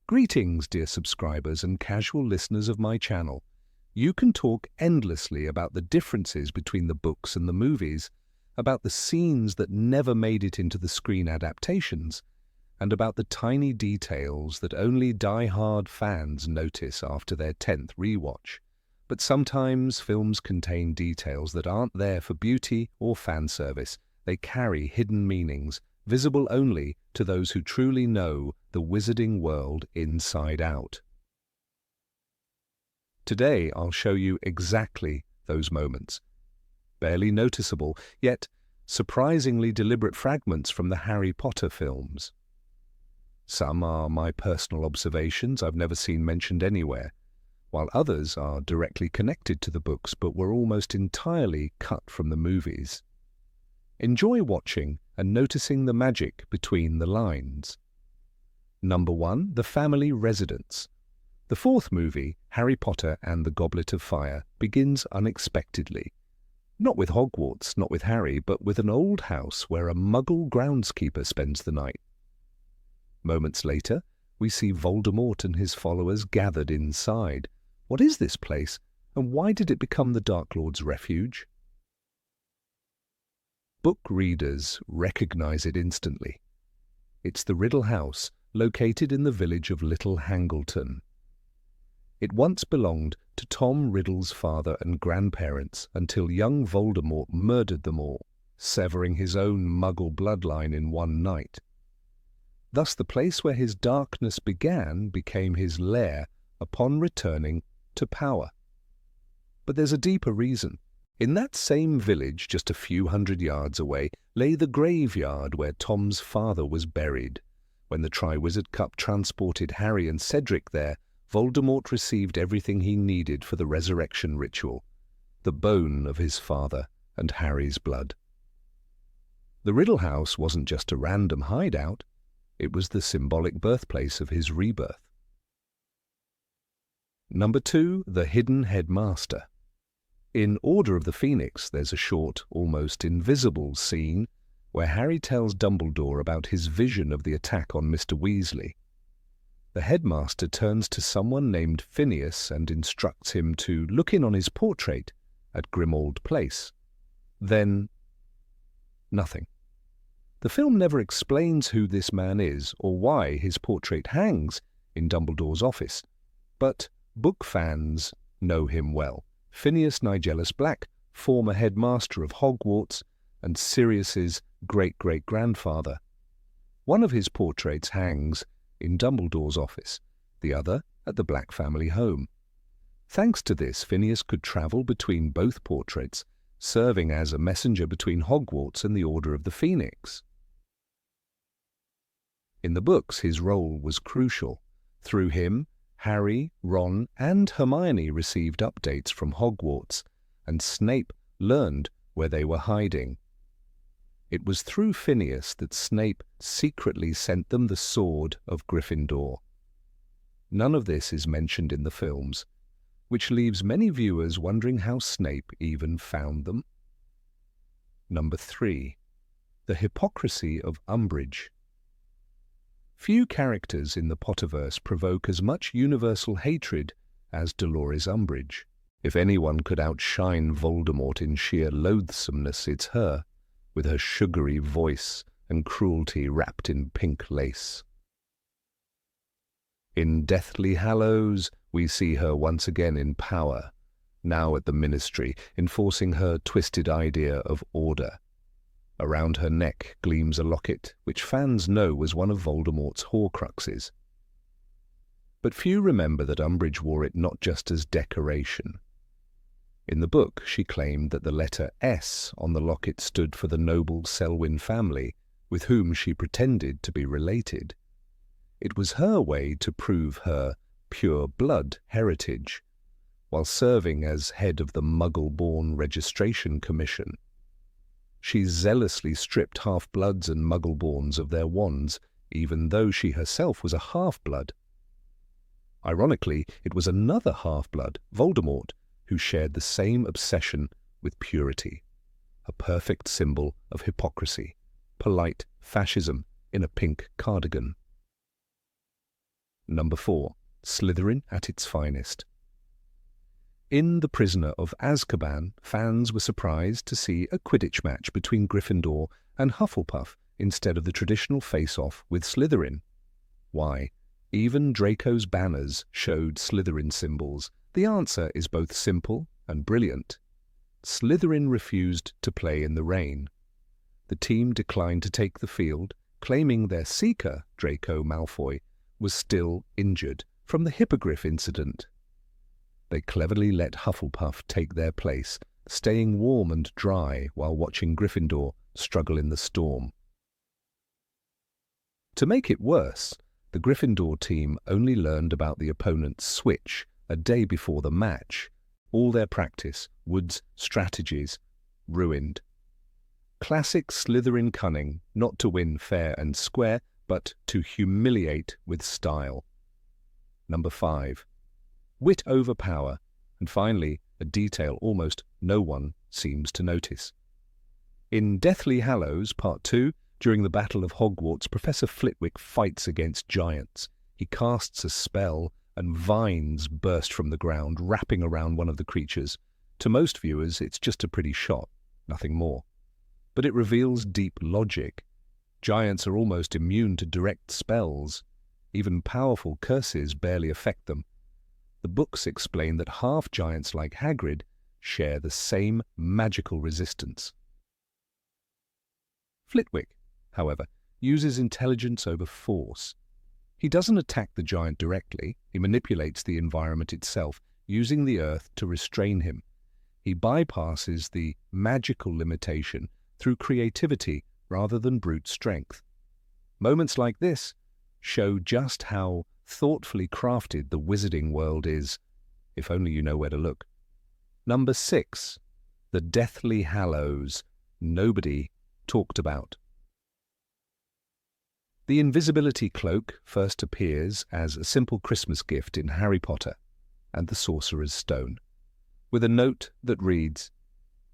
Greetings, dear subscribers and casual listeners of my channel. You can talk endlessly about the differences between the books and the movies, about the scenes that never made it into the screen adaptations, and about the tiny details that only die-hard fans notice after their 10th rewatch. But sometimes films contain details that aren't there for beauty or fan service. They carry hidden meanings, visible only to those who truly know the wizarding world inside out. Today I'll show you exactly those moments. Barely noticeable, yet surprisingly deliberate fragments from the Harry Potter films. Some are my personal observations I've never seen mentioned anywhere, while others are directly connected to the books but were almost entirely cut from the movies. Enjoy watching and noticing the magic between the lines. Number 1. The Family Residence. The fourth movie, Harry Potter and the Goblet of Fire, begins unexpectedly. Not with Hogwarts, not with Harry, but with an old house where a Muggle groundskeeper spends the night. Moments later, we see Voldemort and his followers gathered inside. What is this place, and why did it become the Dark Lord's refuge? Book readers recognize it instantly. It's the Riddle house, located in the village of Little Hangleton. It once belonged to Tom Riddle's father and grandparents until young Voldemort murdered them all, severing his own Muggle bloodline in one night. Thus the place where his darkness began became his lair upon returning to power. But there's a deeper reason. In that same village, just a few hundred yards away, lay the graveyard where Tom's father was buried. When the Triwizard Cup transported Harry and Cedric there, Voldemort received everything he needed for the resurrection ritual, the bone of his father and Harry's blood. The Riddle House wasn't just a random hideout, it was the symbolic birthplace of his rebirth. Number 2. The Hidden Headmaster. In Order of the Phoenix, there's a short, almost invisible scene where Harry tells Dumbledore about his vision of the attack on Mr. Weasley. The headmaster turns to someone named Phineas and instructs him to look in on his portrait at Grimmauld Place. Then, nothing. The film never explains who this man is or why his portrait hangs in Dumbledore's office, but book fans know him well. Phineas Black, former headmaster of Hogwarts and Sirius's great-great-grandfather. One of his portraits hangs in Dumbledore's office, the other at the Black family home. Thanks to this, Phineas could travel between both portraits, serving as a messenger between Hogwarts and the Order of the Phoenix. In the books, his role was crucial. Through him, Harry, Ron, and Hermione received updates from Hogwarts, and Snape learned where they were hiding. It was through Phineas that Snape secretly sent them the Sword of Gryffindor. None of this is mentioned in the films, which leaves many viewers wondering how Snape even found them. Number 3. The Hypocrisy of Umbridge. Few characters in the Potterverse provoke as much universal hatred as Dolores Umbridge. If anyone could outshine Voldemort in sheer loathsomeness, it's her, with her sugary voice and cruelty wrapped in pink lace. In Deathly Hallows, we see her once again in power, now at the Ministry, enforcing her twisted idea of order. Around her neck gleams a locket, which fans know was one of Voldemort's Horcruxes. But few remember that Umbridge wore it not just as decoration. In the book, she claimed that the letter S on the locket stood for the noble Selwyn family, with whom she pretended to be related. It was her way to prove her pure-blood heritage, while serving as head of the Muggle-born Registration Commission. She zealously stripped half-bloods and Muggle-borns of their wands, even though she herself was a half-blood. Ironically, it was another half-blood, Voldemort, who shared the same obsession with purity, a perfect symbol of hypocrisy, polite fascism in a pink cardigan. Number 4. Slytherin at its finest. In The Prisoner of Azkaban, fans were surprised to see a Quidditch match between Gryffindor and Hufflepuff instead of the traditional face-off with Slytherin. Why? Even Draco's banners showed Slytherin symbols. The answer is both simple and brilliant. Slytherin refused to play in the rain. The team declined to take the field, claiming their seeker, Draco Malfoy, was still injured from the Hippogriff incident. They cleverly let Hufflepuff take their place, staying warm and dry while watching Gryffindor struggle in the storm. To make it worse, the Gryffindor team only learned about the opponent's switch a day before the match. All their practice, Wood's strategies, ruined. Classic Slytherin cunning, not to win fair and square, but to humiliate with style. Number 5. Wit over power, and finally, a detail almost no one seems to notice. In Deathly Hallows Part 2, during the Battle of Hogwarts, Professor Flitwick fights against giants. He casts a spell, and vines burst from the ground, wrapping around one of the creatures. To most viewers, it's just a pretty shot, nothing more. But it reveals deep logic. Giants are almost immune to direct spells. Even powerful curses barely affect them. The books explain that half-giants like Hagrid share the same magical resistance. Flitwick, however, uses intelligence over force. He doesn't attack the giant directly. He manipulates the environment itself, using the earth to restrain him. He bypasses the magical limitation through creativity rather than brute strength. Moments like this show just how thoughtfully crafted the wizarding world is, if only you know where to look. Number 6. The Deathly Hallows nobody talked about. The invisibility cloak first appears as a simple Christmas gift in Harry Potter and the Sorcerer's Stone, with a note that reads,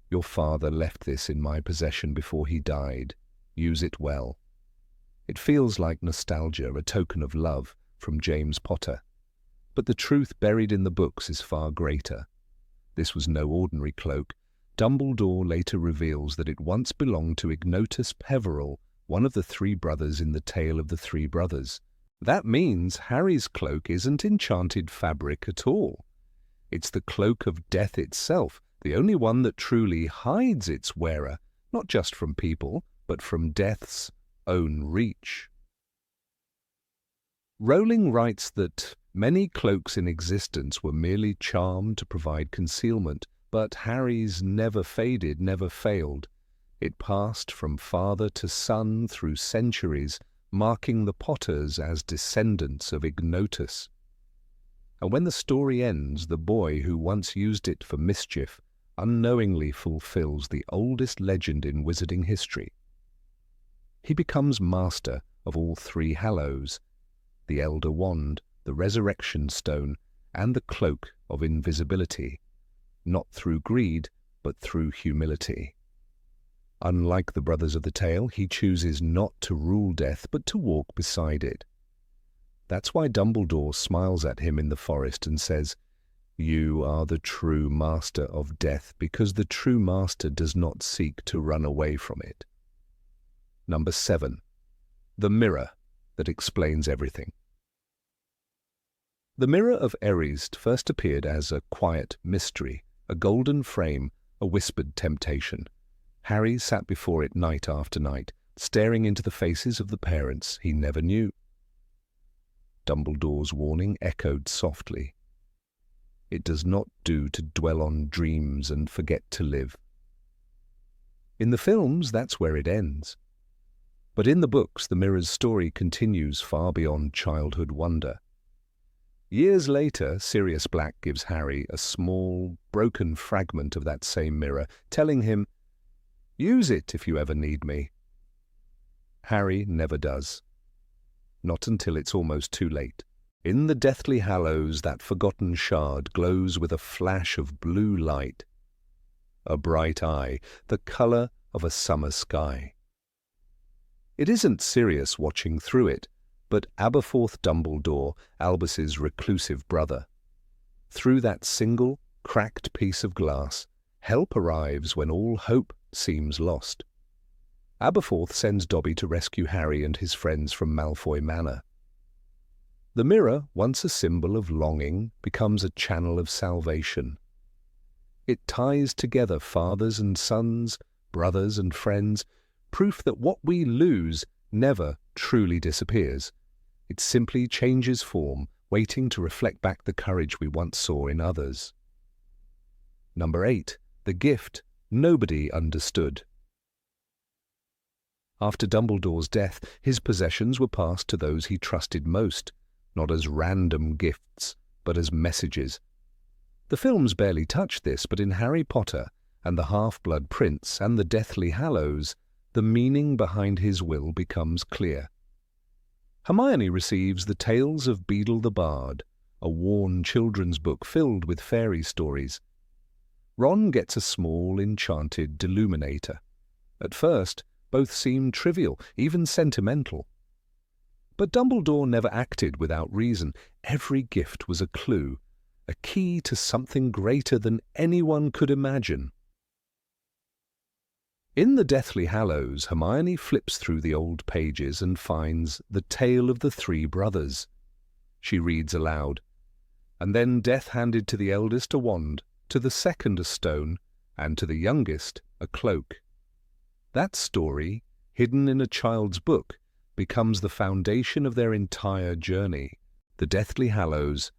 "Your father left this in my possession before he died. Use it well." It feels like nostalgia, a token of love from James Potter. But the truth buried in the books is far greater. This was no ordinary cloak. Dumbledore later reveals that it once belonged to Ignotus Peverell, one of the 3 brothers in the Tale of the 3 Brothers. That means Harry's cloak isn't enchanted fabric at all. It's the cloak of death itself, the only one that truly hides its wearer, not just from people, but from death's own reach. Rowling writes that many cloaks in existence were merely charmed to provide concealment, but Harry's never faded, never failed. It passed from father to son through centuries, marking the Potters as descendants of Ignotus. And when the story ends, the boy who once used it for mischief unknowingly fulfills the oldest legend in wizarding history. He becomes master of all 3 Hallows, the Elder Wand, the Resurrection Stone, and the Cloak of Invisibility, not through greed, but through humility. Unlike the brothers of the tale, he chooses not to rule death, but to walk beside it. That's why Dumbledore smiles at him in the forest and says, "You are the true master of death, because the true master does not seek to run away from it." Number 7. The mirror that explains everything. The Mirror of Erised first appeared as a quiet mystery, a golden frame, a whispered temptation. Harry sat before it night after night, staring into the faces of the parents he never knew. Dumbledore's warning echoed softly. It does not do to dwell on dreams and forget to live. In the films, that's where it ends. But in the books, the mirror's story continues far beyond childhood wonder. Years later, Sirius Black gives Harry a small, broken fragment of that same mirror, telling him, "Use it if you ever need me." Harry never does. Not until it's almost too late. In the Deathly Hallows, that forgotten shard glows with a flash of blue light. A bright eye, the colour of a summer sky. It isn't Sirius watching through it, but Aberforth Dumbledore, Albus's reclusive brother. Through that single, cracked piece of glass, help arrives when all hope seems lost. Aberforth sends Dobby to rescue Harry and his friends from Malfoy Manor. The mirror, once a symbol of longing, becomes a channel of salvation. It ties together fathers and sons, brothers and friends, proof that what we lose never truly disappears. It simply changes form, waiting to reflect back the courage we once saw in others. Number 8. The gift nobody understood. After Dumbledore's death, his possessions were passed to those he trusted most, not as random gifts, but as messages. The films barely touch this, but in Harry Potter and the Half-Blood Prince and the Deathly Hallows, the meaning behind his will becomes clear. Hermione receives the Tales of Beedle the Bard, a worn children's book filled with fairy stories. Ron gets a small, enchanted Deluminator. At first, both seem trivial, even sentimental. But Dumbledore never acted without reason. Every gift was a clue, a key to something greater than anyone could imagine. In the Deathly Hallows, Hermione flips through the old pages and finds the tale of the three brothers. She reads aloud, "And then Death handed to the eldest a wand, to the second a stone, and to the youngest a cloak." That story, hidden in a child's book, becomes the foundation of their entire journey. The Deathly Hallows,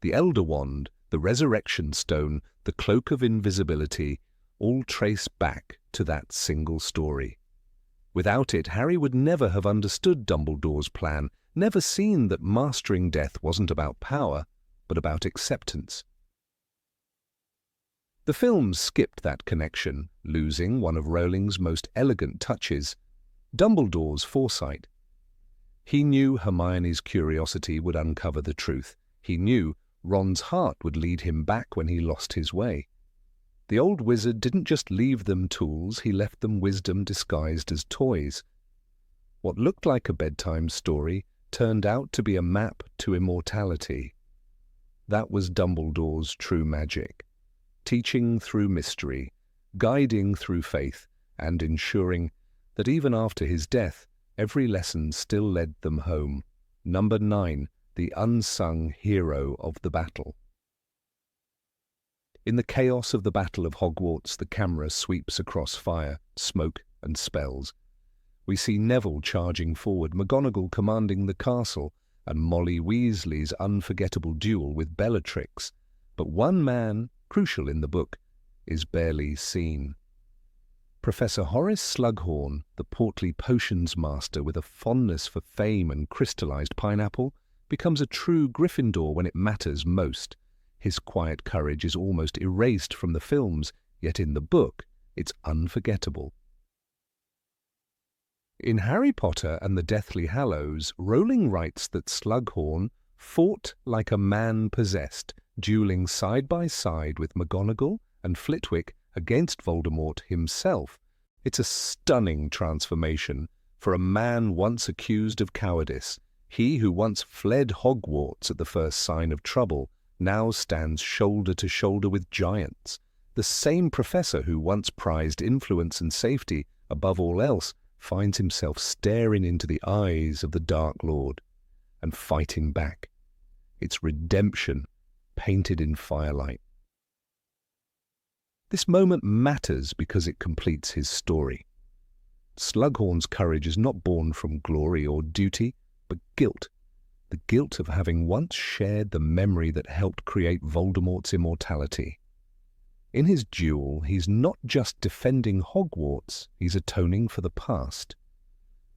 the Elder Wand, the Resurrection Stone, the Cloak of Invisibility, all trace back to that single story. Without it, Harry would never have understood Dumbledore's plan, never seen that mastering death wasn't about power, but about acceptance. The films skipped that connection, losing one of Rowling's most elegant touches, Dumbledore's foresight. He knew Hermione's curiosity would uncover the truth. He knew Ron's heart would lead him back when he lost his way. The old wizard didn't just leave them tools, he left them wisdom disguised as toys. What looked like a bedtime story turned out to be a map to immortality. That was Dumbledore's true magic, teaching through mystery, guiding through faith, and ensuring that even after his death, every lesson still led them home. Number 9, the unsung hero of the battle. In the chaos of the Battle of Hogwarts, the camera sweeps across fire, smoke, and spells. We see Neville charging forward, McGonagall commanding the castle, and Molly Weasley's unforgettable duel with Bellatrix. But one man, crucial in the book, is barely seen. Professor Horace Slughorn, the portly potions master with a fondness for fame and crystallized pineapple, becomes a true Gryffindor when it matters most. His quiet courage is almost erased from the films, yet in the book, it's unforgettable. In Harry Potter and the Deathly Hallows, Rowling writes that Slughorn fought like a man possessed, dueling side by side with McGonagall and Flitwick against Voldemort himself. It's a stunning transformation for a man once accused of cowardice. He who once fled Hogwarts at the first sign of trouble now stands shoulder to shoulder with giants. The same professor who once prized influence and safety above all else finds himself staring into the eyes of the Dark Lord and fighting back. It's redemption painted in firelight. This moment matters because it completes his story. Slughorn's courage is not born from glory or duty, but guilt. The guilt of having once shared the memory that helped create Voldemort's immortality. In his duel, he's not just defending Hogwarts, he's atoning for the past.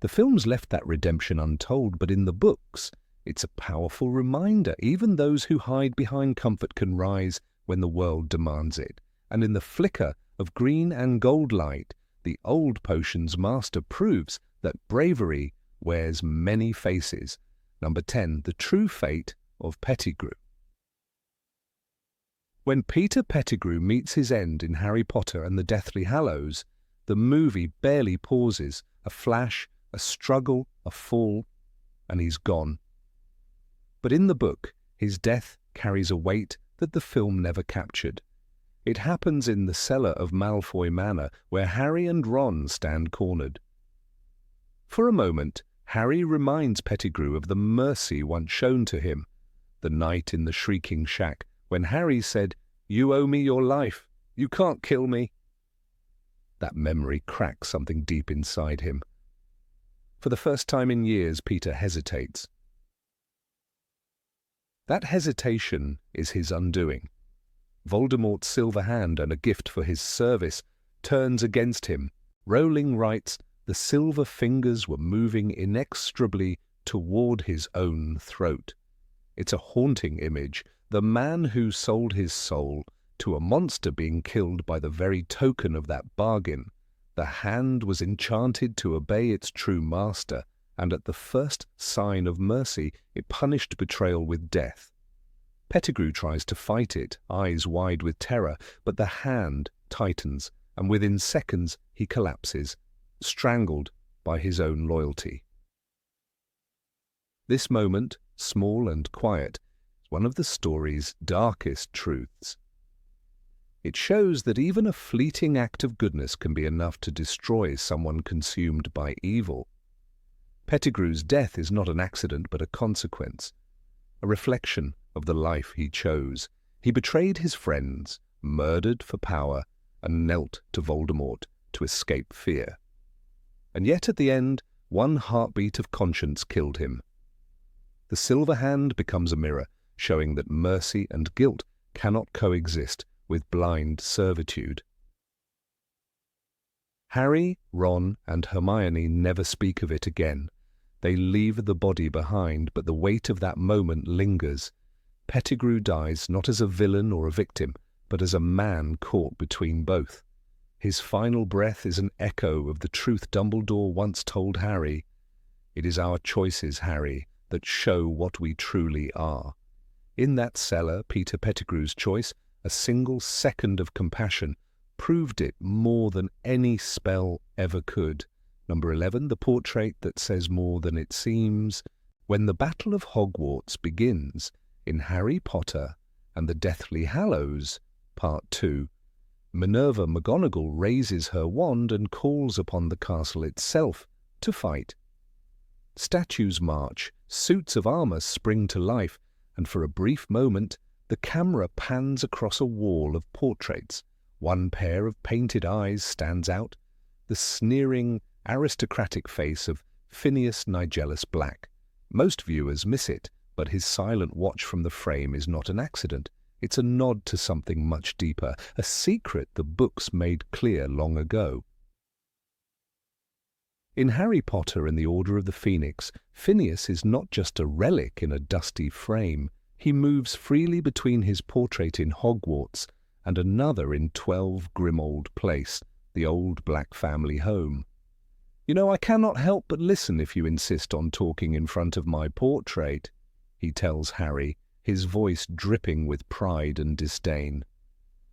The films left that redemption untold, but in the books, it's a powerful reminder. Even those who hide behind comfort can rise when the world demands it. And in the flicker of green and gold light, the old potions master proves that bravery wears many faces. Number 10, the true fate of Pettigrew. When Peter Pettigrew meets his end in Harry Potter and the Deathly Hallows, the movie barely pauses. A flash, a struggle, a fall. and he's gone. But in the book, his death carries a weight that the film never captured. It happens in the cellar of Malfoy Manor, where Harry and Ron stand cornered. For a moment, Harry reminds Pettigrew of the mercy once shown to him, the night in the shrieking shack when Harry said, "You owe me your life. You can't kill me." That memory cracks something deep inside him. For the first time in years, Peter hesitates. That hesitation is his undoing. Voldemort's silver hand and a gift for his service turns against him. Rowling writes, the silver fingers were moving inexorably toward his own throat. It's a haunting image, the man who sold his soul to a monster being killed by the very token of that bargain. The hand was enchanted to obey its true master, and at the first sign of mercy it punished betrayal with death. Pettigrew tries to fight it, eyes wide with terror, but the hand tightens, and within seconds he collapses, strangled by his own loyalty. This moment, small and quiet, is one of the story's darkest truths. It shows that even a fleeting act of goodness can be enough to destroy someone consumed by evil. Pettigrew's death is not an accident but a consequence, a reflection of the life he chose. He betrayed his friends, murdered for power, and knelt to Voldemort to escape fear. And yet at the end, one heartbeat of conscience killed him. The silver hand becomes a mirror, showing that mercy and guilt cannot coexist with blind servitude. Harry, Ron, and Hermione never speak of it again. They leave the body behind, but the weight of that moment lingers. Pettigrew dies not as a villain or a victim, but as a man caught between both. His final breath is an echo of the truth Dumbledore once told Harry. It is our choices, Harry, that show what we truly are. In that cellar, Peter Pettigrew's choice, a single second of compassion, proved it more than any spell ever could. Number 11, the portrait that says more than it seems. When the Battle of Hogwarts begins, in Harry Potter and the Deathly Hallows, Part 2, Minerva McGonagall raises her wand and calls upon the castle itself to fight. Statues march, suits of armour spring to life, and for a brief moment the camera pans across a wall of portraits. One pair of painted eyes stands out, the sneering, aristocratic face of Phineas Black. Most viewers miss it, but his silent watch from the frame is not an accident. It's a nod to something much deeper, a secret the books made clear long ago. In Harry Potter and the Order of the Phoenix, Phineas is not just a relic in a dusty frame. He moves freely between his portrait in Hogwarts and another in 12 Grimmauld Place, the old Black family home. "You know, I cannot help but listen if you insist on talking in front of my portrait," he tells Harry, his voice dripping with pride and disdain.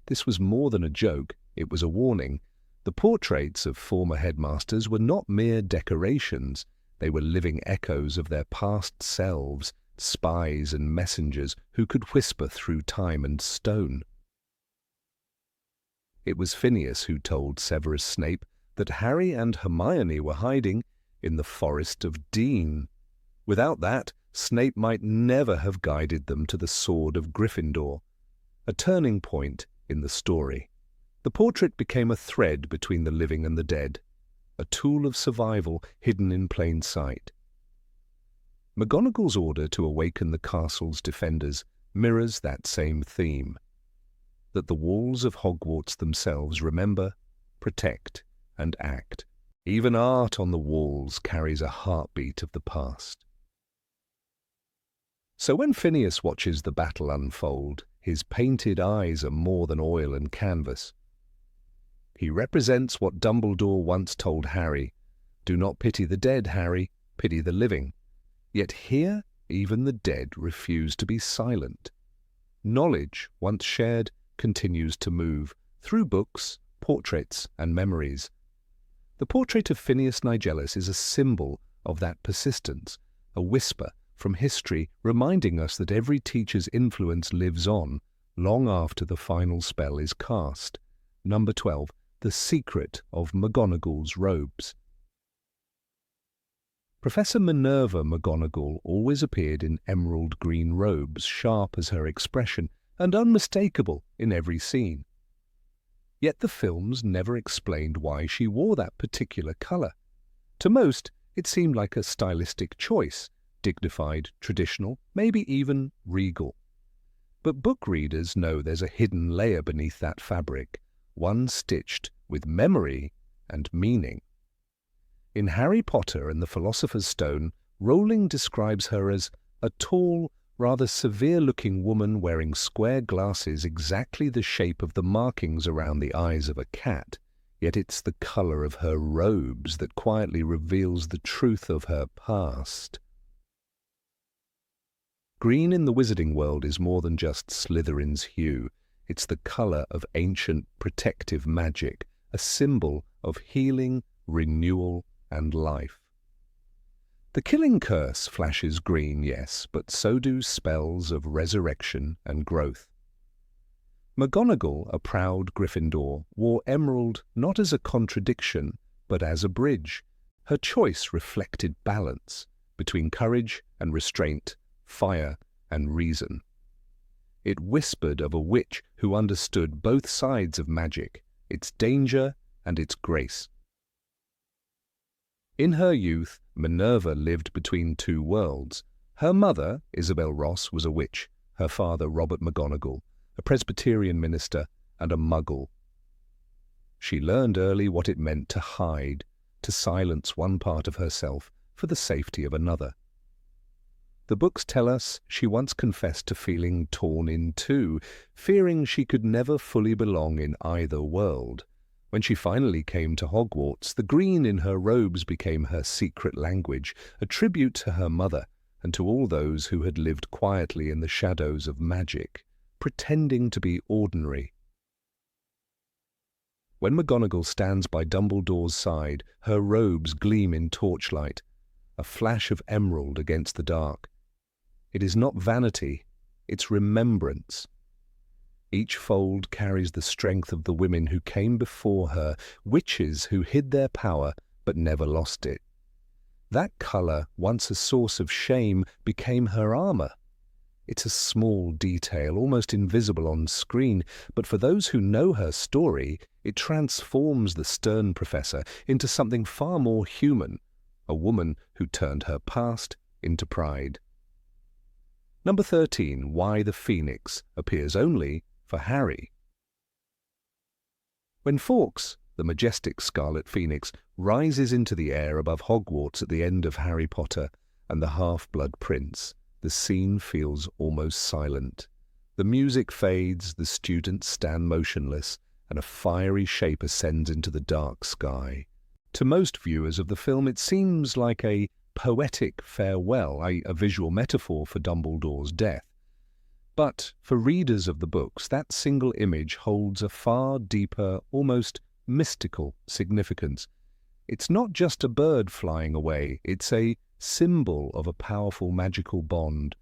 This was more than a joke, it was a warning. The portraits of former headmasters were not mere decorations, they were living echoes of their past selves, spies and messengers who could whisper through time and stone. It was Phineas who told Severus Snape that Harry and Hermione were hiding in the Forest of Dean. Without that, Snape might never have guided them to the Sword of Gryffindor, a turning point in the story. The portrait became a thread between the living and the dead, a tool of survival hidden in plain sight. McGonagall's order to awaken the castle's defenders mirrors that same theme, that the walls of Hogwarts themselves remember, protect, and act. Even art on the walls carries a heartbeat of the past. So when Phineas watches the battle unfold, his painted eyes are more than oil and canvas. He represents what Dumbledore once told Harry, "Do not pity the dead, Harry, pity the living." Yet here, even the dead refuse to be silent. Knowledge, once shared, continues to move, through books, portraits, and memories. The portrait of Phineas Nigellus is a symbol of that persistence, a whisper from history reminding us that every teacher's influence lives on long after the final spell is cast. Number 12. The Secret of McGonagall's Robes. Professor Minerva McGonagall always appeared in emerald green robes, sharp as her expression and unmistakable in every scene. Yet the films never explained why she wore that particular colour. To most, it seemed like a stylistic choice, dignified, traditional, maybe even regal. But book readers know there's a hidden layer beneath that fabric, one stitched with memory and meaning. In Harry Potter and the Philosopher's Stone, Rowling describes her as a tall, rather severe-looking woman wearing square glasses exactly the shape of the markings around the eyes of a cat, yet it's the colour of her robes that quietly reveals the truth of her past. Green in the wizarding world is more than just Slytherin's hue. It's the colour of ancient protective magic, a symbol of healing, renewal, and life. The killing curse flashes green, yes, but so do spells of resurrection and growth. McGonagall, a proud Gryffindor, wore emerald not as a contradiction, but as a bridge. Her choice reflected balance between courage and restraint, fire and reason. It whispered of a witch who understood both sides of magic, its danger and its grace. In her youth, Minerva lived between two worlds. Her mother, Isabel Ross, was a witch, her father, Robert McGonagall, a Presbyterian minister and a Muggle. She learned early what it meant to hide, to silence one part of herself for the safety of another. The books tell us she once confessed to feeling torn in two, fearing she could never fully belong in either world. When she finally came to Hogwarts, the green in her robes became her secret language, a tribute to her mother and to all those who had lived quietly in the shadows of magic, pretending to be ordinary. When McGonagall stands by Dumbledore's side, her robes gleam in torchlight, a flash of emerald against the dark. It is not vanity, it's remembrance. Each fold carries the strength of the women who came before her, witches who hid their power but never lost it. That colour, once a source of shame, became her armour. It's a small detail, almost invisible on screen, but for those who know her story, it transforms the stern professor into something far more human, a woman who turned her past into pride. Number 13. Why the Phoenix appears only for Harry. When Fawkes, the majestic scarlet phoenix, rises into the air above Hogwarts at the end of Harry Potter and the Half-Blood Prince, the scene feels almost silent. The music fades, the students stand motionless, and a fiery shape ascends into the dark sky. To most viewers of the film, it seems like a poetic farewell, a visual metaphor for Dumbledore's death. But for readers of the books, that single image holds a far deeper, almost mystical significance. It's not just a bird flying away, it's a symbol of a powerful magical bond,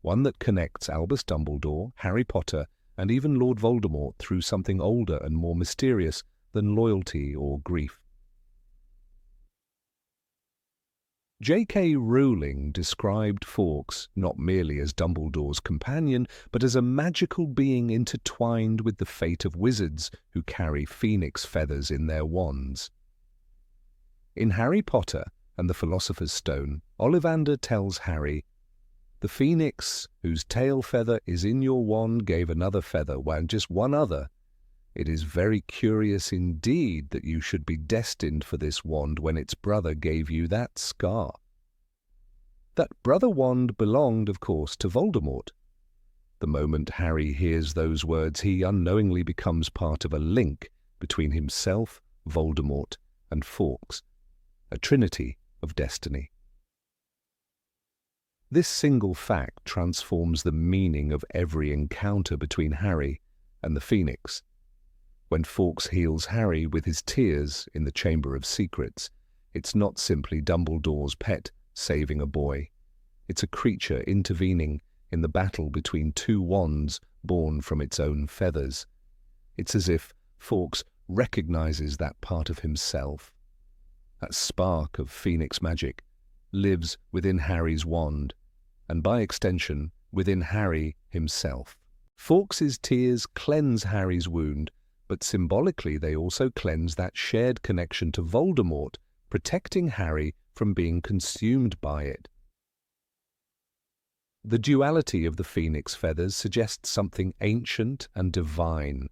one that connects Albus Dumbledore, Harry Potter, and even Lord Voldemort through something older and more mysterious than loyalty or grief. J.K. Rowling described Fawkes not merely as Dumbledore's companion, but as a magical being intertwined with the fate of wizards who carry phoenix feathers in their wands. In Harry Potter and the Philosopher's Stone, Ollivander tells Harry, "The phoenix whose tail feather is in your wand gave another feather, and just one other. It is very curious indeed that you should be destined for this wand when its brother gave you that scar." That brother wand belonged, of course, to Voldemort. The moment Harry hears those words, he unknowingly becomes part of a link between himself, Voldemort, and Fawkes, a trinity of destiny. This single fact transforms the meaning of every encounter between Harry and the Phoenix. When Fawkes heals Harry with his tears in the Chamber of Secrets, it's not simply Dumbledore's pet saving a boy. It's a creature intervening in the battle between two wands born from its own feathers. It's as if Fawkes recognizes that part of himself. That spark of phoenix magic lives within Harry's wand, and by extension, within Harry himself. Fawkes's tears cleanse Harry's wound, but symbolically they also cleanse that shared connection to Voldemort, protecting Harry from being consumed by it. The duality of the phoenix feathers suggests something ancient and divine,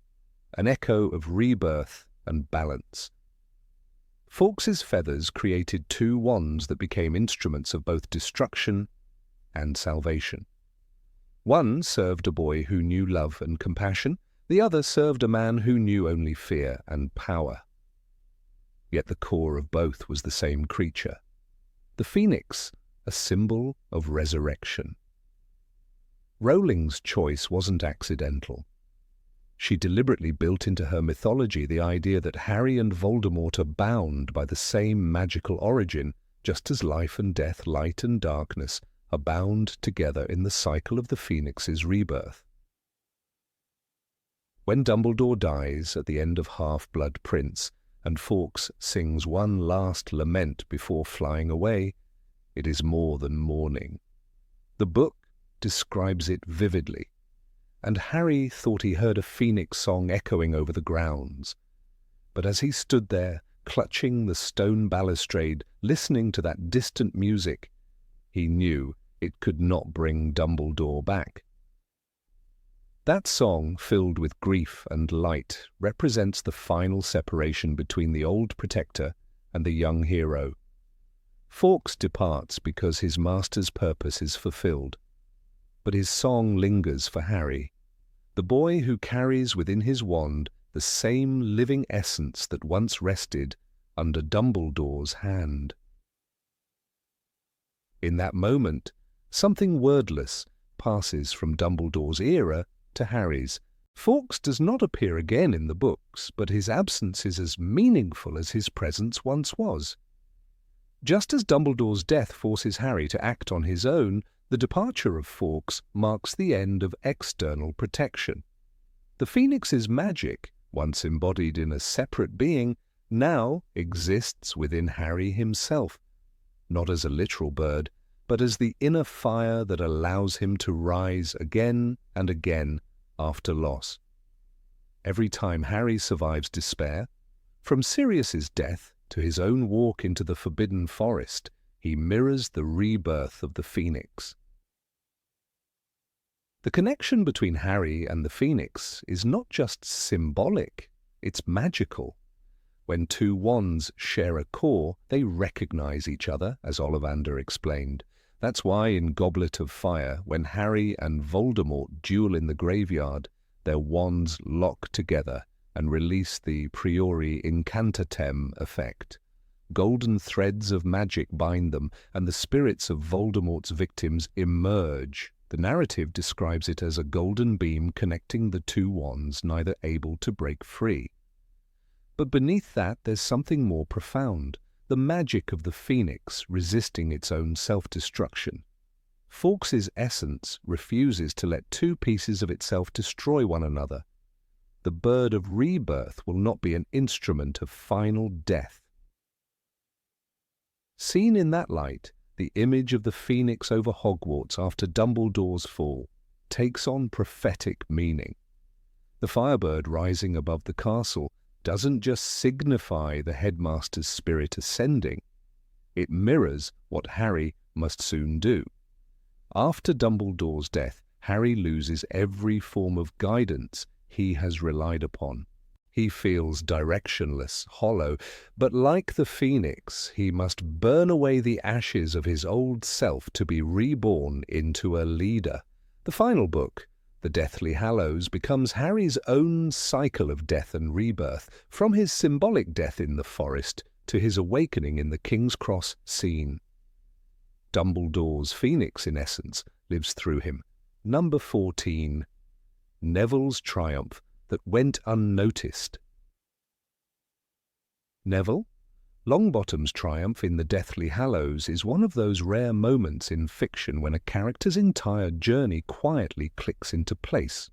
an echo of rebirth and balance. Fawkes's feathers created two wands that became instruments of both destruction and salvation. One served a boy who knew love and compassion, the other served a man who knew only fear and power. Yet the core of both was the same creature. The phoenix, a symbol of resurrection. Rowling's choice wasn't accidental. She deliberately built into her mythology the idea that Harry and Voldemort are bound by the same magical origin, just as life and death, light and darkness, are bound together in the cycle of the Phoenix's rebirth. When Dumbledore dies at the end of Half-Blood Prince, and Fawkes sings one last lament before flying away, it is more than mourning. The book describes it vividly, and Harry thought he heard a phoenix song echoing over the grounds. But as he stood there, clutching the stone balustrade, listening to that distant music, he knew it could not bring Dumbledore back. That song, filled with grief and light, represents the final separation between the old protector and the young hero. Fawkes departs because his master's purpose is fulfilled, but his song lingers for Harry, the boy who carries within his wand the same living essence that once rested under Dumbledore's hand. In that moment, something wordless passes from Dumbledore's era to Harry's. Fawkes does not appear again in the books, but his absence is as meaningful as his presence once was. Just as Dumbledore's death forces Harry to act on his own, the departure of Fawkes marks the end of external protection. The Phoenix's magic, once embodied in a separate being, now exists within Harry himself, not as a literal bird, but as the inner fire that allows him to rise again and again after loss. Every time Harry survives despair, from Sirius's death to his own walk into the Forbidden Forest, he mirrors the rebirth of the Phoenix. The connection between Harry and the Phoenix is not just symbolic, it's magical. When two wands share a core, they recognize each other, as Ollivander explained. That's why in Goblet of Fire, when Harry and Voldemort duel in the graveyard, their wands lock together and release the priori incantatem effect. Golden threads of magic bind them, and the spirits of Voldemort's victims emerge. The narrative describes it as a golden beam connecting the two wands, neither able to break free. But beneath that there's something more profound, the magic of the Phoenix resisting its own self-destruction. Fawkes's essence refuses to let two pieces of itself destroy one another. The bird of rebirth will not be an instrument of final death. Seen in that light, the image of the Phoenix over Hogwarts after Dumbledore's fall takes on prophetic meaning. The firebird rising above the castle doesn't just signify the headmaster's spirit ascending, it mirrors what Harry must soon do. After Dumbledore's death, Harry loses every form of guidance he has relied upon. He feels directionless, hollow, but like the Phoenix, he must burn away the ashes of his old self to be reborn into a leader. The final book, The Deathly Hallows, becomes Harry's own cycle of death and rebirth, from his symbolic death in the forest to his awakening in the King's Cross scene. Dumbledore's Phoenix, in essence, lives through him. Number 14. Neville's triumph that went unnoticed. Neville, Longbottom's triumph in the Deathly Hallows is one of those rare moments in fiction when a character's entire journey quietly clicks into place.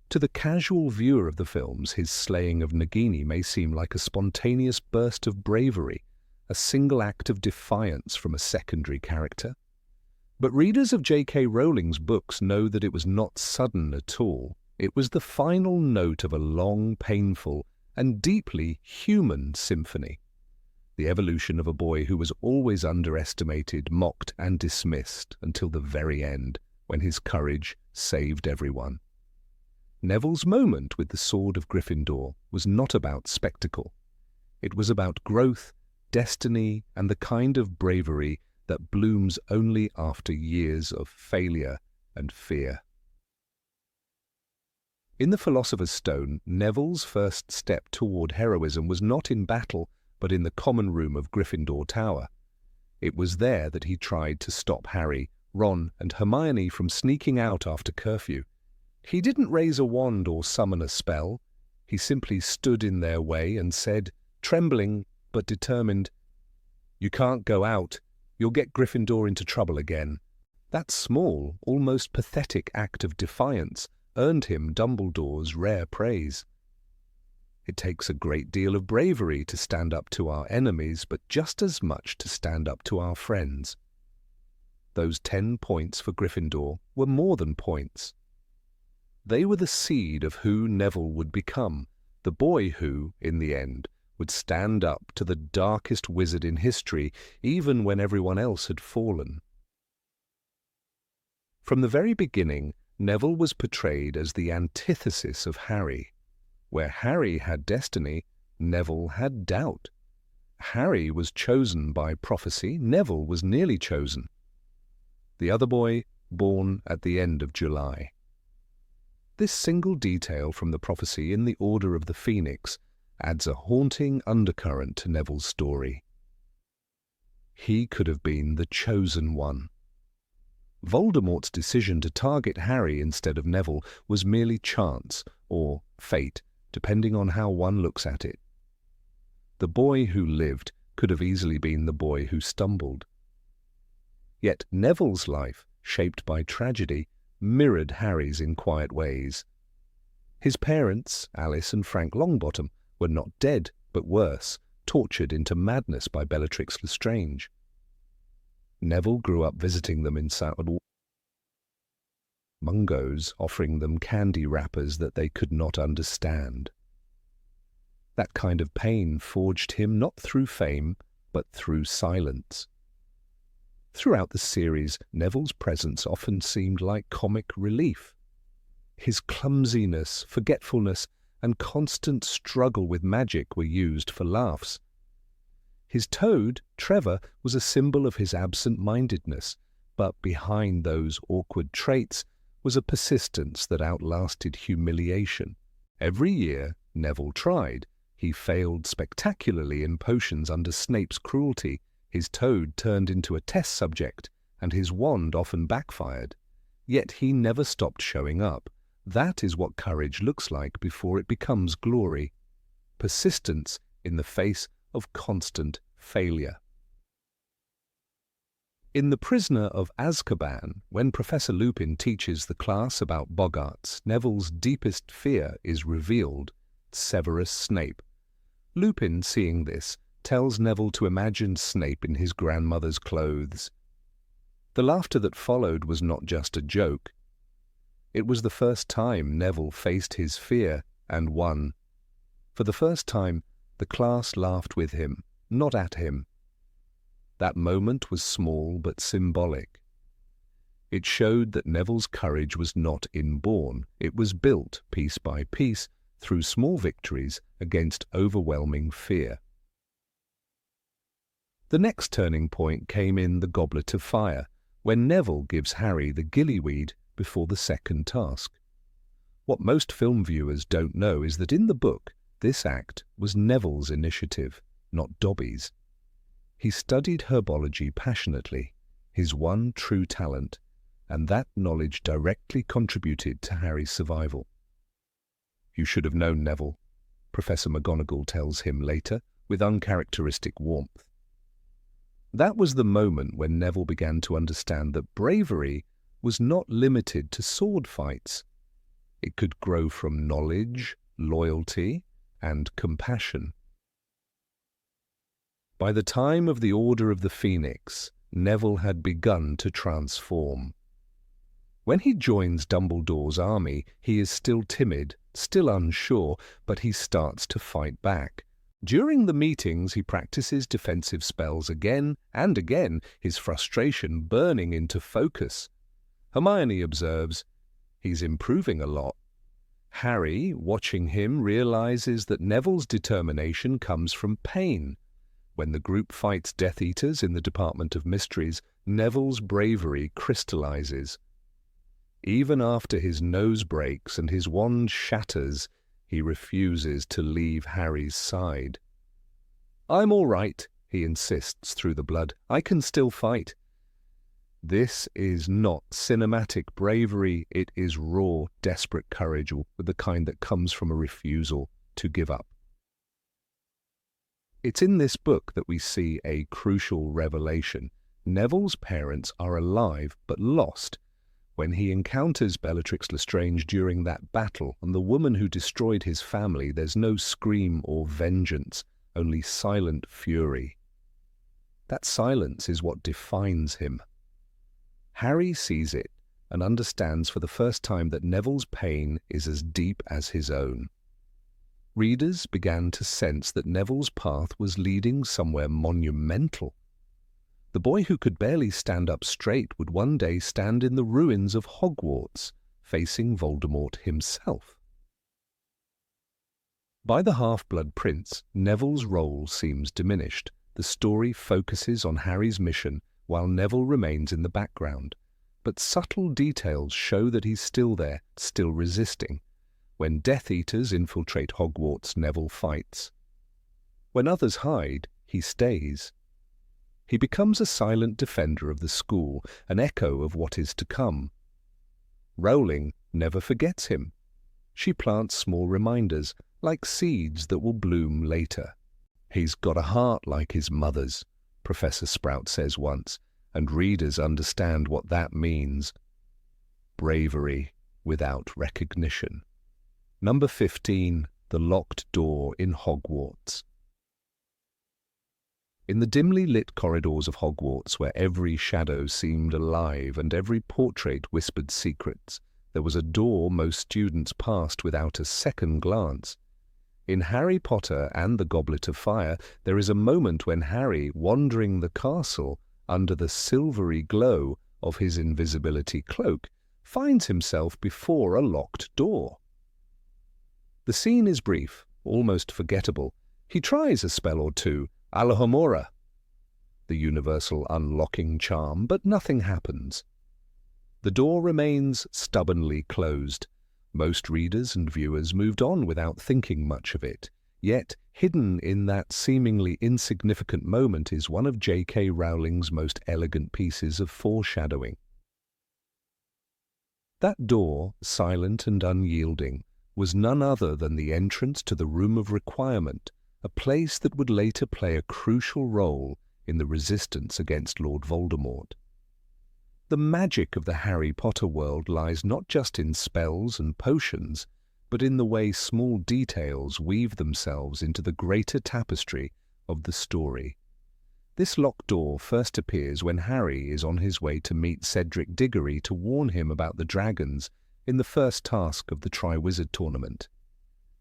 To the casual viewer of the films, his slaying of Nagini may seem like a spontaneous burst of bravery, a single act of defiance from a secondary character. But readers of J.K. Rowling's books know that it was not sudden at all. It was the final note of a long, painful, and deeply human symphony. The evolution of a boy who was always underestimated, mocked, and dismissed until the very end, when his courage saved everyone. Neville's moment with the Sword of Gryffindor was not about spectacle. It was about growth, destiny, and the kind of bravery that blooms only after years of failure and fear. In the Philosopher's Stone, Neville's first step toward heroism was not in battle, but in the common room of Gryffindor Tower. It was there that he tried to stop Harry, Ron, and Hermione from sneaking out after curfew. He didn't raise a wand or summon a spell. He simply stood in their way and said, trembling but determined, "You can't go out. You'll get Gryffindor into trouble again." That small, almost pathetic act of defiance earned him Dumbledore's rare praise. It takes a great deal of bravery to stand up to our enemies, but just as much to stand up to our friends. Those 10 points for Gryffindor were more than points. They were the seed of who Neville would become, the boy who, in the end, would stand up to the darkest wizard in history, even when everyone else had fallen. From the very beginning, Neville was portrayed as the antithesis of Harry. Where Harry had destiny, Neville had doubt. Harry was chosen by prophecy, Neville was nearly chosen. The other boy, born at the end of July. This single detail from the prophecy in the Order of the Phoenix adds a haunting undercurrent to Neville's story. He could have been the chosen one. Voldemort's decision to target Harry instead of Neville was merely chance or fate, depending on how one looks at it. The boy who lived could have easily been the boy who stumbled. Yet Neville's life, shaped by tragedy, mirrored Harry's in quiet ways. His parents, Alice and Frank Longbottom, were not dead, but worse, tortured into madness by Bellatrix Lestrange. Neville grew up visiting them in Mungos, offering them candy wrappers that they could not understand. That kind of pain forged him not through fame, but through silence. Throughout the series, Neville's presence often seemed like comic relief. His clumsiness, forgetfulness, and constant struggle with magic were used for laughs. His toad, Trevor, was a symbol of his absent-mindedness, but behind those awkward traits was a persistence that outlasted humiliation. Every year, Neville tried. He failed spectacularly in potions under Snape's cruelty. His toad turned into a test subject, and his wand often backfired. Yet he never stopped showing up. That is what courage looks like before it becomes glory. Persistence in the face of constant failure. In The Prisoner of Azkaban, when Professor Lupin teaches the class about boggarts, Neville's deepest fear is revealed: Severus Snape. Lupin, seeing this, tells Neville to imagine Snape in his grandmother's clothes. The laughter that followed was not just a joke. It was the first time Neville faced his fear and won. For the first time, the class laughed with him, not at him. That moment was small but symbolic. It showed that Neville's courage was not inborn. It was built, piece by piece, through small victories against overwhelming fear. The next turning point came in The Goblet of Fire, when Neville gives Harry the gillyweed before the second task. What most film viewers don't know is that in the book, this act was Neville's initiative, not Dobby's. He studied herbology passionately, his one true talent, and that knowledge directly contributed to Harry's survival. "You should have known, Neville," Professor McGonagall tells him later, with uncharacteristic warmth. That was the moment when Neville began to understand that bravery was not limited to sword fights. It could grow from knowledge, loyalty, and compassion. By the time of the Order of the Phoenix, Neville had begun to transform. When he joins Dumbledore's army, he is still timid, still unsure, but he starts to fight back. During the meetings, he practices defensive spells again and again, his frustration burning into focus. Hermione observes, "He's improving a lot." Harry, watching him, realizes that Neville's determination comes from pain. When the group fights Death Eaters in the Department of Mysteries, Neville's bravery crystallizes. Even after his nose breaks and his wand shatters, he refuses to leave Harry's side. "I'm all right," he insists through the blood. "I can still fight." This is not cinematic bravery, it is raw, desperate courage, or the kind that comes from a refusal to give up. It's in this book that we see a crucial revelation. Neville's parents are alive but lost. When he encounters Bellatrix Lestrange during that battle and the woman who destroyed his family, there's no scream or vengeance, only silent fury. That silence is what defines him. Harry sees it and understands for the first time that Neville's pain is as deep as his own. Readers began to sense that Neville's path was leading somewhere monumental. The boy who could barely stand up straight would one day stand in the ruins of Hogwarts, facing Voldemort himself. By the Half-Blood Prince, Neville's role seems diminished. The story focuses on Harry's mission, while Neville remains in the background. But subtle details show that he's still there, still resisting. When Death Eaters infiltrate Hogwarts, Neville fights. When others hide, he stays. He becomes a silent defender of the school, an echo of what is to come. Rowling never forgets him. She plants small reminders, like seeds that will bloom later. "He's got a heart like his mother's," Professor Sprout says once, and readers understand what that means. Bravery without recognition. Number 15, The Locked Door in Hogwarts. In the dimly lit corridors of Hogwarts, where every shadow seemed alive and every portrait whispered secrets, there was a door most students passed without a second glance. In Harry Potter and the Goblet of Fire, there is a moment when Harry, wandering the castle under the silvery glow of his invisibility cloak, finds himself before a locked door. The scene is brief, almost forgettable. He tries a spell or two, Alohomora, the universal unlocking charm, but nothing happens. The door remains stubbornly closed. Most readers and viewers moved on without thinking much of it. Yet, hidden in that seemingly insignificant moment is one of J.K. Rowling's most elegant pieces of foreshadowing. That door, silent and unyielding, was none other than the entrance to the Room of Requirement, a place that would later play a crucial role in the resistance against Lord Voldemort. The magic of the Harry Potter world lies not just in spells and potions, but in the way small details weave themselves into the greater tapestry of the story. This locked door first appears when Harry is on his way to meet Cedric Diggory to warn him about the dragons in the first task of the Triwizard Tournament.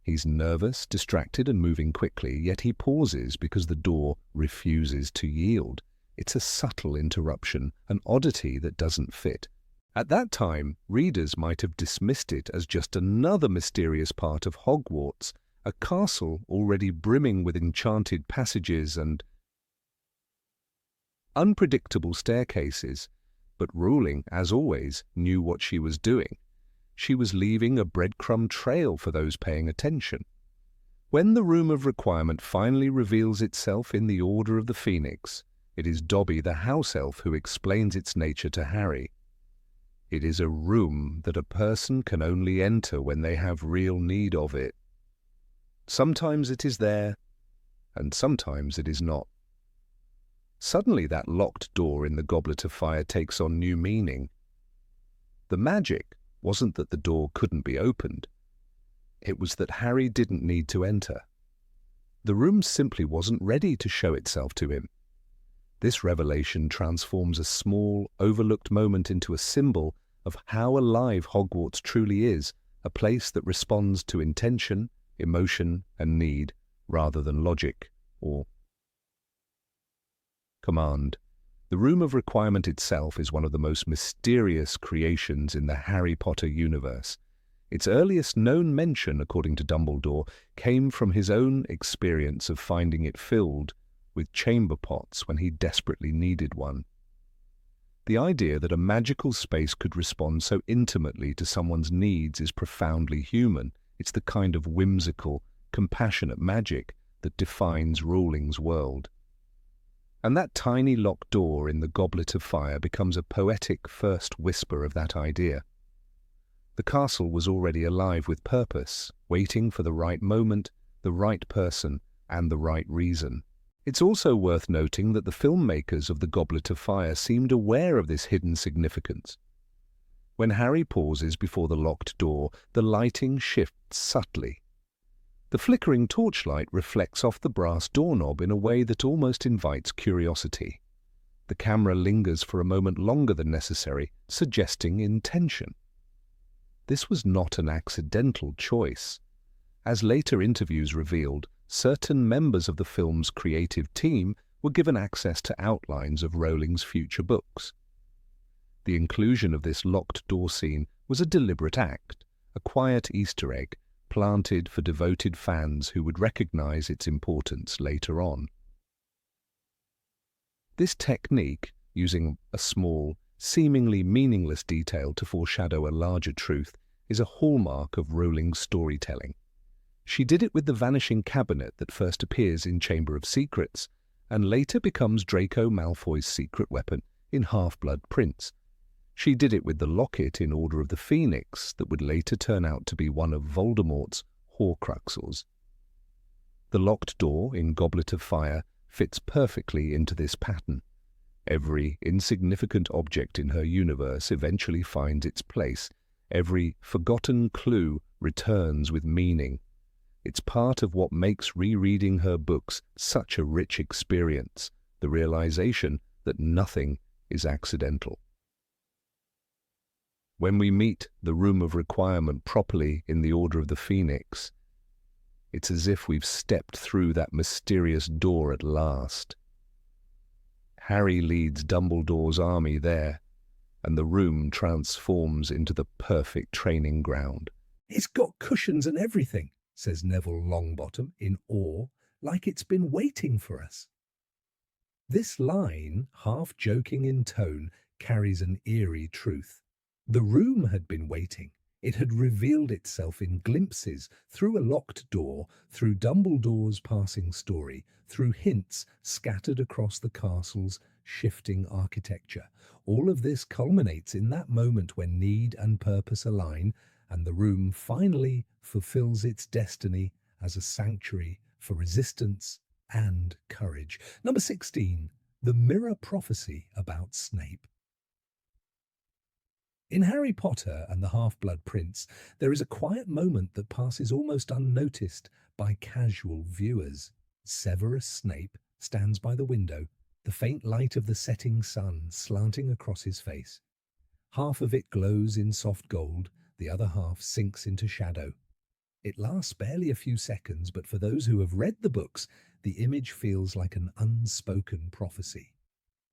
He's nervous, distracted and moving quickly, yet he pauses because the door refuses to yield. It's a subtle interruption, an oddity that doesn't fit. At that time, readers might have dismissed it as just another mysterious part of Hogwarts, a castle already brimming with enchanted passages and unpredictable staircases. But Rowling, as always, knew what she was doing. She was leaving a breadcrumb trail for those paying attention. When the Room of Requirement finally reveals itself in the Order of the Phoenix, it is Dobby the house elf who explains its nature to Harry. It is a room that a person can only enter when they have real need of it. Sometimes it is there, and sometimes it is not. Suddenly that locked door in the Goblet of Fire takes on new meaning. The magic wasn't that the door couldn't be opened. It was that Harry didn't need to enter. The room simply wasn't ready to show itself to him. This revelation transforms a small, overlooked moment into a symbol of how alive Hogwarts truly is, a place that responds to intention, emotion, and need, rather than logic or command. The Room of Requirement itself is one of the most mysterious creations in the Harry Potter universe. Its earliest known mention, according to Dumbledore, came from his own experience of finding it filled with chamber pots when he desperately needed one. The idea that a magical space could respond so intimately to someone's needs is profoundly human. It's the kind of whimsical, compassionate magic that defines Rowling's world. And that tiny locked door in the Goblet of Fire becomes a poetic first whisper of that idea. The castle was already alive with purpose, waiting for the right moment, the right person, and the right reason. It's also worth noting that the filmmakers of the Goblet of Fire seemed aware of this hidden significance. When Harry pauses before the locked door, the lighting shifts subtly. The flickering torchlight reflects off the brass doorknob in a way that almost invites curiosity. The camera lingers for a moment longer than necessary, suggesting intention. This was not an accidental choice. As later interviews revealed, certain members of the film's creative team were given access to outlines of Rowling's future books. The inclusion of this locked door scene was a deliberate act, a quiet Easter egg, planted for devoted fans who would recognize its importance later on. This technique, using a small, seemingly meaningless detail to foreshadow a larger truth, is a hallmark of Rowling's storytelling. She did it with the vanishing cabinet that first appears in Chamber of Secrets and later becomes Draco Malfoy's secret weapon in Half-Blood Prince. She did it with the locket in Order of the Phoenix that would later turn out to be one of Voldemort's Horcruxes. The locked door in Goblet of Fire fits perfectly into this pattern. Every insignificant object in her universe eventually finds its place. Every forgotten clue returns with meaning. It's part of what makes rereading her books such a rich experience, the realization that nothing is accidental. When we meet the Room of Requirement properly in the Order of the Phoenix, it's as if we've stepped through that mysterious door at last. Harry leads Dumbledore's army there, and the room transforms into the perfect training ground. "It's got cushions and everything," says Neville Longbottom in awe, "like it's been waiting for us." This line, half joking in tone, carries an eerie truth. The room had been waiting. It had revealed itself in glimpses, through a locked door, through Dumbledore's passing story, through hints scattered across the castle's shifting architecture. All of this culminates in that moment when need and purpose align, and the room finally fulfills its destiny as a sanctuary for resistance and courage. Number 16, the mirror prophecy about Snape. In Harry Potter and the Half-Blood Prince, there is a quiet moment that passes almost unnoticed by casual viewers. Severus Snape stands by the window, the faint light of the setting sun slanting across his face. Half of it glows in soft gold, the other half sinks into shadow. It lasts barely a few seconds, but for those who have read the books, the image feels like an unspoken prophecy.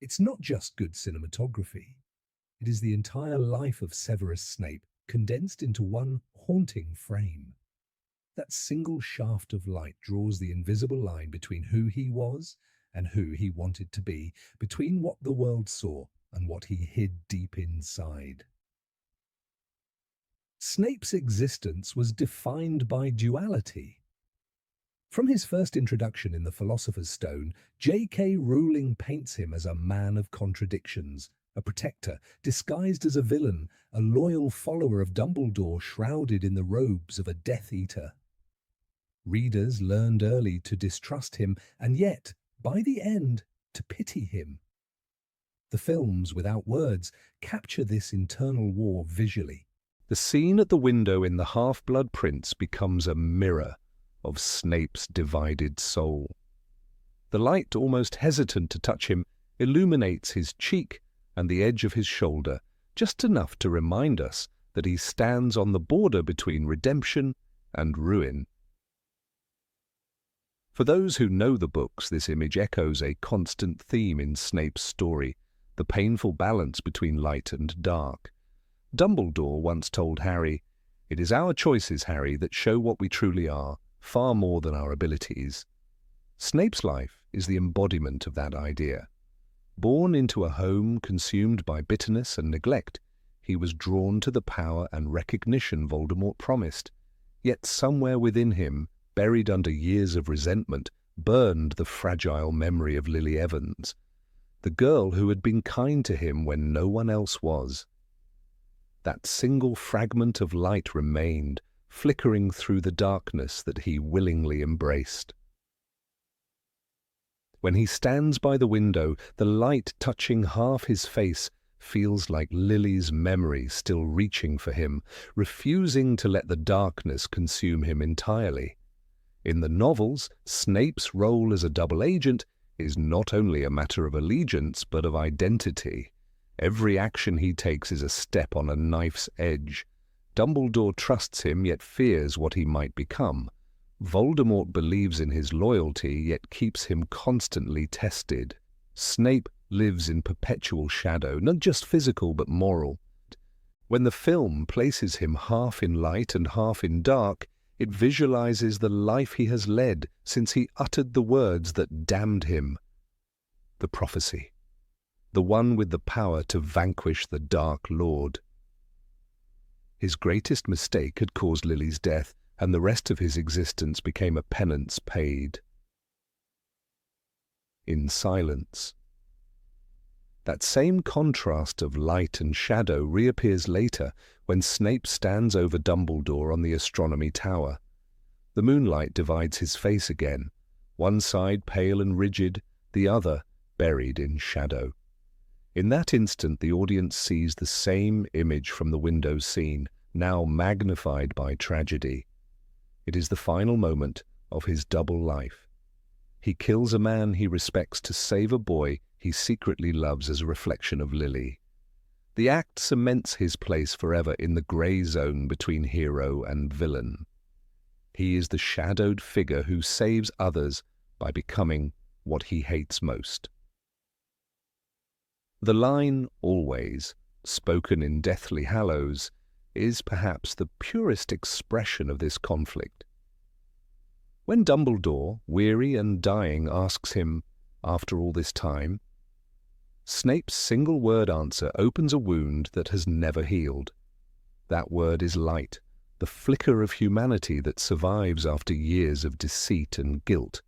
It's not just good cinematography. It is the entire life of Severus Snape condensed into one haunting frame. That single shaft of light draws the invisible line between who he was and who he wanted to be, between what the world saw and what he hid deep inside. Snape's existence was defined by duality. From his first introduction in The Philosopher's Stone, J.K. Rowling paints him as a man of contradictions, a protector disguised as a villain, a loyal follower of Dumbledore shrouded in the robes of a Death Eater. Readers learned early to distrust him, and yet, by the end, to pity him. The films, without words, capture this internal war visually. The scene at the window in The Half-Blood Prince becomes a mirror of Snape's divided soul. The light, almost hesitant to touch him, illuminates his cheek and the edge of his shoulder, just enough to remind us that he stands on the border between redemption and ruin. For those who know the books, this image echoes a constant theme in Snape's story, the painful balance between light and dark. Dumbledore once told Harry, "It is our choices, Harry, that show what we truly are, far more than our abilities." Snape's life is the embodiment of that idea. Born into a home consumed by bitterness and neglect, he was drawn to the power and recognition Voldemort promised. Yet somewhere within him, buried under years of resentment, burned the fragile memory of Lily Evans, the girl who had been kind to him when no one else was. That single fragment of light remained, flickering through the darkness that he willingly embraced. When he stands by the window, the light touching half his face feels like Lily's memory still reaching for him, refusing to let the darkness consume him entirely. In the novels, Snape's role as a double agent is not only a matter of allegiance, but of identity. Every action he takes is a step on a knife's edge. Dumbledore trusts him, yet fears what he might become. Voldemort believes in his loyalty, yet keeps him constantly tested. Snape lives in perpetual shadow, not just physical but moral. When the film places him half in light and half in dark, it visualizes the life he has led since he uttered the words that damned him. The prophecy. The one with the power to vanquish the Dark Lord. His greatest mistake had caused Lily's death, and the rest of his existence became a penance paid. In silence. That same contrast of light and shadow reappears later when Snape stands over Dumbledore on the astronomy tower. The moonlight divides his face again, one side pale and rigid, the other buried in shadow. In that instant, the audience sees the same image from the window scene, now magnified by tragedy. It is the final moment of his double life. He kills a man he respects to save a boy he secretly loves as a reflection of Lily. The act cements his place forever in the grey zone between hero and villain. He is the shadowed figure who saves others by becoming what he hates most. The line, always, spoken in Deathly Hallows, is perhaps the purest expression of this conflict. When Dumbledore, weary and dying, asks him, "After all this time?" Snape's single-word answer opens a wound that has never healed. That word is light, the flicker of humanity that survives after years of deceit and guilt.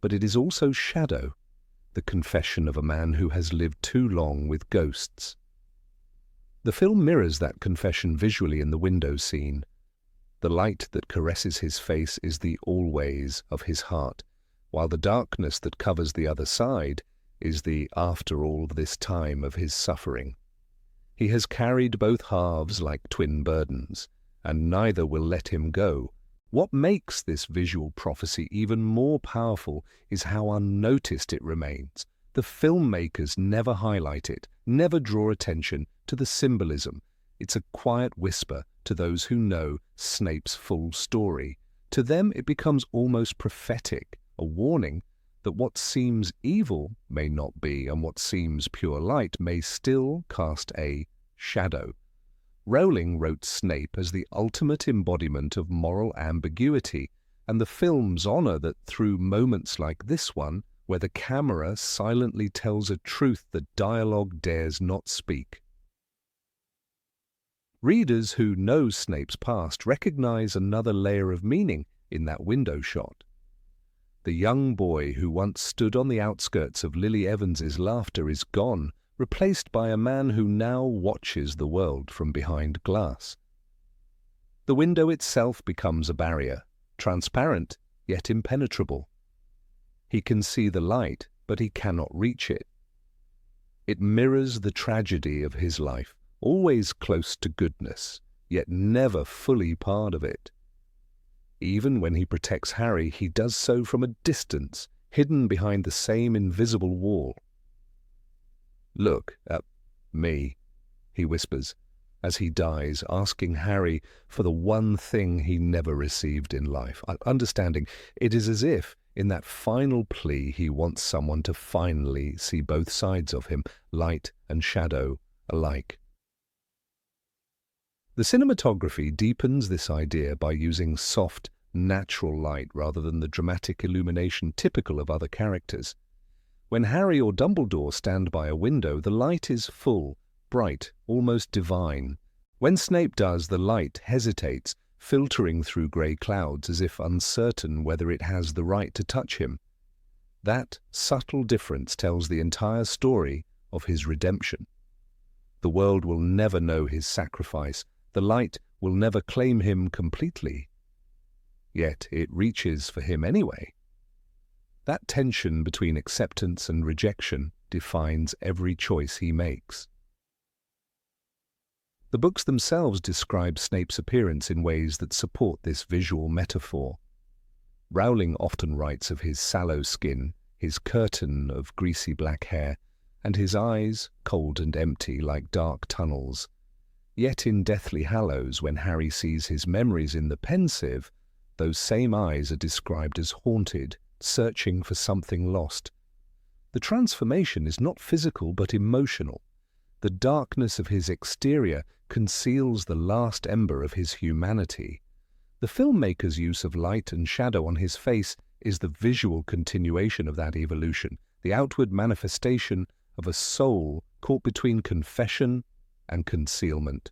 But it is also shadow, the confession of a man who has lived too long with ghosts. The film mirrors that confession visually in the window scene. The light that caresses his face is the always of his heart, while the darkness that covers the other side is the after all this time of his suffering. He has carried both halves like twin burdens, and neither will let him go. What makes this visual prophecy even more powerful is how unnoticed it remains. The filmmakers never highlight it, never draw attention to the symbolism. It's a quiet whisper to those who know Snape's full story. To them it becomes almost prophetic, a warning that what seems evil may not be, and what seems pure light may still cast a shadow. Rowling wrote Snape as the ultimate embodiment of moral ambiguity, and the films honor that through moments like this one, where the camera silently tells a truth that dialogue dares not speak. Readers who know Snape's past recognize another layer of meaning in that window shot. The young boy who once stood on the outskirts of Lily Evans's laughter is gone, replaced by a man who now watches the world from behind glass. The window itself becomes a barrier, transparent yet impenetrable. He can see the light, but he cannot reach it. It mirrors the tragedy of his life, always close to goodness, yet never fully part of it. Even when he protects Harry, he does so from a distance, hidden behind the same invisible wall. "Look at me," he whispers, as he dies, asking Harry for the one thing he never received in life. Understanding, it is as if, in that final plea, he wants someone to finally see both sides of him, light and shadow alike. The cinematography deepens this idea by using soft, natural light rather than the dramatic illumination typical of other characters. When Harry or Dumbledore stand by a window, the light is full, bright, almost divine. When Snape does, the light hesitates, filtering through grey clouds as if uncertain whether it has the right to touch him. That subtle difference tells the entire story of his redemption. The world will never know his sacrifice. The light will never claim him completely. Yet it reaches for him anyway. That tension between acceptance and rejection defines every choice he makes. The books themselves describe Snape's appearance in ways that support this visual metaphor. Rowling often writes of his sallow skin, his curtain of greasy black hair, and his eyes, cold and empty like dark tunnels. Yet in Deathly Hallows, when Harry sees his memories in the pensieve, those same eyes are described as haunted, searching for something lost. The transformation is not physical but emotional. The darkness of his exterior conceals the last ember of his humanity. The filmmaker's use of light and shadow on his face is the visual continuation of that evolution, the outward manifestation of a soul caught between confession and concealment.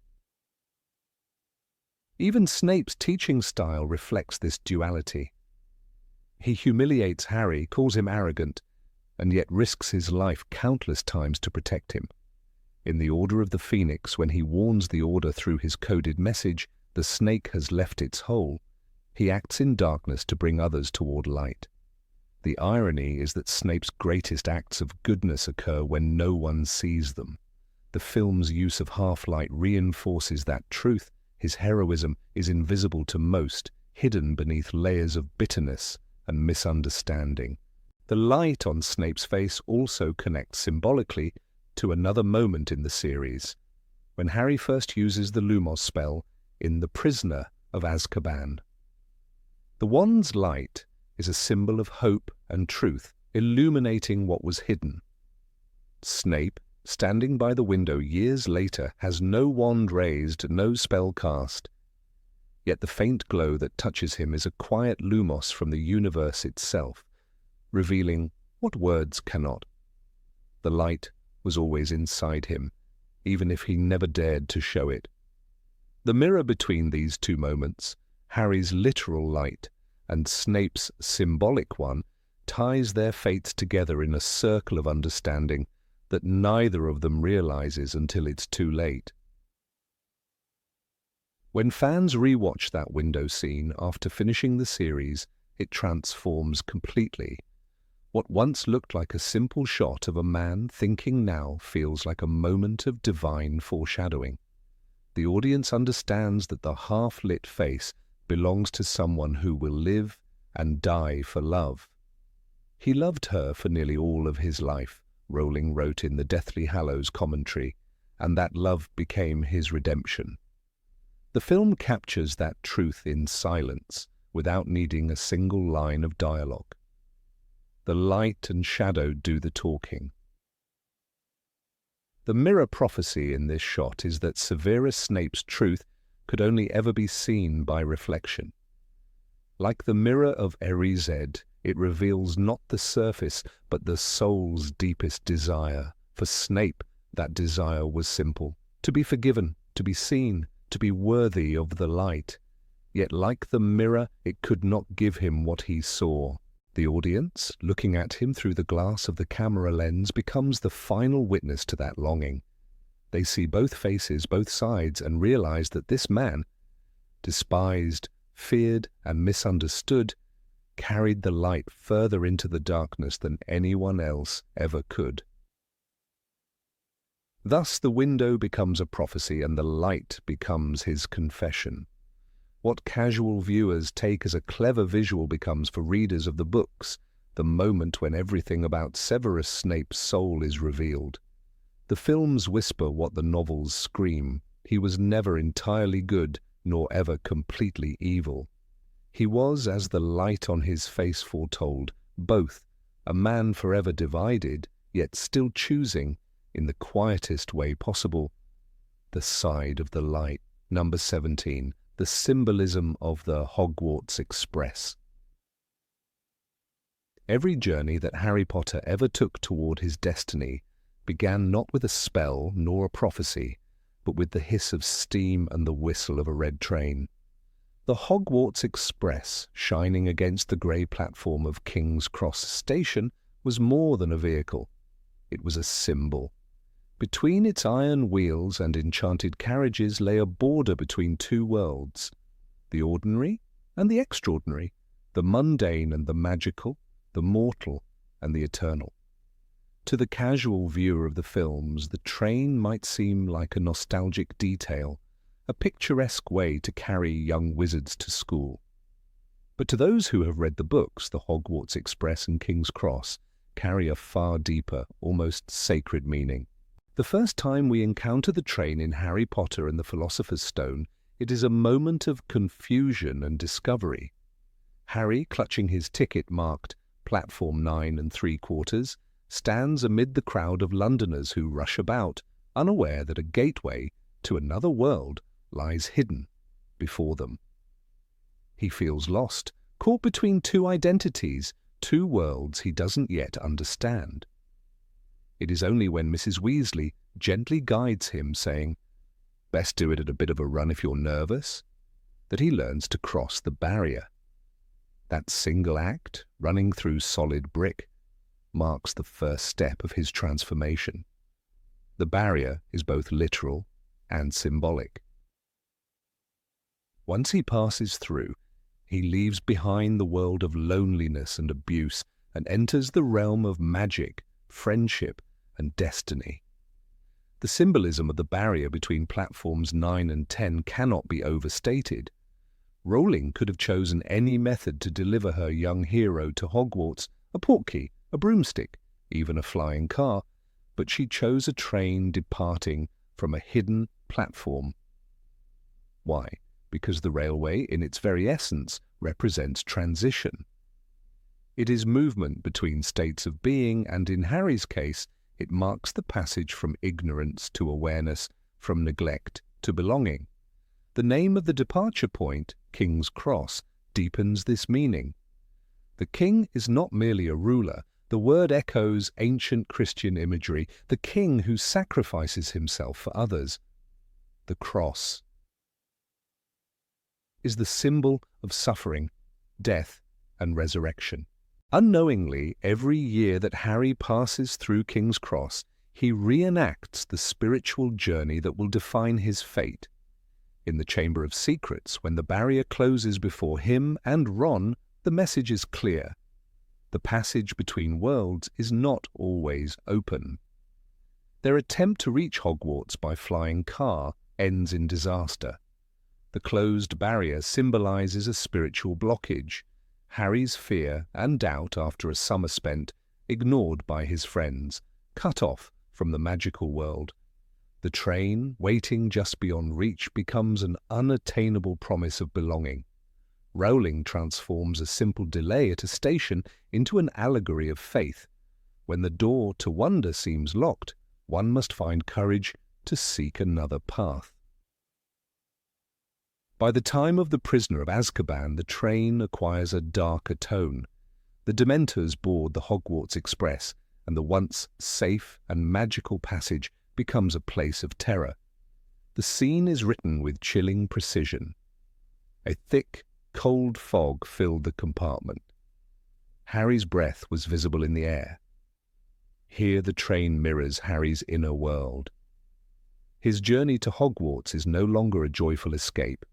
Even Snape's teaching style reflects this duality. He humiliates Harry, calls him arrogant, and yet risks his life countless times to protect him. In the Order of the Phoenix, when he warns the Order through his coded message, "The snake has left its hole," he acts in darkness to bring others toward light. The irony is that Snape's greatest acts of goodness occur when no one sees them. The film's use of half-light reinforces that truth. His heroism is invisible to most, hidden beneath layers of bitterness and misunderstanding. The light on Snape's face also connects symbolically to another moment in the series, when Harry first uses the Lumos spell in The Prisoner of Azkaban. The wand's light is a symbol of hope and truth, illuminating what was hidden. Snape, standing by the window years later, has no wand raised, no spell cast. Yet the faint glow that touches him is a quiet lumos from the universe itself, revealing what words cannot. The light was always inside him, even if he never dared to show it. The mirror between these two moments, Harry's literal light and Snape's symbolic one, ties their fates together in a circle of understanding that neither of them realizes until it's too late. When fans rewatch that window scene after finishing the series, it transforms completely. What once looked like a simple shot of a man thinking now feels like a moment of divine foreshadowing. The audience understands that the half-lit face belongs to someone who will live and die for love. He loved her for nearly all of his life, Rowling wrote in the Deathly Hallows commentary, and that love became his redemption. The film captures that truth in silence, without needing a single line of dialogue. The light and shadow do the talking. The mirror prophecy in this shot is that Severus Snape's truth could only ever be seen by reflection. Like the Mirror of Erised, it reveals not the surface, but the soul's deepest desire. For Snape, that desire was simple: to be forgiven, to be seen, to be worthy of the light. Yet like the mirror, it could not give him what he saw. The audience, looking at him through the glass of the camera lens, becomes the final witness to that longing. They see both faces, both sides, and realize that this man, despised, feared and misunderstood, carried the light further into the darkness than anyone else ever could. Thus the window becomes a prophecy and the light becomes his confession. What casual viewers take as a clever visual becomes for readers of the books the moment when everything about Severus Snape's soul is revealed. The films whisper what the novels scream. He was never entirely good, nor ever completely evil. He was, as the light on his face foretold, both, a man forever divided, yet still choosing, in the quietest way possible, the side of the light. Number 17. The symbolism of the Hogwarts Express. Every journey that Harry Potter ever took toward his destiny began not with a spell nor a prophecy, but with the hiss of steam and the whistle of a red train. The Hogwarts Express, shining against the grey platform of King's Cross Station, was more than a vehicle. It was a symbol. Between its iron wheels and enchanted carriages lay a border between two worlds, the ordinary and the extraordinary, the mundane and the magical, the mortal and the eternal. To the casual viewer of the films, the train might seem like a nostalgic detail, a picturesque way to carry young wizards to school. But to those who have read the books, the Hogwarts Express and King's Cross carry a far deeper, almost sacred meaning. The first time we encounter the train in Harry Potter and the Philosopher's Stone, it is a moment of confusion and discovery. Harry, clutching his ticket marked Platform 9 3/4, stands amid the crowd of Londoners who rush about, unaware that a gateway to another world lies hidden before them. He feels lost, caught between two identities, two worlds he doesn't yet understand. It is only when Mrs. Weasley gently guides him, saying, "Best do it at a bit of a run if you're nervous," that he learns to cross the barrier. That single act, running through solid brick, marks the first step of his transformation. The barrier is both literal and symbolic. Once he passes through, he leaves behind the world of loneliness and abuse and enters the realm of magic, friendship, and destiny. The symbolism of the barrier between platforms 9 and 10 cannot be overstated. Rowling could have chosen any method to deliver her young hero to Hogwarts, a portkey, a broomstick, even a flying car, but she chose a train departing from a hidden platform. Why? Because the railway, in its very essence, represents transition. It is movement between states of being, and in Harry's case, it marks the passage from ignorance to awareness, from neglect to belonging. The name of the departure point, King's Cross, deepens this meaning. The king is not merely a ruler. The word echoes ancient Christian imagery, the king who sacrifices himself for others. The cross is the symbol of suffering, death, and resurrection. Unknowingly, every year that Harry passes through King's Cross, he reenacts the spiritual journey that will define his fate. In the Chamber of Secrets, when the barrier closes before him and Ron, the message is clear. The passage between worlds is not always open. Their attempt to reach Hogwarts by flying car ends in disaster. The closed barrier symbolizes a spiritual blockage, Harry's fear and doubt after a summer spent, ignored by his friends, cut off from the magical world. The train, waiting just beyond reach, becomes an unattainable promise of belonging. Rowling transforms a simple delay at a station into an allegory of faith. When the door to wonder seems locked, one must find courage to seek another path. By the time of The Prisoner of Azkaban, the train acquires a darker tone. The Dementors board the Hogwarts Express, and the once safe and magical passage becomes a place of terror. The scene is written with chilling precision. A thick, cold fog filled the compartment. Harry's breath was visible in the air. Here the train mirrors Harry's inner world. His journey to Hogwarts is no longer a joyful escape.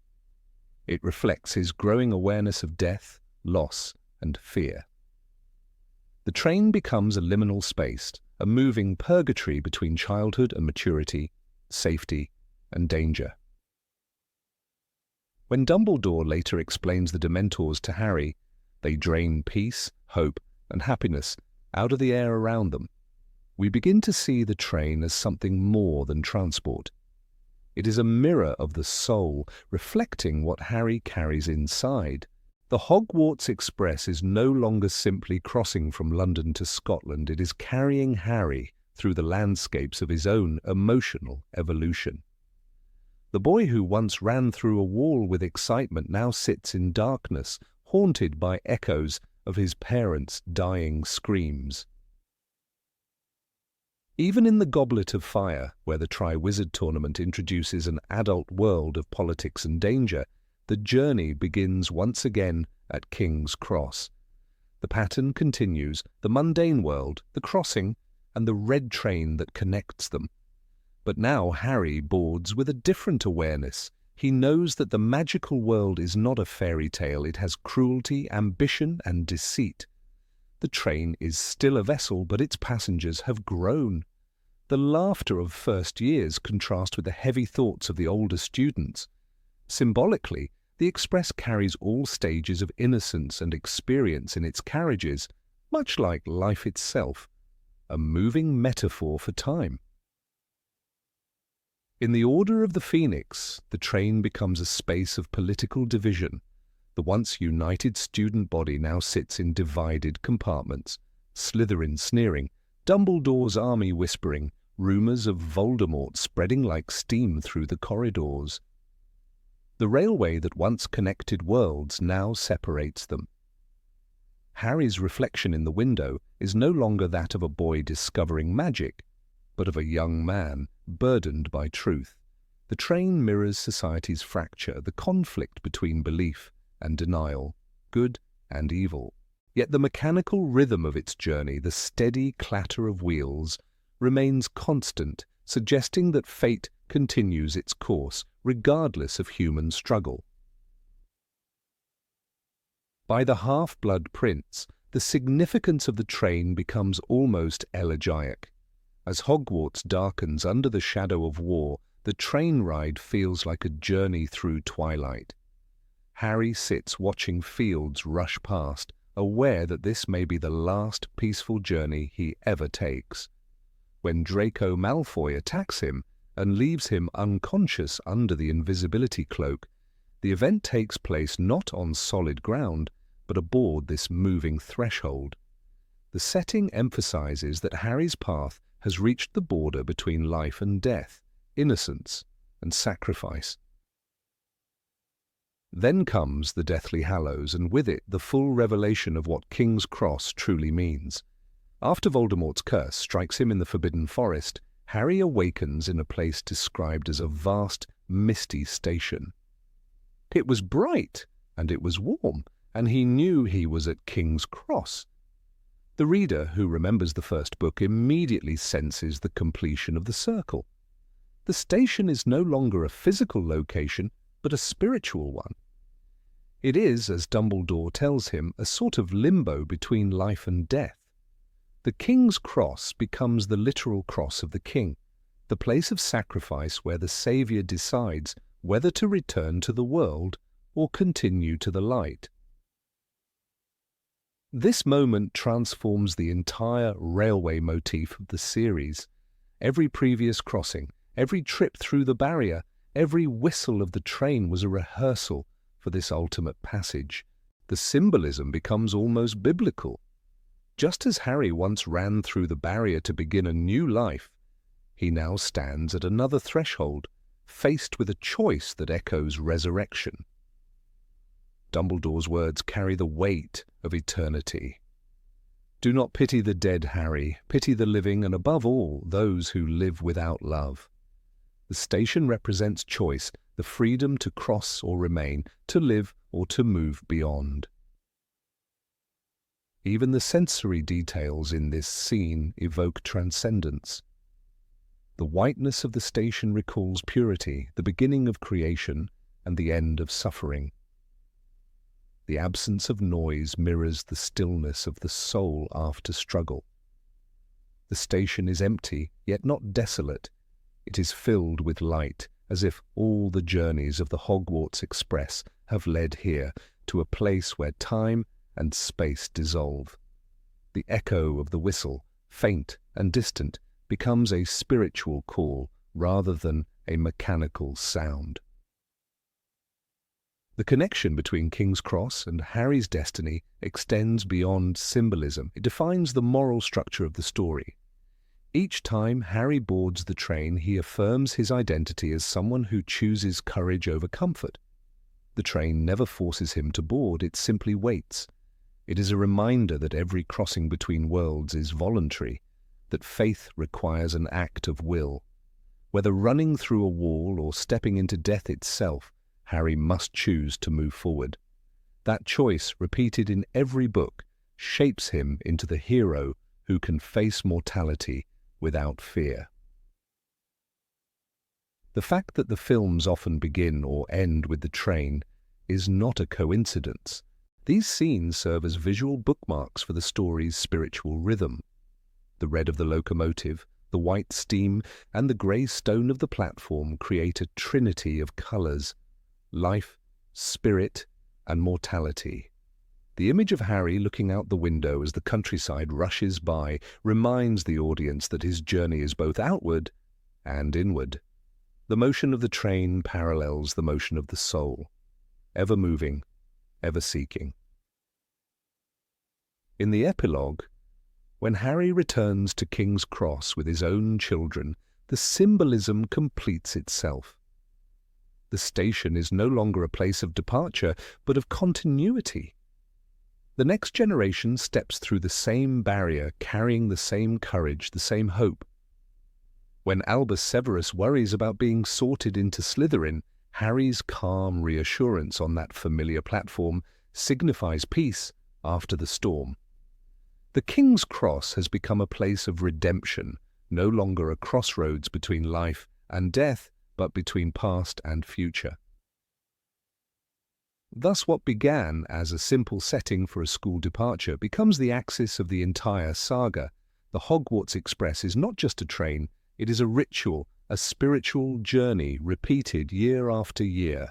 It reflects his growing awareness of death, loss, and fear. The train becomes a liminal space, a moving purgatory between childhood and maturity, safety and danger. When Dumbledore later explains the Dementors to Harry, they drain peace, hope, and happiness out of the air around them. We begin to see the train as something more than transport. It is a mirror of the soul, reflecting what Harry carries inside. The Hogwarts Express is no longer simply crossing from London to Scotland. It is carrying Harry through the landscapes of his own emotional evolution. The boy who once ran through a wall with excitement now sits in darkness, haunted by echoes of his parents' dying screams. Even in the Goblet of Fire, where the Triwizard Tournament introduces an adult world of politics and danger, the journey begins once again at King's Cross. The pattern continues: the mundane world, the crossing, and the red train that connects them. But now Harry boards with a different awareness. He knows that the magical world is not a fairy tale. It has cruelty, ambition, and deceit. The train is still a vessel, but its passengers have grown. The laughter of first years contrasts with the heavy thoughts of the older students. Symbolically, the Express carries all stages of innocence and experience in its carriages, much like life itself, a moving metaphor for time. In the Order of the Phoenix, the train becomes a space of political division. The once united student body now sits in divided compartments. Slytherin sneering, Dumbledore's army whispering, rumours of Voldemort spreading like steam through the corridors. The railway that once connected worlds now separates them. Harry's reflection in the window is no longer that of a boy discovering magic, but of a young man burdened by truth. The train mirrors society's fracture, the conflict between belief and denial, good and evil. Yet the mechanical rhythm of its journey, the steady clatter of wheels, remains constant, suggesting that fate continues its course, regardless of human struggle. By the Half-Blood Prince, the significance of the train becomes almost elegiac. As Hogwarts darkens under the shadow of war, the train ride feels like a journey through twilight. Harry sits watching fields rush past, aware that this may be the last peaceful journey he ever takes. When Draco Malfoy attacks him and leaves him unconscious under the invisibility cloak, the event takes place not on solid ground, but aboard this moving threshold. The setting emphasizes that Harry's path has reached the border between life and death, innocence and sacrifice. Then comes the Deathly Hallows, and with it the full revelation of what King's Cross truly means. After Voldemort's curse strikes him in the Forbidden Forest, Harry awakens in a place described as a vast, misty station. It was bright, and it was warm, and he knew he was at King's Cross. The reader who remembers the first book immediately senses the completion of the circle. The station is no longer a physical location, but a spiritual one. It is, as Dumbledore tells him, a sort of limbo between life and death. The King's Cross becomes the literal cross of the king, the place of sacrifice where the Saviour decides whether to return to the world or continue to the light. This moment transforms the entire railway motif of the series. Every previous crossing, every trip through the barrier, every whistle of the train was a rehearsal for this ultimate passage. The symbolism becomes almost biblical. Just as Harry once ran through the barrier to begin a new life, he now stands at another threshold, faced with a choice that echoes resurrection. Dumbledore's words carry the weight of eternity. Do not pity the dead, Harry. Pity the living, and above all, those who live without love. The station represents choice, the freedom to cross or remain, to live or to move beyond. Even the sensory details in this scene evoke transcendence. The whiteness of the station recalls purity, the beginning of creation, and the end of suffering. The absence of noise mirrors the stillness of the soul after struggle. The station is empty, yet not desolate. It is filled with light, as if all the journeys of the Hogwarts Express have led here to a place where time and space dissolve. The echo of the whistle, faint and distant, becomes a spiritual call rather than a mechanical sound. The connection between King's Cross and Harry's destiny extends beyond symbolism. It defines the moral structure of the story. Each time Harry boards the train, he affirms his identity as someone who chooses courage over comfort. The train never forces him to board, it simply waits. It is a reminder that every crossing between worlds is voluntary, that faith requires an act of will. Whether running through a wall or stepping into death itself, Harry must choose to move forward. That choice, repeated in every book, shapes him into the hero who can face mortality without fear. The fact that the films often begin or end with the train is not a coincidence. These scenes serve as visual bookmarks for the story's spiritual rhythm. The red of the locomotive, the white steam, and the grey stone of the platform create a trinity of colours: life, spirit, and mortality. The image of Harry looking out the window as the countryside rushes by reminds the audience that his journey is both outward and inward. The motion of the train parallels the motion of the soul, ever moving, ever seeking. In the epilogue, when Harry returns to King's Cross with his own children, the symbolism completes itself. The station is no longer a place of departure, but of continuity. The next generation steps through the same barrier, carrying the same courage, the same hope. When Albus Severus worries about being sorted into Slytherin, Harry's calm reassurance on that familiar platform signifies peace after the storm. The King's Cross has become a place of redemption, no longer a crossroads between life and death, but between past and future. Thus what began as a simple setting for a school departure becomes the axis of the entire saga. The Hogwarts Express is not just a train, it is a ritual, a spiritual journey repeated year after year.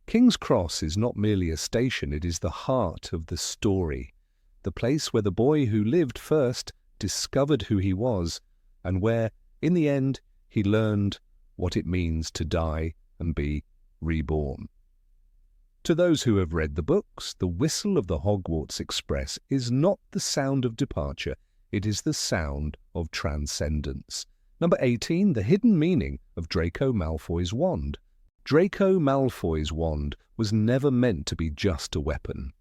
King's Cross is not merely a station, it is the heart of the story, the place where the boy who lived first discovered who he was, and where, in the end, he learned what it means to die and be reborn. To those who have read the books, the whistle of the Hogwarts Express is not the sound of departure, it is the sound of transcendence. Number 18, the hidden meaning of Draco Malfoy's wand. Draco Malfoy's wand was never meant to be just a weapon.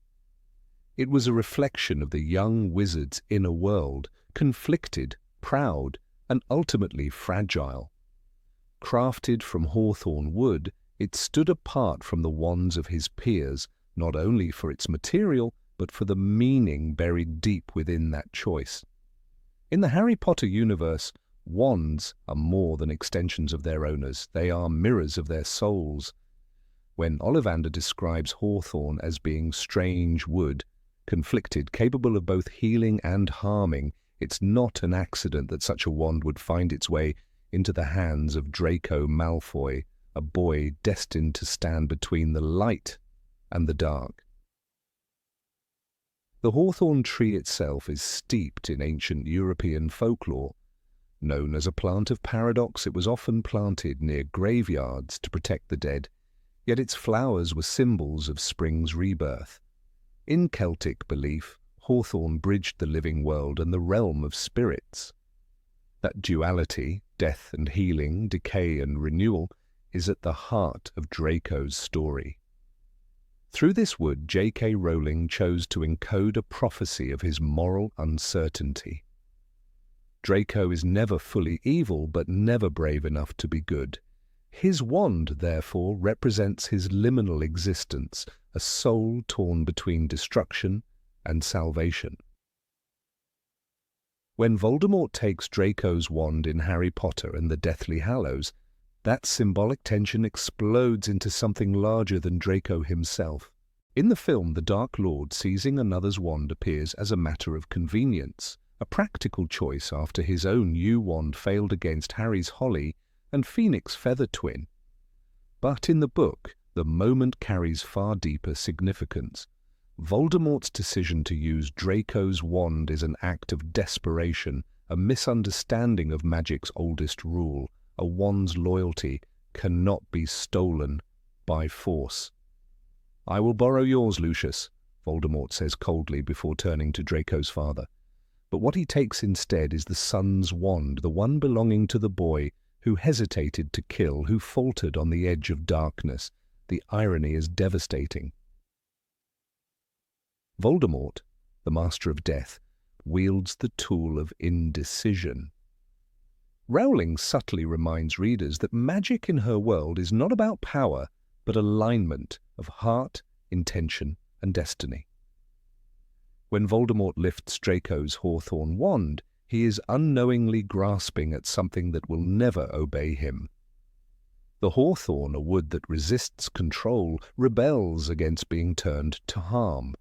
It was a reflection of the young wizard's inner world, conflicted, proud, and ultimately fragile. Crafted from Hawthorne wood, it stood apart from the wands of his peers, not only for its material, but for the meaning buried deep within that choice. In the Harry Potter universe, wands are more than extensions of their owners. They are mirrors of their souls. When Ollivander describes Hawthorne as being strange wood, conflicted, capable of both healing and harming, it's not an accident that such a wand would find its way into the hands of Draco Malfoy, a boy destined to stand between the light and the dark. The hawthorn tree itself is steeped in ancient European folklore. Known as a plant of paradox, it was often planted near graveyards to protect the dead, yet its flowers were symbols of spring's rebirth. In Celtic belief, hawthorn bridged the living world and the realm of spirits. That duality, death and healing, decay and renewal, is at the heart of Draco's story. Through this wood, J.K. Rowling chose to encode a prophecy of his moral uncertainty. Draco is never fully evil, but never brave enough to be good. His wand, therefore, represents his liminal existence, a soul torn between destruction and salvation. When Voldemort takes Draco's wand in Harry Potter and the Deathly Hallows, That symbolic tension explodes into something larger than Draco himself. In the film, the Dark Lord seizing another's wand appears as a matter of convenience, a practical choice after his own new wand failed against Harry's Holly and Phoenix' feather twin. But in the book, the moment carries far deeper significance. Voldemort's decision to use Draco's wand is an act of desperation, a misunderstanding of magic's oldest rule. A wand's loyalty cannot be stolen by force. "I will borrow yours, Lucius," Voldemort says coldly before turning to Draco's father. But what he takes instead is the son's wand, the one belonging to the boy who hesitated to kill, who faltered on the edge of darkness. The irony is devastating. Voldemort, the master of death, wields the tool of indecision. Rowling subtly reminds readers that magic in her world is not about power, but alignment of heart, intention, and destiny. When Voldemort lifts Draco's Hawthorne wand, he is unknowingly grasping at something that will never obey him. The hawthorn, a wood that resists control, rebels against being turned to harm.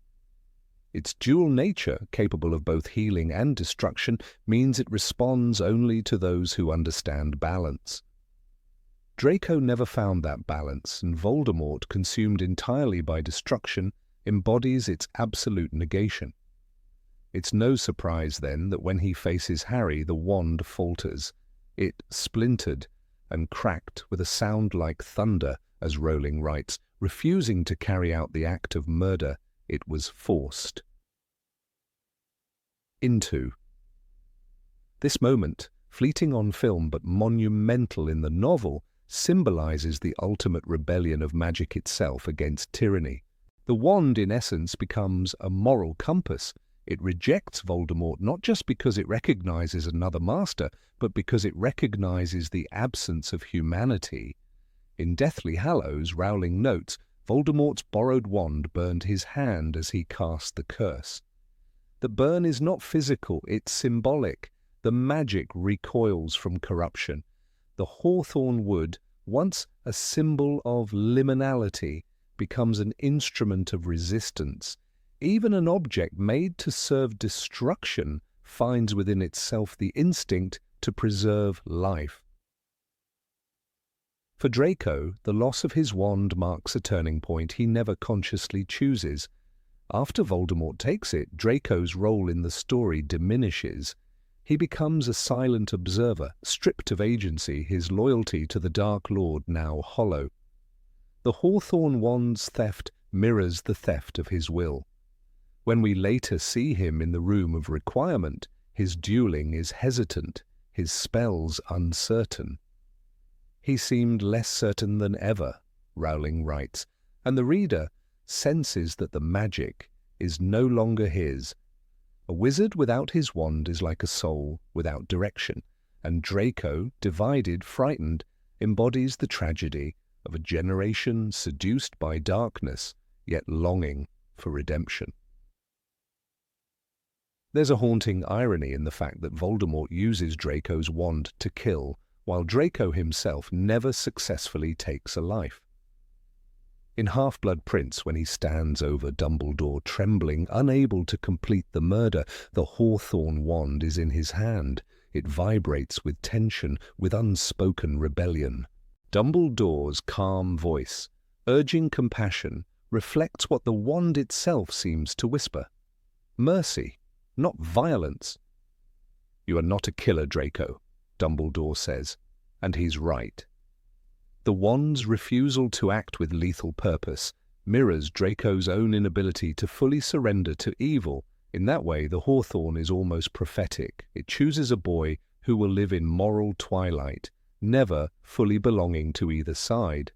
Its dual nature, capable of both healing and destruction, means it responds only to those who understand balance. Draco never found that balance, and Voldemort, consumed entirely by destruction, embodies its absolute negation. It's no surprise, then, that when he faces Harry, the wand falters. It splintered and cracked with a sound like thunder, as Rowling writes, refusing to carry out the act of murder it was forced into. This moment, fleeting on film but monumental in the novel, symbolizes the ultimate rebellion of magic itself against tyranny. The wand, in essence, becomes a moral compass. It rejects Voldemort not just because it recognizes another master, but because it recognizes the absence of humanity. In Deathly Hallows, Rowling notes, Voldemort's borrowed wand burned his hand as he cast the curse. The burn is not physical, it's symbolic. The magic recoils from corruption. The hawthorn wood, once a symbol of liminality, becomes an instrument of resistance. Even an object made to serve destruction finds within itself the instinct to preserve life. For Draco, the loss of his wand marks a turning point he never consciously chooses. After Voldemort takes it, Draco's role in the story diminishes. He becomes a silent observer, stripped of agency, his loyalty to the Dark Lord now hollow. The Hawthorn wand's theft mirrors the theft of his will. When we later see him in the room of requirement, his dueling is hesitant, his spells uncertain. He seemed less certain than ever, Rowling writes, and the reader senses that the magic is no longer his. A wizard without his wand is like a soul without direction, and Draco, divided, frightened, embodies the tragedy of a generation seduced by darkness, yet longing for redemption. There's a haunting irony in the fact that Voldemort uses Draco's wand to kill, while Draco himself never successfully takes a life. In Half-Blood Prince, when he stands over Dumbledore, trembling, unable to complete the murder, the Hawthorn wand is in his hand. It vibrates with tension, with unspoken rebellion. Dumbledore's calm voice, urging compassion, reflects what the wand itself seems to whisper. Mercy, not violence. "You are not a killer, Draco," Dumbledore says, and he's right. The wand's refusal to act with lethal purpose mirrors Draco's own inability to fully surrender to evil. In that way, the Hawthorn is almost prophetic. It chooses a boy who will live in moral twilight, never fully belonging to either side.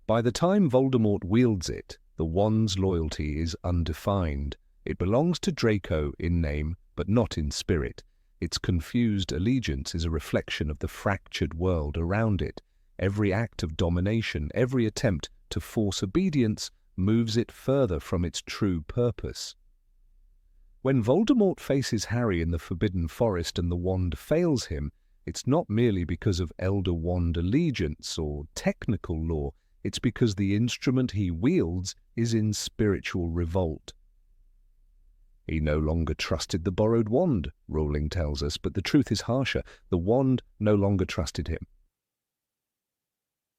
By the time Voldemort wields it, the wand's loyalty is undefined. It belongs to Draco in name, but not in spirit. Its confused allegiance is a reflection of the fractured world around it. Every act of domination, every attempt to force obedience, moves it further from its true purpose. When Voldemort faces Harry in the Forbidden Forest and the wand fails him, It's not merely because of Elder Wand allegiance or technical law, it's because the instrument he wields is in spiritual revolt. He no longer trusted the borrowed wand, Rowling tells us, but the truth is harsher. The wand no longer trusted him.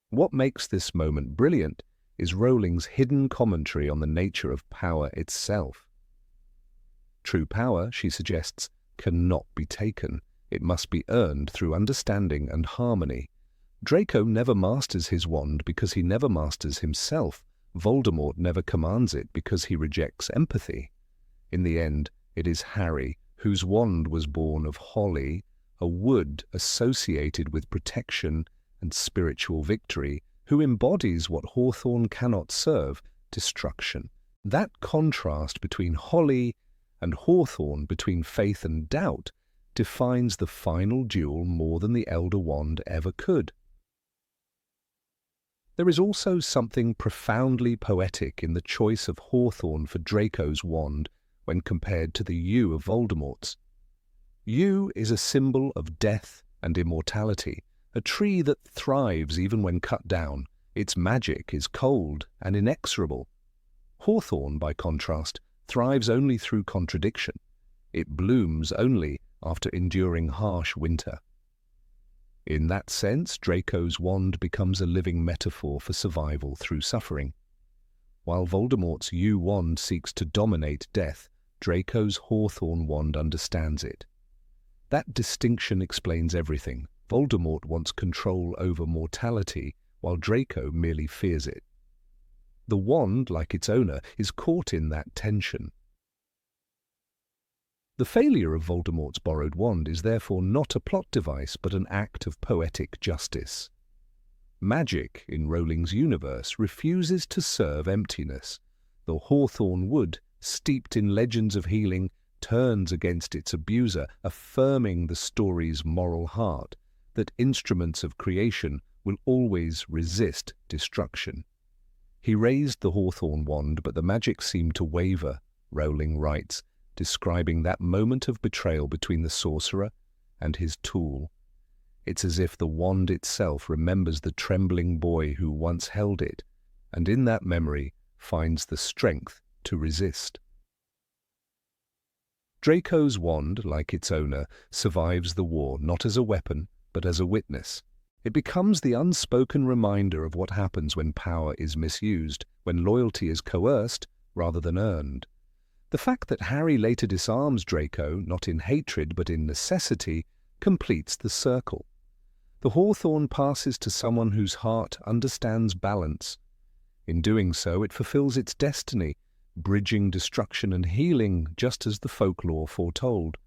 What makes this moment brilliant is Rowling's hidden commentary on the nature of power itself. True power, she suggests, cannot be taken. It must be earned through understanding and harmony. Draco never masters his wand because he never masters himself. Voldemort never commands it because he rejects empathy. In the end, it is Harry, whose wand was born of holly, a wood associated with protection and spiritual victory, who embodies what Hawthorne cannot serve, destruction. That contrast between holly and Hawthorne, between faith and doubt, defines the final duel more than the Elder Wand ever could. There is also something profoundly poetic in the choice of Hawthorne for Draco's wand when compared to the yew of Voldemort's. Yew is a symbol of death and immortality, a tree that thrives even when cut down. Its magic is cold and inexorable. Hawthorne, by contrast, thrives only through contradiction. It blooms only after enduring harsh winter. In that sense, Draco's wand becomes a living metaphor for survival through suffering. While Voldemort's yew wand seeks to dominate death, Draco's Hawthorne wand understands it. That distinction explains everything. Voldemort wants control over mortality, while Draco merely fears it. The wand, like its owner, is caught in that tension. The failure of Voldemort's borrowed wand is therefore not a plot device but an act of poetic justice. Magic, in Rowling's universe, refuses to serve emptiness. The Hawthorne wood, steeped in legends of healing, turns against its abuser, affirming the story's moral heart, that instruments of creation will always resist destruction. He raised the Hawthorne wand, but the magic seemed to waver, Rowling writes, describing that moment of betrayal between the sorcerer and his tool. It's as if the wand itself remembers the trembling boy who once held it, and in that memory finds the strength to resist. Draco's wand, like its owner, survives the war not as a weapon, but as a witness. It becomes the unspoken reminder of what happens when power is misused, when loyalty is coerced rather than earned. The fact that Harry later disarms Draco, not in hatred but in necessity, completes the circle. The Hawthorne passes to someone whose heart understands balance. In doing so, it fulfills its destiny, bridging destruction and healing just as the folklore foretold.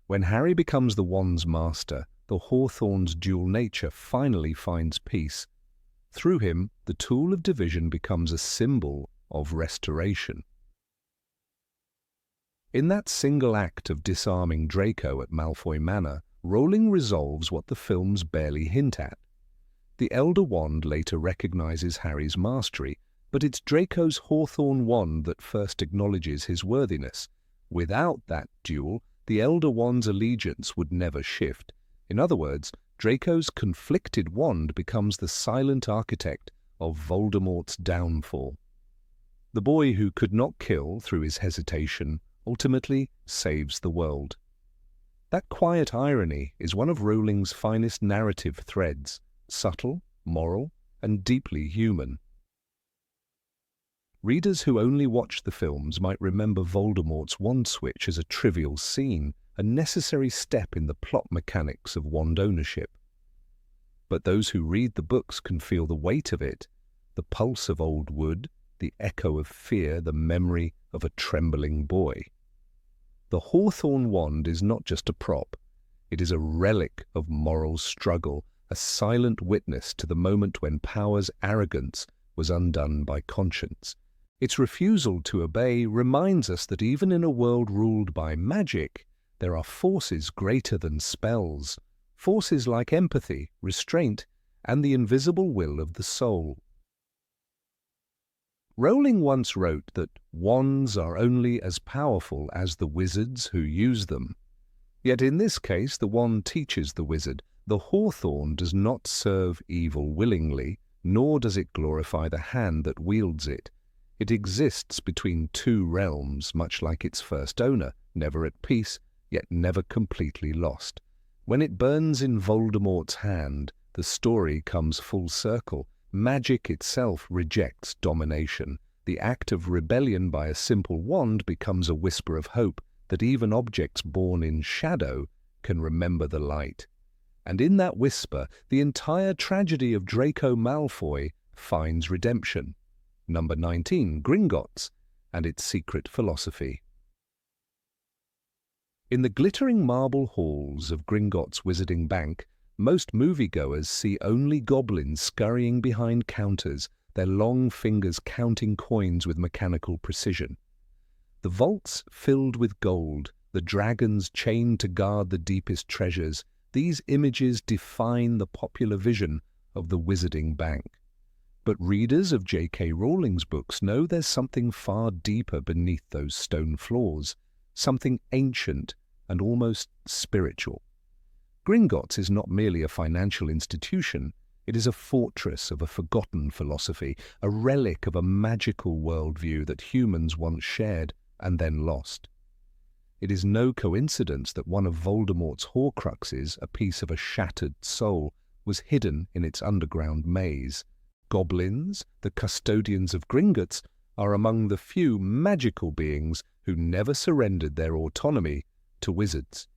When Harry becomes the wand's master, the Hawthorne's dual nature finally finds peace. Through him, the tool of division becomes a symbol of restoration. In that single act of disarming Draco at Malfoy Manor, Rowling resolves what the films barely hint at. The Elder Wand later recognizes Harry's mastery, but it's Draco's Hawthorne wand that first acknowledges his worthiness. Without that duel, the Elder Wand's allegiance would never shift. In other words, Draco's conflicted wand becomes the silent architect of Voldemort's downfall. The boy who could not kill through his hesitation ultimately saves the world. That quiet irony is one of Rowling's finest narrative threads, subtle, moral, and deeply human. Readers who only watch the films might remember Voldemort's wand switch as a trivial scene, a necessary step in the plot mechanics of wand ownership. But those who read the books can feel the weight of it, the pulse of old wood, the echo of fear, the memory of a trembling boy. The Hawthorne wand is not just a prop. It is a relic of moral struggle, a silent witness to the moment when power's arrogance was undone by conscience. Its refusal to obey reminds us that even in a world ruled by magic, there are forces greater than spells, forces like empathy, restraint, and the invisible will of the soul. Rowling once wrote that wands are only as powerful as the wizards who use them. Yet in this case, the wand teaches the wizard. The hawthorn does not serve evil willingly, nor does it glorify the hand that wields it. It exists between two realms, much like its first owner, never at peace, yet never completely lost. When it burns in Voldemort's hand, the story comes full circle. Magic itself rejects domination. The act of rebellion by a simple wand becomes a whisper of hope that even objects born in shadow can remember the light. And in that whisper, the entire tragedy of Draco Malfoy finds redemption. Number 19, Gringotts, and its secret philosophy. In the glittering marble halls of Gringotts' Wizarding Bank, most moviegoers see only goblins scurrying behind counters, their long fingers counting coins with mechanical precision. The vaults filled with gold, the dragons chained to guard the deepest treasures, these images define the popular vision of the Wizarding Bank. But readers of J.K. Rowling's books know there's something far deeper beneath those stone floors, something ancient and almost spiritual. Gringotts is not merely a financial institution, it is a fortress of a forgotten philosophy, a relic of a magical worldview that humans once shared and then lost. It is no coincidence that one of Voldemort's Horcruxes, a piece of a shattered soul, was hidden in its underground maze. Goblins, the custodians of Gringotts, are among the few magical beings who never surrendered their autonomy to wizards.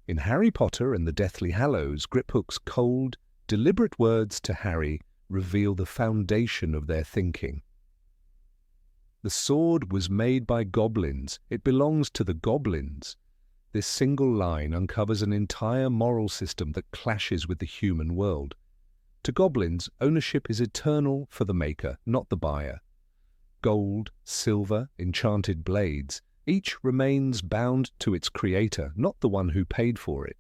In Harry Potter and the Deathly Hallows, Griphook's cold, deliberate words to Harry reveal the foundation of their thinking. The sword was made by goblins. It belongs to the goblins. This single line uncovers an entire moral system that clashes with the human world. To goblins, ownership is eternal for the maker, not the buyer. Gold, silver, enchanted blades, each remains bound to its creator, not the one who paid for it.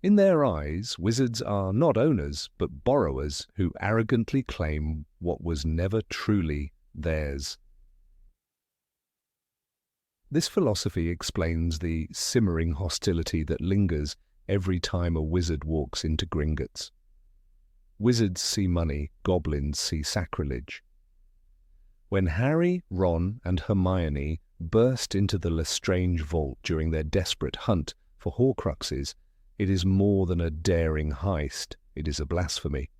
In their eyes, wizards are not owners, but borrowers who arrogantly claim what was never truly theirs. This philosophy explains the simmering hostility that lingers every time a wizard walks into Gringotts. Wizards see money, goblins see sacrilege. When Harry, Ron, and Hermione burst into the Lestrange vault during their desperate hunt for Horcruxes, it is more than a daring heist, it is a blasphemy.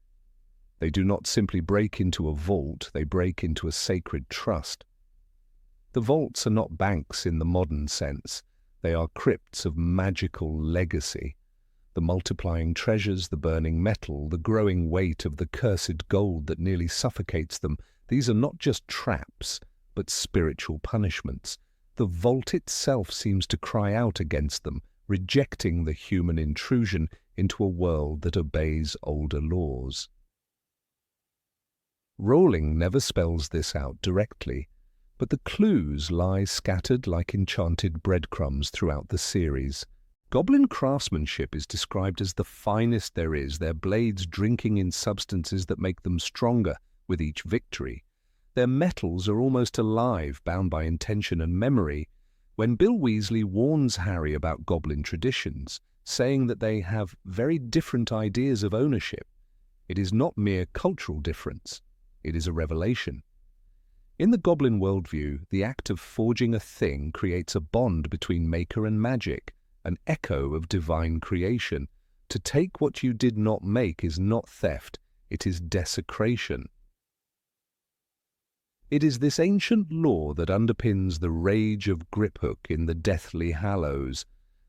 They do not simply break into a vault, they break into a sacred trust. The vaults are not banks in the modern sense, they are crypts of magical legacy. The multiplying treasures, the burning metal, the growing weight of the cursed gold that nearly suffocates them, these are not just traps, but spiritual punishments. The vault itself seems to cry out against them, rejecting the human intrusion into a world that obeys older laws. Rowling never spells this out directly, but the clues lie scattered like enchanted breadcrumbs throughout the series. Goblin craftsmanship is described as the finest there is, their blades drinking in substances that make them stronger with each victory. Their metals are almost alive, bound by intention and memory. When Bill Weasley warns Harry about goblin traditions, saying that they have very different ideas of ownership, it is not mere cultural difference, it is a revelation. In the goblin worldview, the act of forging a thing creates a bond between maker and magic, an echo of divine creation. To take what you did not make is not theft, it is desecration. It is this ancient law that underpins the rage of Griphook in the Deathly Hallows.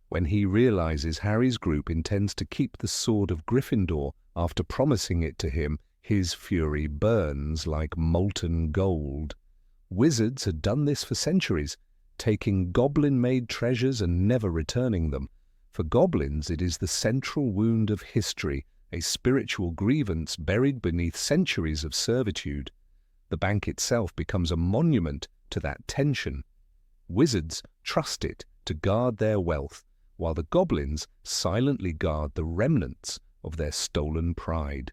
When he realizes Harry's group intends to keep the sword of Gryffindor after promising it to him, his fury burns like molten gold. Wizards had done this for centuries, taking goblin-made treasures and never returning them. For goblins, it is the central wound of history, a spiritual grievance buried beneath centuries of servitude. The bank itself becomes a monument to that tension. Wizards trust it to guard their wealth, while the goblins silently guard the remnants of their stolen pride.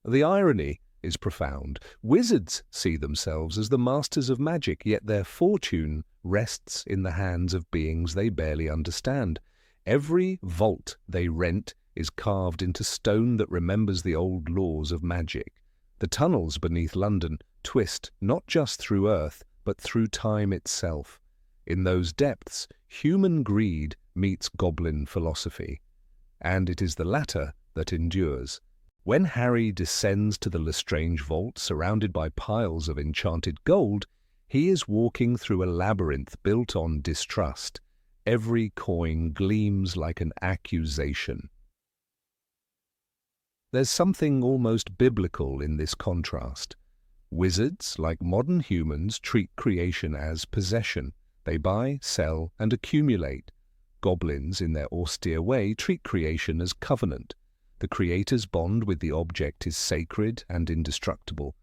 The irony is profound. Wizards see themselves as the masters of magic, yet their fortune rests in the hands of beings they barely understand. Every vault they rent is carved into stone that remembers the old laws of magic. The tunnels beneath London twist not just through earth, but through time itself. In those depths, human greed meets goblin philosophy, and it is the latter that endures. When Harry descends to the Lestrange vault surrounded by piles of enchanted gold, he is walking through a labyrinth built on distrust. Every coin gleams like an accusation. There's something almost biblical in this contrast. Wizards, like modern humans, treat creation as possession. They buy, sell, and accumulate. Goblins, in their austere way, treat creation as covenant. The creator's bond with the object is sacred and indestructible.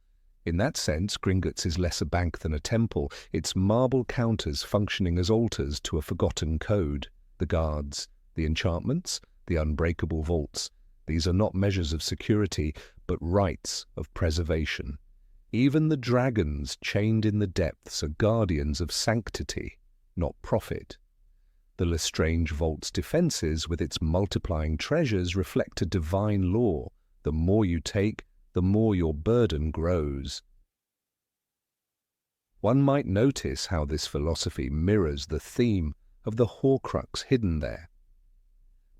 In that sense, Gringotts is less a bank than a temple, its marble counters functioning as altars to a forgotten code. The guards, the enchantments, the unbreakable vaults. These are not measures of security, but rites of preservation. Even the dragons chained in the depths are guardians of sanctity, not profit. The Lestrange vault's defences, with its multiplying treasures, reflect a divine law. The more you take, the more your burden grows. One might notice how this philosophy mirrors the theme of the Horcrux hidden there.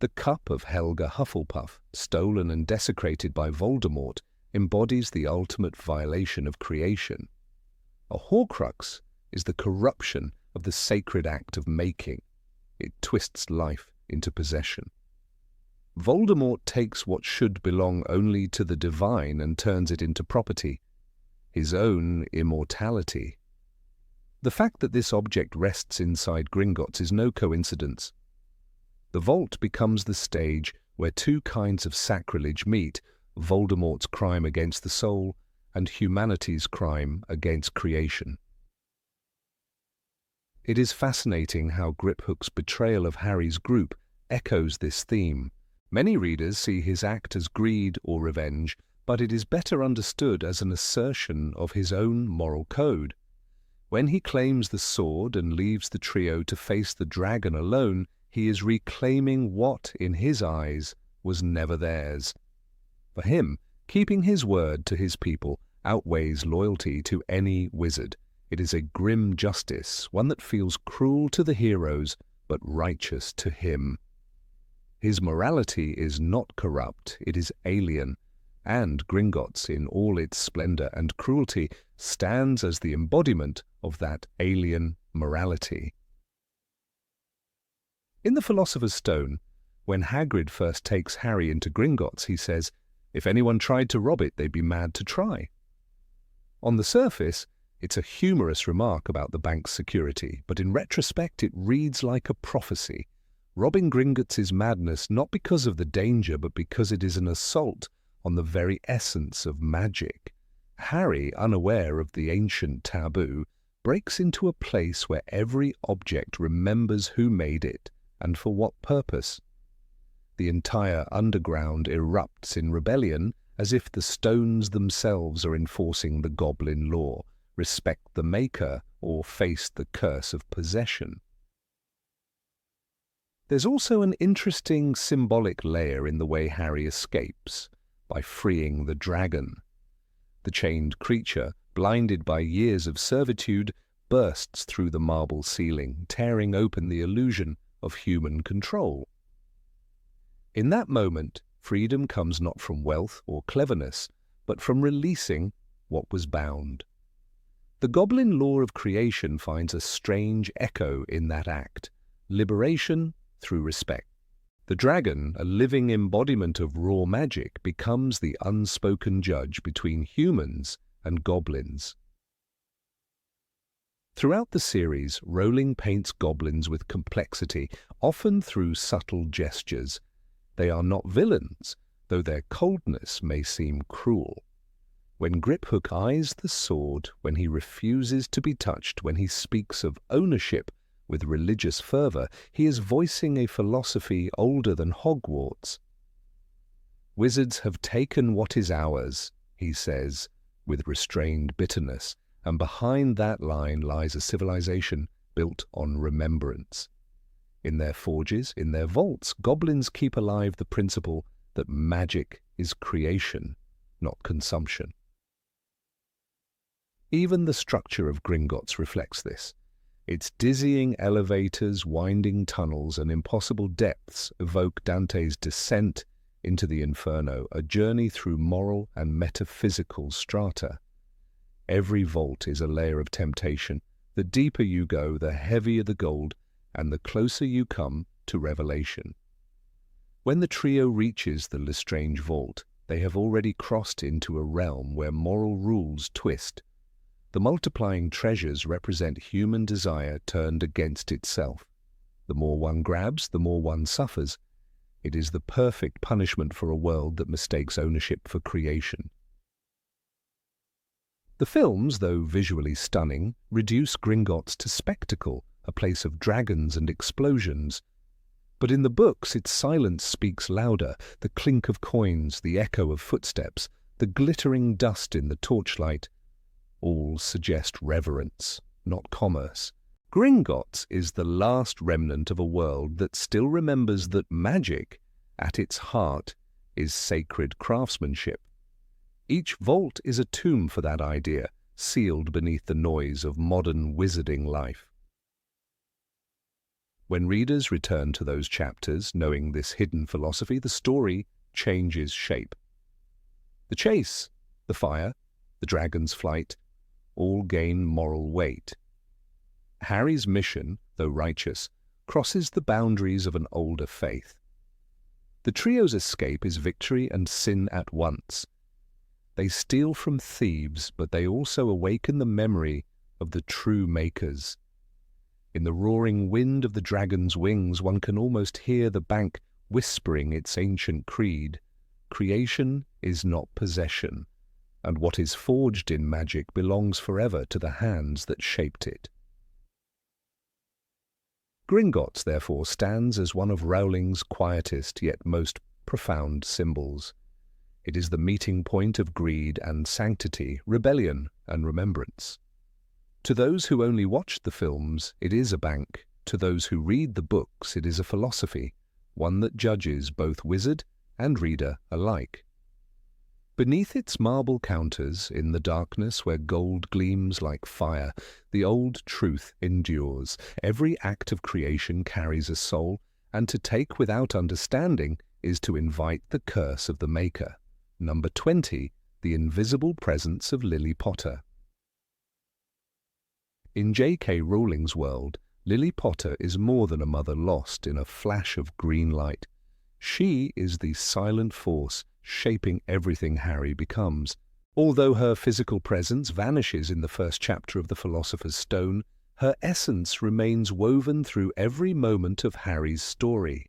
The cup of Helga Hufflepuff, stolen and desecrated by Voldemort, embodies the ultimate violation of creation. A Horcrux is the corruption of the sacred act of making. It twists life into possession. Voldemort takes what should belong only to the divine and turns it into property, his own immortality. The fact that this object rests inside Gringotts is no coincidence. The vault becomes the stage where two kinds of sacrilege meet, Voldemort's crime against the soul and humanity's crime against creation. It is fascinating how Griphook's betrayal of Harry's group echoes this theme. Many readers see his act as greed or revenge, but it is better understood as an assertion of his own moral code. When he claims the sword and leaves the trio to face the dragon alone, he is reclaiming what, in his eyes, was never theirs. For him, keeping his word to his people outweighs loyalty to any wizard. It is a grim justice, one that feels cruel to the heroes, but righteous to him. His morality is not corrupt, it is alien, and Gringotts, in all its splendour and cruelty, stands as the embodiment of that alien morality. In The Philosopher's Stone, when Hagrid first takes Harry into Gringotts, he says, "If anyone tried to rob it, they'd be mad to try." On the surface, it's a humorous remark about the bank's security, but in retrospect it reads like a prophecy. Robbing Gringotts is madness not because of the danger, but because it is an assault on the very essence of magic. Harry, unaware of the ancient taboo, breaks into a place where every object remembers who made it and for what purpose. The entire underground erupts in rebellion, as if the stones themselves are enforcing the goblin law. Respect the maker or face the curse of possession. There's also an interesting symbolic layer in the way Harry escapes, by freeing the dragon. The chained creature, blinded by years of servitude, bursts through the marble ceiling, tearing open the illusion of human control. In that moment, freedom comes not from wealth or cleverness, but from releasing what was bound. The goblin law of creation finds a strange echo in that act, liberation through respect. The dragon, a living embodiment of raw magic, becomes the unspoken judge between humans and goblins. Throughout the series, Rowling paints goblins with complexity, often through subtle gestures. They are not villains, though their coldness may seem cruel. When Griphook eyes the sword, when he refuses to be touched, when he speaks of ownership with religious fervour, he is voicing a philosophy older than Hogwarts. "Wizards have taken what is ours," he says, with restrained bitterness, and behind that line lies a civilization built on remembrance. In their forges, in their vaults, goblins keep alive the principle that magic is creation, not consumption. Even the structure of Gringotts reflects this. Its dizzying elevators, winding tunnels, and impossible depths evoke Dante's descent into the Inferno, a journey through moral and metaphysical strata. Every vault is a layer of temptation. The deeper you go, the heavier the gold, and the closer you come to revelation. When the trio reaches the Lestrange vault, they have already crossed into a realm where moral rules twist. The multiplying treasures represent human desire turned against itself. The more one grabs, the more one suffers. It is the perfect punishment for a world that mistakes ownership for creation. The films, though visually stunning, reduce Gringotts to spectacle, a place of dragons and explosions. But in the books, its silence speaks louder, the clink of coins, the echo of footsteps, the glittering dust in the torchlight. All suggest reverence, not commerce. Gringotts is the last remnant of a world that still remembers that magic, at its heart, is sacred craftsmanship. Each vault is a tomb for that idea, sealed beneath the noise of modern wizarding life. When readers return to those chapters, knowing this hidden philosophy, the story changes shape. The chase, the fire, the dragon's flight, all gain moral weight. Harry's mission, though righteous, crosses the boundaries of an older faith. The trio's escape is victory and sin at once. They steal from thieves, but they also awaken the memory of the true makers. In the roaring wind of the dragon's wings, one can almost hear the bank whispering its ancient creed. Creation is not possession, and what is forged in magic belongs forever to the hands that shaped it. Gringotts, therefore, stands as one of Rowling's quietest yet most profound symbols. It is the meeting point of greed and sanctity, rebellion and remembrance. To those who only watch the films, it is a bank. To those who read the books, it is a philosophy, one that judges both wizard and reader alike. Beneath its marble counters, in the darkness where gold gleams like fire, the old truth endures. Every act of creation carries a soul, and to take without understanding is to invite the curse of the maker. Number 20, the invisible presence of Lily Potter. In J.K. Rowling's world, Lily Potter is more than a mother lost in a flash of green light. She is the silent force shaping everything Harry becomes. Although her physical presence vanishes in the first chapter of The Philosopher's Stone, her essence remains woven through every moment of Harry's story.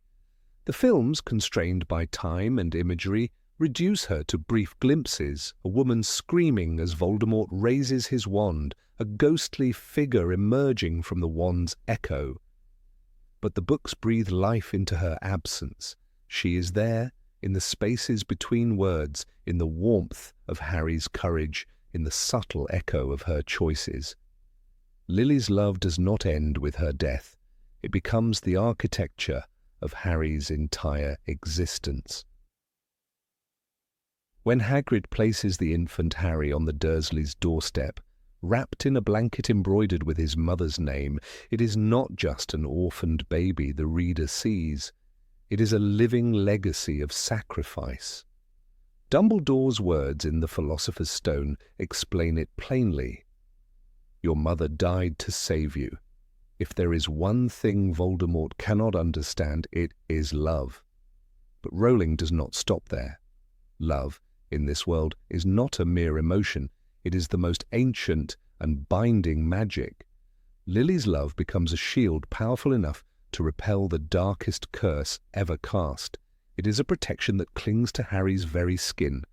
The films, constrained by time and imagery, reduce her to brief glimpses, a woman screaming as Voldemort raises his wand, a ghostly figure emerging from the wand's echo. But the books breathe life into her absence. She is there, in the spaces between words, in the warmth of Harry's courage, in the subtle echo of her choices. Lily's love does not end with her death. It becomes the architecture of Harry's entire existence. When Hagrid places the infant Harry on the Dursleys' doorstep, wrapped in a blanket embroidered with his mother's name, it is not just an orphaned baby the reader sees. It is a living legacy of sacrifice. Dumbledore's words in The Philosopher's Stone explain it plainly. Your mother died to save you. If there is one thing Voldemort cannot understand, it is love. But Rowling does not stop there. Love, in this world, is not a mere emotion. It is the most ancient and binding magic. Lily's love becomes a shield powerful enough to repel the darkest curse ever cast. It is a protection that clings to Harry's very skin.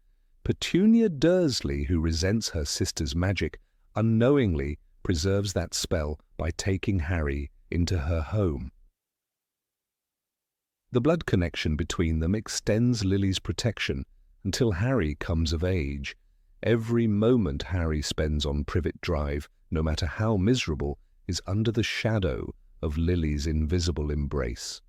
Petunia Dursley, who resents her sister's magic, unknowingly preserves that spell by taking Harry into her home. The blood connection between them extends Lily's protection until Harry comes of age. Every moment Harry spends on Privet Drive, no matter how miserable, is under the shadow of Lily's invisible embrace.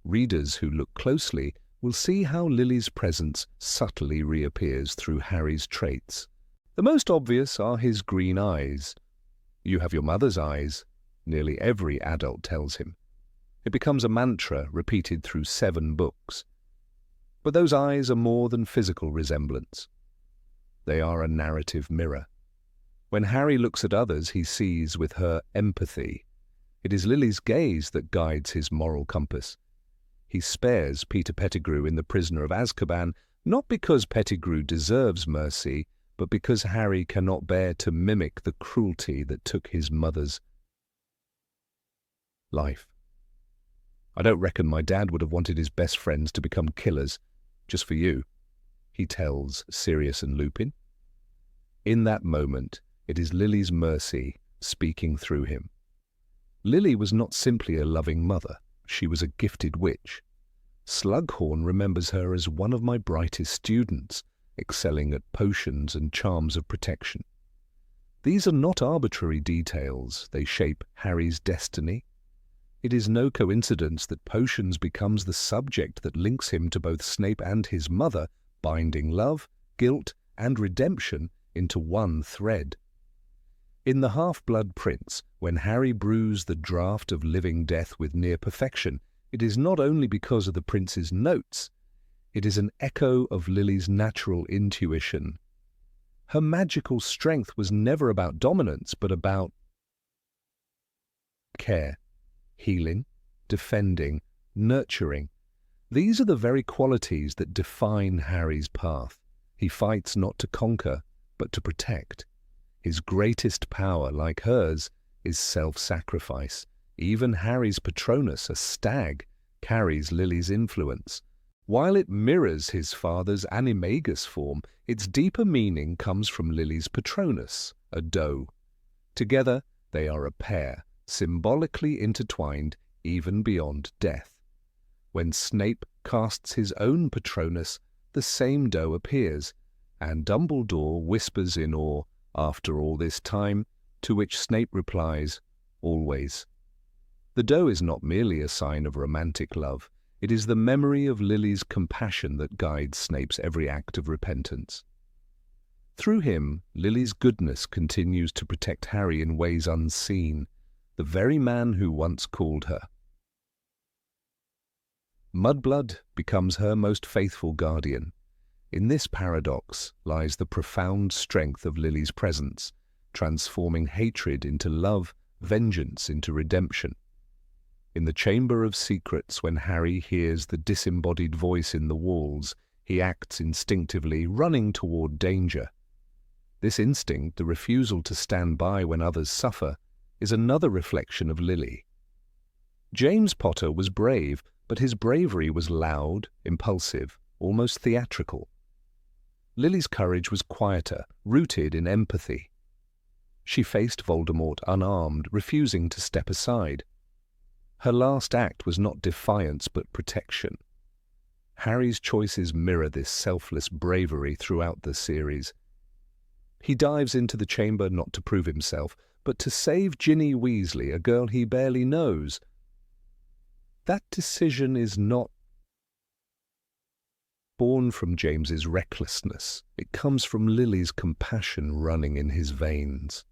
Readers who look closely will see how Lily's presence subtly reappears through Harry's traits. The most obvious are his green eyes. "You have your mother's eyes," nearly every adult tells him. It becomes a mantra repeated through 7 books. But those eyes are more than physical resemblance. They are a narrative mirror. When Harry looks at others, he sees with her empathy. It is Lily's gaze that guides his moral compass. He spares Peter Pettigrew in The Prisoner of Azkaban, not because Pettigrew deserves mercy, but because Harry cannot bear to mimic the cruelty that took his mother's life. "I don't reckon my dad would have wanted his best friends to become killers, just for you," he tells Sirius and Lupin. In that moment, it is Lily's mercy speaking through him. Lily was not simply a loving mother, she was a gifted witch. Slughorn remembers her as one of my brightest students, excelling at potions and charms of protection. These are not arbitrary details, they shape Harry's destiny. It is no coincidence that potions becomes the subject that links him to both Snape and his mother, binding love, guilt, and redemption into one thread. In The Half-Blood Prince, when Harry brews the draught of living death with near perfection, it is not only because of the prince's notes, it is an echo of Lily's natural intuition. Her magical strength was never about dominance, but about care, healing, defending, nurturing. These are the very qualities that define Harry's path. He fights not to conquer, but to protect. His greatest power, like hers, is self-sacrifice. Even Harry's Patronus, a stag, carries Lily's influence. While it mirrors his father's animagus form, its deeper meaning comes from Lily's Patronus, a doe. Together, they are a pair, symbolically intertwined even beyond death. When Snape casts his own Patronus, the same doe appears, and Dumbledore whispers in awe, "After all this time," to which Snape replies, "Always." The doe is not merely a sign of romantic love, it is the memory of Lily's compassion that guides Snape's every act of repentance. Through him, Lily's goodness continues to protect Harry in ways unseen, the very man who once called her. Mudblood becomes her most faithful guardian. In this paradox lies the profound strength of Lily's presence, transforming hatred into love, vengeance into redemption. In the Chamber of Secrets, when Harry hears the disembodied voice in the walls, he acts instinctively, running toward danger. This instinct, the refusal to stand by when others suffer, is another reflection of Lily. James Potter was brave, but his bravery was loud, impulsive, almost theatrical. Lily's courage was quieter, rooted in empathy. She faced Voldemort unarmed, refusing to step aside. Her last act was not defiance but protection. Harry's choices mirror this selfless bravery throughout the series. He dives into the chamber not to prove himself, but to save Ginny Weasley, a girl he barely knows. That decision is not born from James's recklessness. It comes from Lily's compassion running in his veins.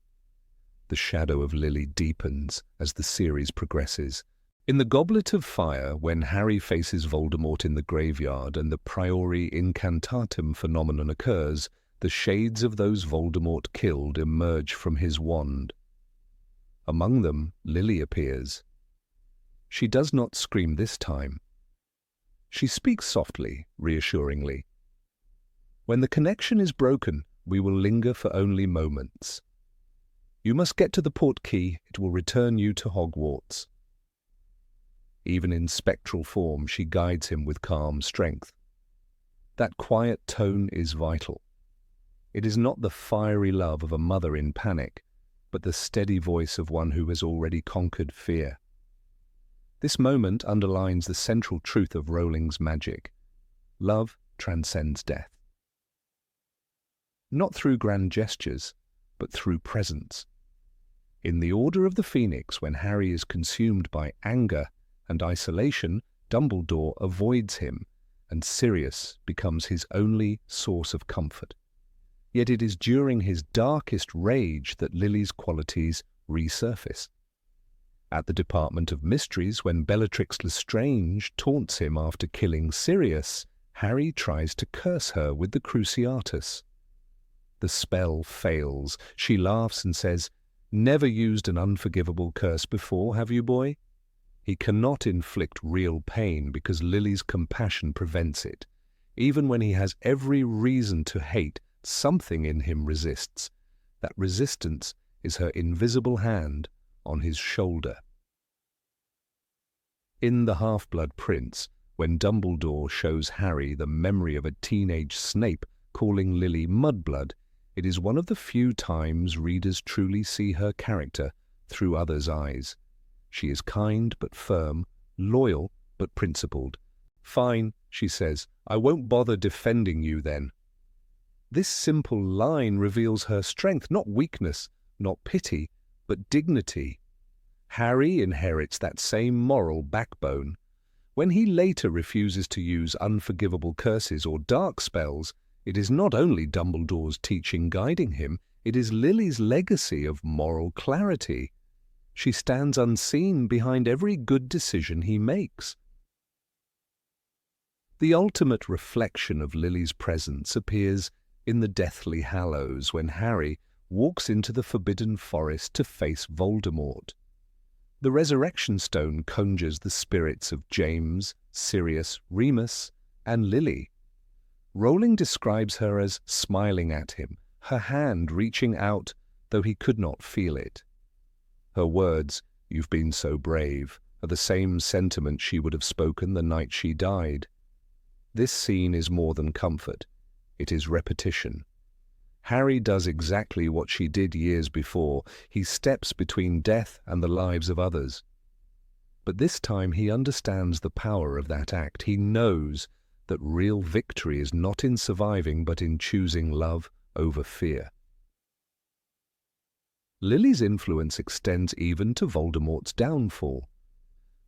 The shadow of Lily deepens as the series progresses. In the Goblet of Fire, when Harry faces Voldemort in the graveyard and the Priori Incantatem phenomenon occurs, the shades of those Voldemort killed emerge from his wand. Among them, Lily appears. She does not scream this time. She speaks softly, reassuringly. When the connection is broken, we will linger for only moments. You must get to the portkey, it will return you to Hogwarts. Even in spectral form, she guides him with calm strength. That quiet tone is vital. It is not the fiery love of a mother in panic, but the steady voice of one who has already conquered fear. This moment underlines the central truth of Rowling's magic. Love transcends death. Not through grand gestures, but through presence. In the Order of the Phoenix, when Harry is consumed by anger and isolation, Dumbledore avoids him, and Sirius becomes his only source of comfort. Yet it is during his darkest rage that Lily's qualities resurface. At the Department of Mysteries, when Bellatrix Lestrange taunts him after killing Sirius, Harry tries to curse her with the Cruciatus. The spell fails. She laughs and says, "Never used an unforgivable curse before, have you, boy?" He cannot inflict real pain because Lily's compassion prevents it. Even when he has every reason to hate, something in him resists. That resistance is her invisible hand on his shoulder. In The Half-Blood Prince, when Dumbledore shows Harry the memory of a teenage Snape calling Lily Mudblood, it is one of the few times readers truly see her character through others' eyes. She is kind but firm, loyal but principled. "Fine," she says, "I won't bother defending you then." This simple line reveals her strength, not weakness, not pity, but dignity. Harry inherits that same moral backbone. When he later refuses to use unforgivable curses or dark spells, it is not only Dumbledore's teaching guiding him, it is Lily's legacy of moral clarity. She stands unseen behind every good decision he makes. The ultimate reflection of Lily's presence appears in the Deathly Hallows when Harry walks into the Forbidden Forest to face Voldemort. The Resurrection Stone conjures the spirits of James, Sirius, Remus, and Lily. Rowling describes her as smiling at him, her hand reaching out, though he could not feel it. Her words, "You've been so brave," are the same sentiment she would have spoken the night she died. This scene is more than comfort. It is repetition. Harry does exactly what she did years before. He steps between death and the lives of others. But this time he understands the power of that act. He knows that real victory is not in surviving, but in choosing love over fear. Lily's influence extends even to Voldemort's downfall.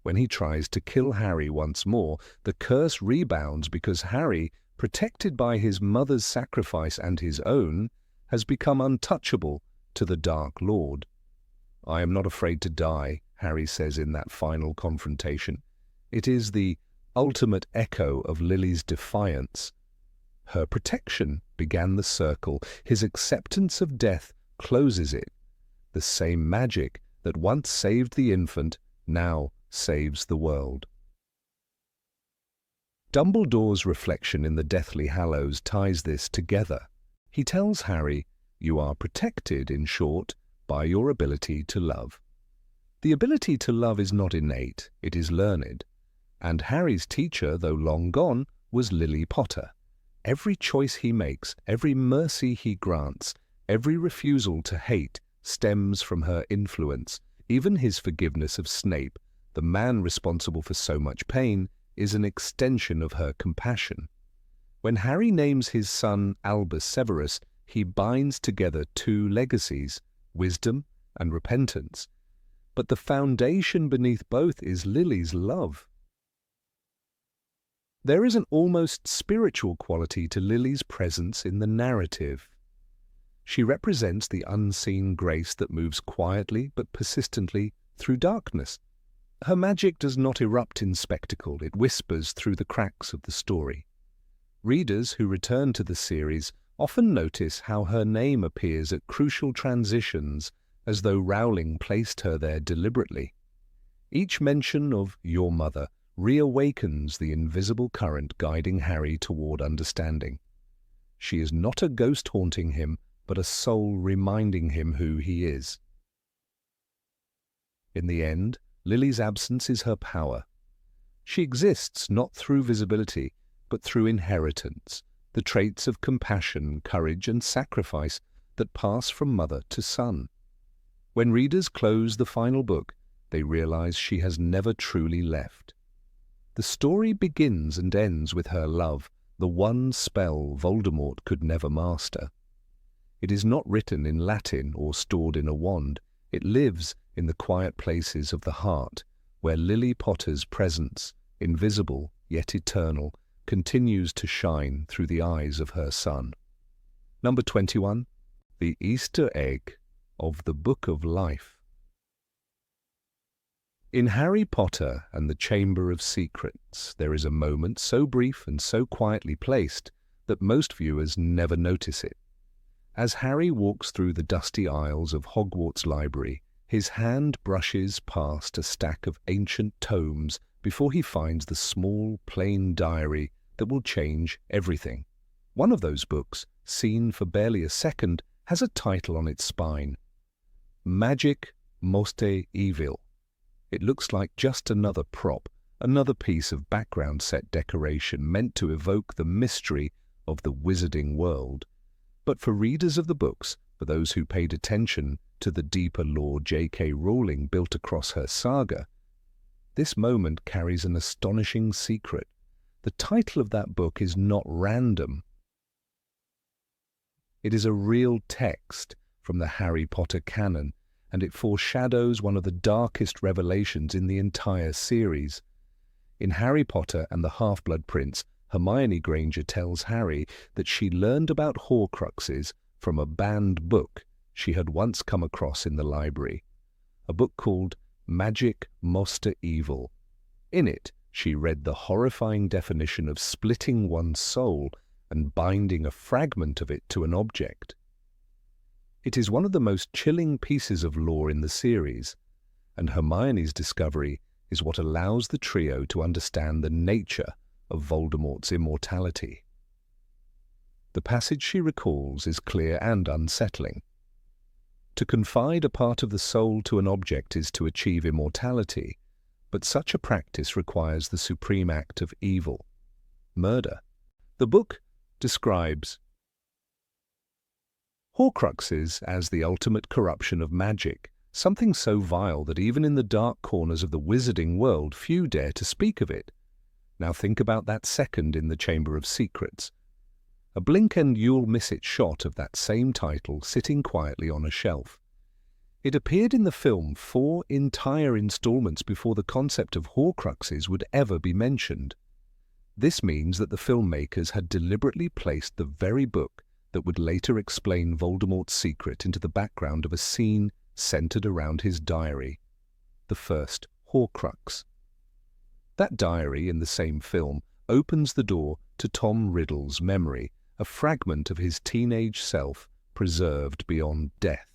When he tries to kill Harry once more, the curse rebounds because Harry, protected by his mother's sacrifice and his own, has become untouchable to the Dark Lord. "I am not afraid to die," Harry says in that final confrontation. It is the ultimate echo of Lily's defiance. Her protection began the circle. His acceptance of death closes it. The same magic that once saved the infant now saves the world. Dumbledore's reflection in the Deathly Hallows ties this together. He tells Harry, "You are protected, in short, by your ability to love." The ability to love is not innate, it is learned. And Harry's teacher, though long gone, was Lily Potter. Every choice he makes, every mercy he grants, every refusal to hate stems from her influence. Even his forgiveness of Snape, the man responsible for so much pain, is an extension of her compassion. When Harry names his son Albus Severus, he binds together two legacies, wisdom and repentance. But the foundation beneath both is Lily's love. There is an almost spiritual quality to Lily's presence in the narrative. She represents the unseen grace that moves quietly but persistently through darkness. Her magic does not erupt in spectacle, it whispers through the cracks of the story. Readers who return to the series often notice how her name appears at crucial transitions, as though Rowling placed her there deliberately. Each mention of "your mother" reawakens the invisible current guiding Harry toward understanding. She is not a ghost haunting him, but a soul reminding him who he is. In the end, Lily's absence is her power. She exists not through visibility, but through inheritance, the traits of compassion, courage, and sacrifice that pass from mother to son. When readers close the final book, they realize she has never truly left. The story begins and ends with her love, the one spell Voldemort could never master. It is not written in Latin or stored in a wand. It lives in the quiet places of the heart, where Lily Potter's presence, invisible yet eternal, continues to shine through the eyes of her son. Number 21. The Easter Egg of the Book of Life. In Harry Potter and the Chamber of Secrets, there is a moment so brief and so quietly placed that most viewers never notice it. As Harry walks through the dusty aisles of Hogwarts Library, his hand brushes past a stack of ancient tomes before he finds the small, plain diary that will change everything. One of those books, seen for barely a second, has a title on its spine: Magic Most Evil. It looks like just another prop, another piece of background set decoration meant to evoke the mystery of the wizarding world. But for readers of the books, for those who paid attention to the deeper lore J.K. Rowling built across her saga, this moment carries an astonishing secret. The title of that book is not random. It is a real text from the Harry Potter canon, and it foreshadows one of the darkest revelations in the entire series. In Harry Potter and the Half-Blood Prince, Hermione Granger tells Harry that she learned about Horcruxes from a banned book she had once come across in the library, a book called Magic Most Evil. In it, she read the horrifying definition of splitting one's soul and binding a fragment of it to an object. It is one of the most chilling pieces of lore in the series, and Hermione's discovery is what allows the trio to understand the nature of Voldemort's immortality. The passage she recalls is clear and unsettling. To confide a part of the soul to an object is to achieve immortality, but such a practice requires the supreme act of evil, murder. The book describes Horcruxes as the ultimate corruption of magic, something so vile that even in the dark corners of the wizarding world few dare to speak of it. Now think about that second in the Chamber of Secrets. A blink and you'll miss it shot of that same title sitting quietly on a shelf. It appeared in the film 4 entire installments before the concept of Horcruxes would ever be mentioned. This means that the filmmakers had deliberately placed the very book that would later explain Voldemort's secret into the background of a scene centered around his diary, the first Horcrux. That diary in the same film opens the door to Tom Riddle's memory, a fragment of his teenage self preserved beyond death.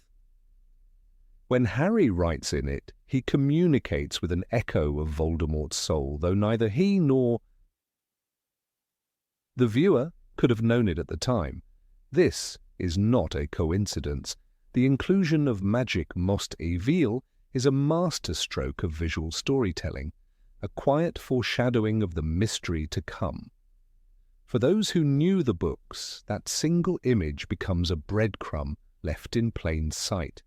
When Harry writes in it, he communicates with an echo of Voldemort's soul, though neither he nor the viewer could have known it at the time. This is not a coincidence. The inclusion of Magic Most Evil is a masterstroke of visual storytelling, a quiet foreshadowing of the mystery to come. For those who knew the books, that single image becomes a breadcrumb left in plain sight.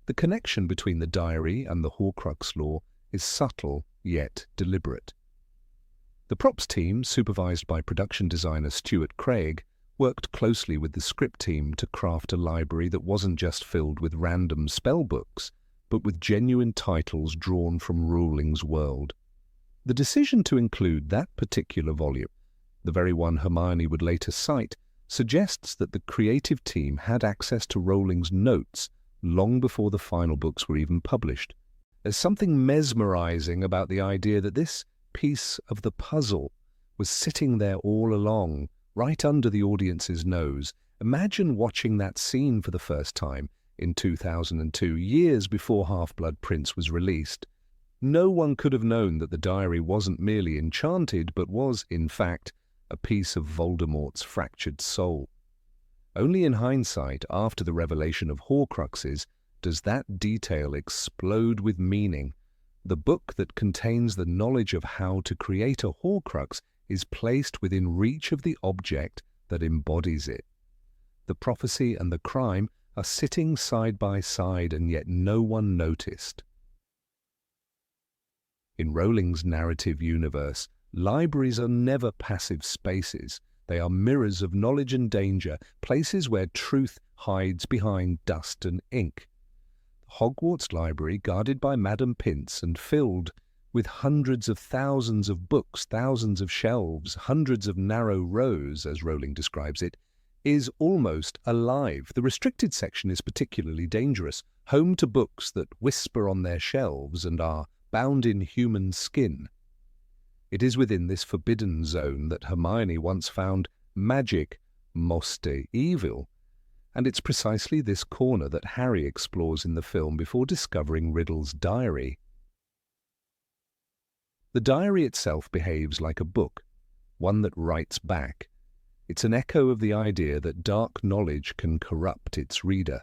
The connection between the diary and the Horcrux lore is subtle yet deliberate. The props team, supervised by production designer Stuart Craig, worked closely with the script team to craft a library that wasn't just filled with random spell books, but with genuine titles drawn from Rowling's world. The decision to include that particular volume, the very one Hermione would later cite, suggests that the creative team had access to Rowling's notes long before the final books were even published. There's something mesmerizing about the idea that this piece of the puzzle was sitting there all along, right under the audience's nose. Imagine watching that scene for the first time in 2002, years before Half-Blood Prince was released. No one could have known that the diary wasn't merely enchanted, but was, in fact, a piece of Voldemort's fractured soul. Only in hindsight, after the revelation of Horcruxes, does that detail explode with meaning. The book that contains the knowledge of how to create a Horcrux is placed within reach of the object that embodies it. The prophecy and the crime are sitting side by side, and yet no one noticed. In Rowling's narrative universe, libraries are never passive spaces. They are mirrors of knowledge and danger, places where truth hides behind dust and ink. Hogwarts library guarded by Madame Pince and filled with hundreds of thousands of books, thousands of shelves, hundreds of narrow rows, as Rowling describes it, is almost alive. The restricted section is particularly dangerous, home to books that whisper on their shelves and are bound in human skin. It is within this forbidden zone that Hermione once found magic most evil, and it's precisely this corner that Harry explores in the film before discovering Riddle's diary. The diary itself behaves like a book, one that writes back. It's an echo of the idea that dark knowledge can corrupt its reader.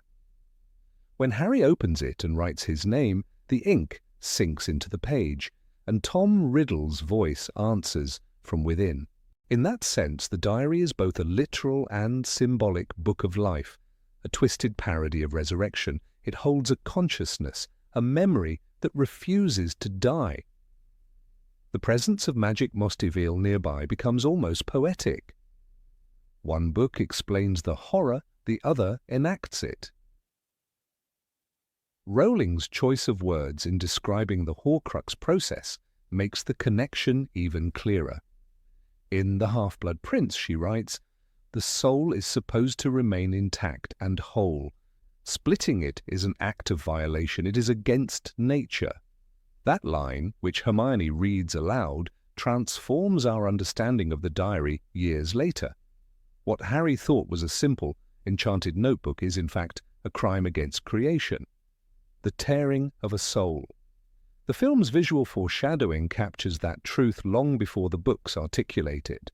When Harry opens it and writes his name, the ink sinks into the page, and Tom Riddle's voice answers from within. In that sense, the diary is both a literal and symbolic book of life, a twisted parody of resurrection. It holds a consciousness, a memory that refuses to die. The presence of magic Mostiville nearby becomes almost poetic. One book explains the horror, the other enacts it. Rowling's choice of words in describing the Horcrux process makes the connection even clearer. In The Half-Blood Prince, she writes, "The soul is supposed to remain intact and whole. Splitting it is an act of violation. It is against nature." That line, which Hermione reads aloud, transforms our understanding of the diary years later. What Harry thought was a simple, enchanted notebook is, in fact, a crime against creation. The tearing of a soul. The film's visual foreshadowing captures that truth long before the books articulate it.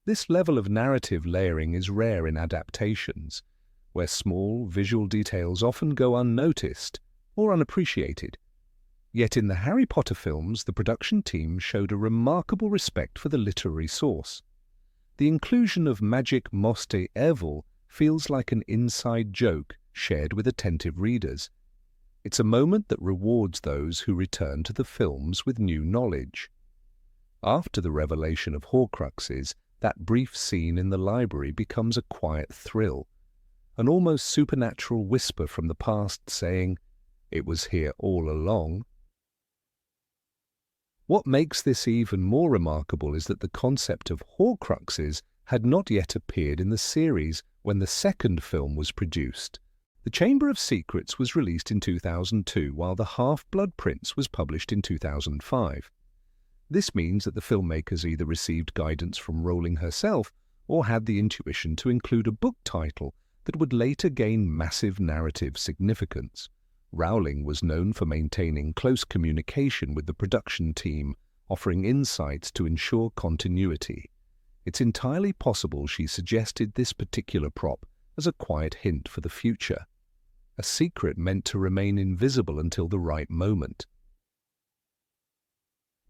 This level of narrative layering is rare in adaptations, where small visual details often go unnoticed or unappreciated. Yet in the Harry Potter films, the production team showed a remarkable respect for the literary source. The inclusion of magic Mostiville feels like an inside joke shared with attentive readers. It's a moment that rewards those who return to the films with new knowledge. After the revelation of Horcruxes, that brief scene in the library becomes a quiet thrill, an almost supernatural whisper from the past saying, "It was here all along." What makes this even more remarkable is that the concept of Horcruxes had not yet appeared in the series when the second film was produced. The Chamber of Secrets was released in 2002, while The Half-Blood Prince was published in 2005. This means that the filmmakers either received guidance from Rowling herself or had the intuition to include a book title that would later gain massive narrative significance. Rowling was known for maintaining close communication with the production team, offering insights to ensure continuity. It's entirely possible she suggested this particular prop as a quiet hint for the future, a secret meant to remain invisible until the right moment.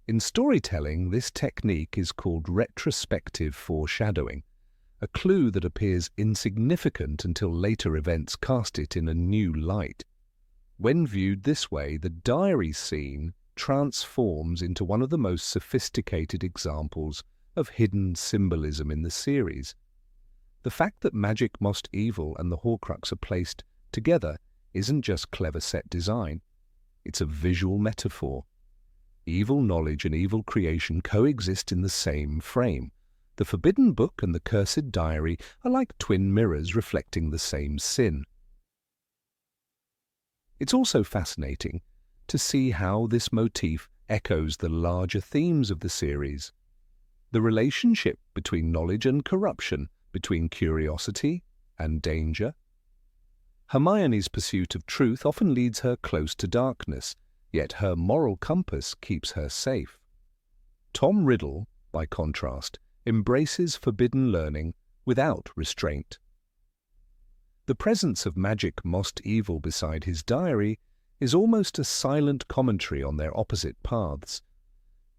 In storytelling, this technique is called retrospective foreshadowing, a clue that appears insignificant until later events cast it in a new light. When viewed this way, the diary scene transforms into one of the most sophisticated examples of hidden symbolism in the series. The fact that magic Mostiville and the Horcrux are placed together isn't just clever set design, it's a visual metaphor. Evil knowledge and evil creation coexist in the same frame. The Forbidden Book and the Cursed Diary are like twin mirrors reflecting the same sin. It's also fascinating to see how this motif echoes the larger themes of the series. The relationship between knowledge and corruption, between curiosity and danger. Hermione's pursuit of truth often leads her close to darkness, yet her moral compass keeps her safe. Tom Riddle, by contrast, embraces forbidden learning without restraint. The presence of magic Mostiville beside his diary is almost a silent commentary on their opposite paths.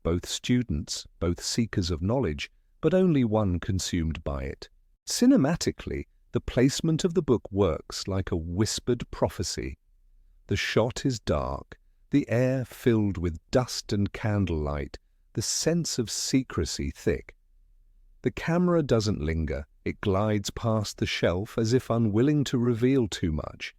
Both students, both seekers of knowledge, but only one consumed by it. Cinematically, the placement of the book works like a whispered prophecy. The shot is dark, the air filled with dust and candlelight, the sense of secrecy thick. The camera doesn't linger, it glides past the shelf as if unwilling to reveal too much.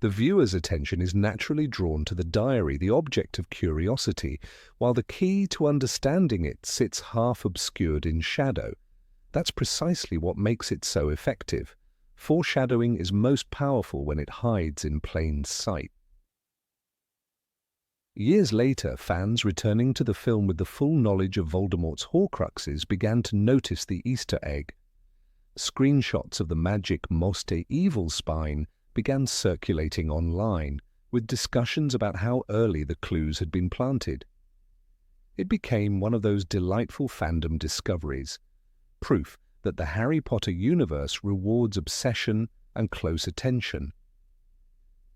The viewer's attention is naturally drawn to the diary, the object of curiosity, while the key to understanding it sits half obscured in shadow. That's precisely what makes it so effective. Foreshadowing is most powerful when it hides in plain sight. Years later, fans returning to the film with the full knowledge of Voldemort's Horcruxes began to notice the Easter egg. Screenshots of the magic Moste evil spine began circulating online, with discussions about how early the clues had been planted. It became one of those delightful fandom discoveries, proof that the Harry Potter universe rewards obsession and close attention.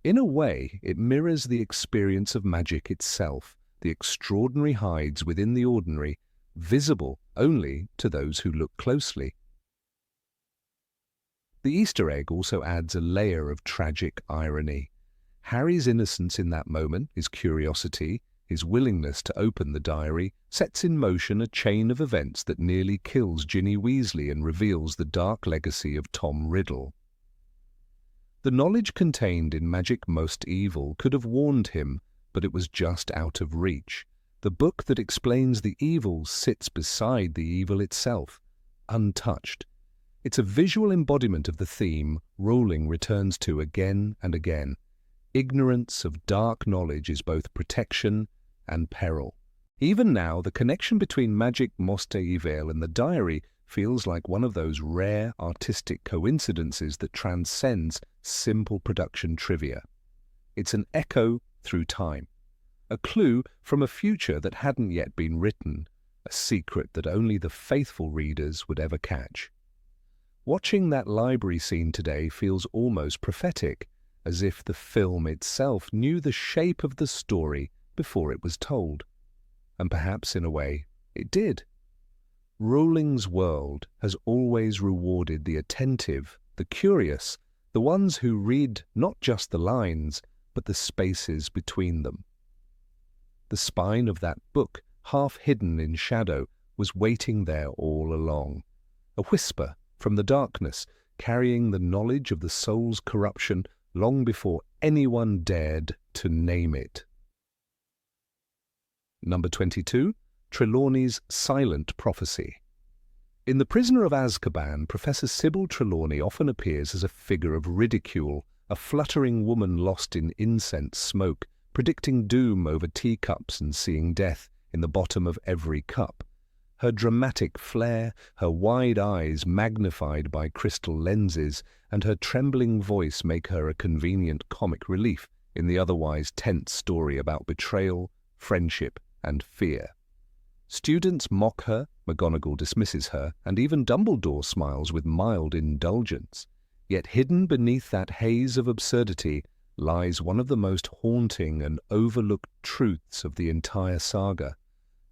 In a way, it mirrors the experience of magic itself. The extraordinary hides within the ordinary, visible only to those who look closely. The Easter egg also adds a layer of tragic irony. Harry's innocence in that moment, his curiosity, his willingness to open the diary, sets in motion a chain of events that nearly kills Ginny Weasley and reveals the dark legacy of Tom Riddle. The knowledge contained in Magic Most Evil could have warned him, but it was just out of reach. The book that explains the evil sits beside the evil itself, untouched. It's a visual embodiment of the theme Rowling returns to again and again. Ignorance of dark knowledge is both protection and peril. Even now, the connection between Magic Moste Evil and the diary feels like one of those rare artistic coincidences that transcends simple production trivia. It's an echo through time, a clue from a future that hadn't yet been written, a secret that only the faithful readers would ever catch. Watching that library scene today feels almost prophetic, as if the film itself knew the shape of the story before it was told. And perhaps, in a way, it did. Rowling's world has always rewarded the attentive, the curious, the ones who read not just the lines, but the spaces between them. The spine of that book, half hidden in shadow, was waiting there all along. A whisper from the darkness, carrying the knowledge of the soul's corruption long before anyone dared to name it. Number 22. Trelawney's Silent Prophecy. In The Prisoner of Azkaban, Professor Sybil Trelawney often appears as a figure of ridicule, a fluttering woman lost in incense smoke, predicting doom over teacups and seeing death in the bottom of every cup. Her dramatic flair, her wide eyes magnified by crystal lenses, and her trembling voice make her a convenient comic relief in the otherwise tense story about betrayal, friendship, and fear. Students mock her, McGonagall dismisses her, and even Dumbledore smiles with mild indulgence. Yet hidden beneath that haze of absurdity lies one of the most haunting and overlooked truths of the entire saga.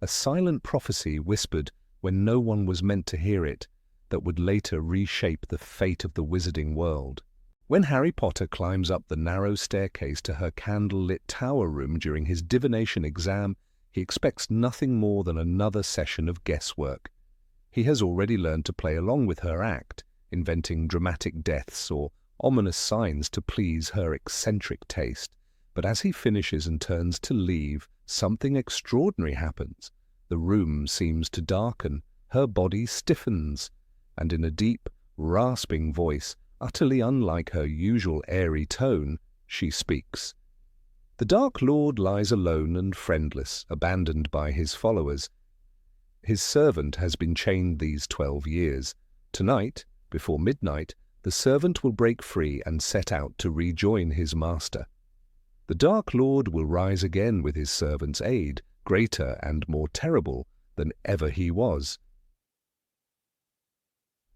A silent prophecy whispered when no one was meant to hear it, that would later reshape the fate of the wizarding world. When Harry Potter climbs up the narrow staircase to her candle-lit tower room during his divination exam, he expects nothing more than another session of guesswork. He has already learned to play along with her act, inventing dramatic deaths or ominous signs to please her eccentric taste. But as he finishes and turns to leave, something extraordinary happens. The room seems to darken, her body stiffens, and in a deep, rasping voice, utterly unlike her usual airy tone, she speaks. The Dark Lord lies alone and friendless, abandoned by his followers. His servant has been chained these 12 years. Tonight, before midnight, the servant will break free and set out to rejoin his master. The Dark Lord will rise again with his servant's aid, greater and more terrible than ever he was.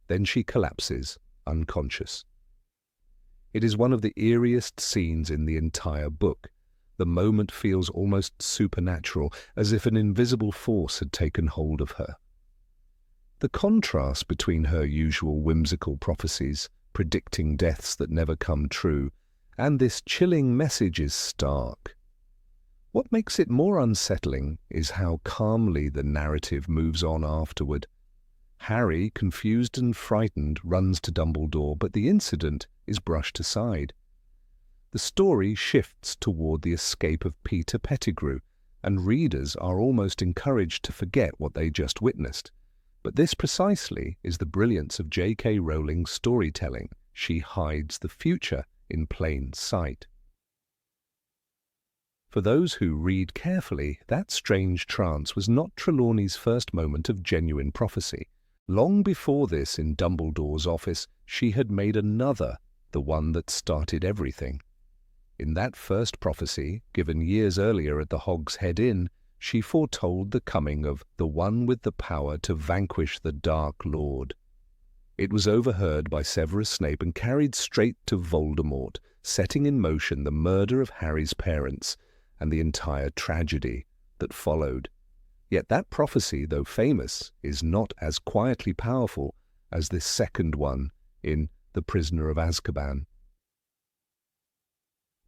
Then she collapses, unconscious. It is one of the eeriest scenes in the entire book. The moment feels almost supernatural, as if an invisible force had taken hold of her. The contrast between her usual whimsical prophecies, predicting deaths that never come true, and this chilling message is stark. What makes it more unsettling is how calmly the narrative moves on afterward. Harry, confused and frightened, runs to Dumbledore, but the incident is brushed aside. The The story shifts toward the escape of Peter Pettigrew, and readers are almost encouraged to forget what they just witnessed. But this precisely is the brilliance of J.K. Rowling's storytelling. She hides the future in plain sight. For those who read carefully, that strange trance was not Trelawney's first moment of genuine prophecy. Long before this, in Dumbledore's office, she had made another, the one that started everything. In that first prophecy, given years earlier at the Hog's Head Inn, she foretold the coming of the one with the power to vanquish the Dark Lord. It was overheard by Severus Snape and carried straight to Voldemort, setting in motion the murder of Harry's parents and the entire tragedy that followed. Yet that prophecy, though famous, is not as quietly powerful as this second one in The Prisoner of Azkaban.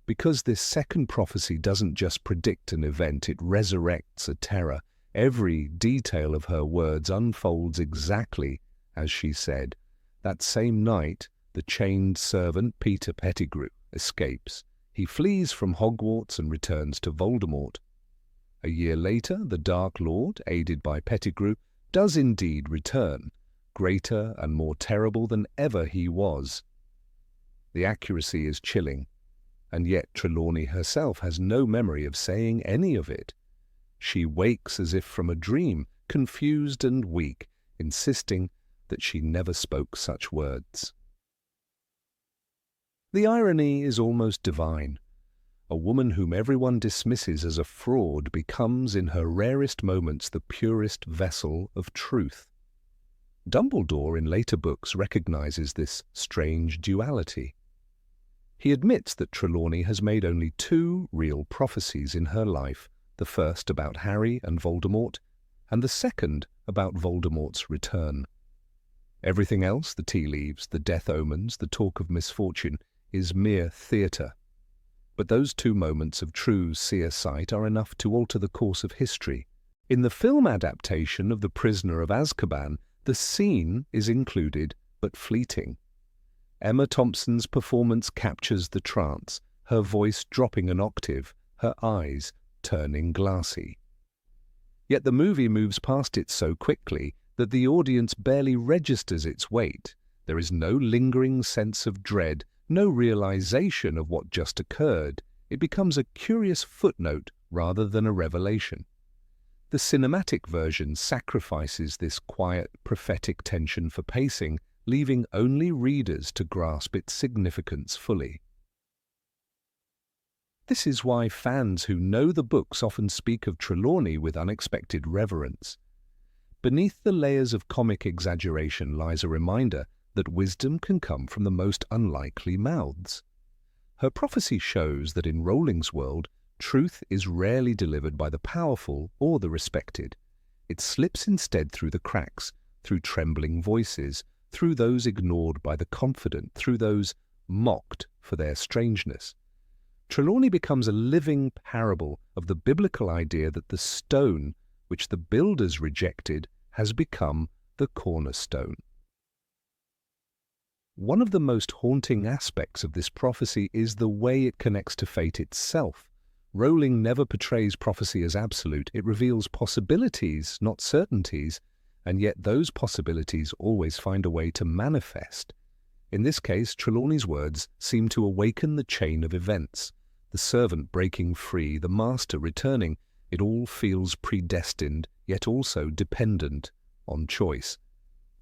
Because this second prophecy doesn't just predict an event, it resurrects a terror. Every detail of her words unfolds exactly as she said. That same night, the chained servant Peter Pettigrew escapes. He flees from Hogwarts and returns to Voldemort. A year later, the Dark Lord, aided by Pettigrew, does indeed return, greater and more terrible than ever he was. The accuracy is chilling, and yet Trelawney herself has no memory of saying any of it. She wakes as if from a dream, confused and weak, insisting that she never spoke such words. The irony is almost divine. A woman whom everyone dismisses as a fraud becomes, in her rarest moments, the purest vessel of truth. Dumbledore in later books recognizes this strange duality. He admits that Trelawney has made only 2 real prophecies in her life, the first about Harry and Voldemort, and the second about Voldemort's return. Everything else, the tea leaves, the death omens, the talk of misfortune, is mere theatre. But those 2 moments of true seer sight are enough to alter the course of history. In the film adaptation of The Prisoner of Azkaban, the scene is included but fleeting. Emma Thompson's performance captures the trance, her voice dropping an octave, her eyes turning glassy. Yet the movie moves past it so quickly that the audience barely registers its weight. There is no lingering sense of dread, no realization of what just occurred. It becomes a curious footnote rather than a revelation. The cinematic version sacrifices this quiet, prophetic tension for pacing, leaving only readers to grasp its significance fully. This is why fans who know the books often speak of Trelawney with unexpected reverence. Beneath the layers of comic exaggeration lies a reminder that wisdom can come from the most unlikely mouths. Her prophecy shows that in Rowling's world, truth is rarely delivered by the powerful or the respected. It slips instead through the cracks, through trembling voices, through those ignored by the confident, through those mocked for their strangeness. Trelawney becomes a living parable of the biblical idea that the stone, which the builders rejected, has become the cornerstone. One of the most haunting aspects of this prophecy is the way it connects to fate itself. Rowling never portrays prophecy as absolute. It reveals possibilities, not certainties, and yet those possibilities always find a way to manifest. In this case, Trelawney's words seem to awaken the chain of events. The servant breaking free, the master returning, it all feels predestined, yet also dependent on choice.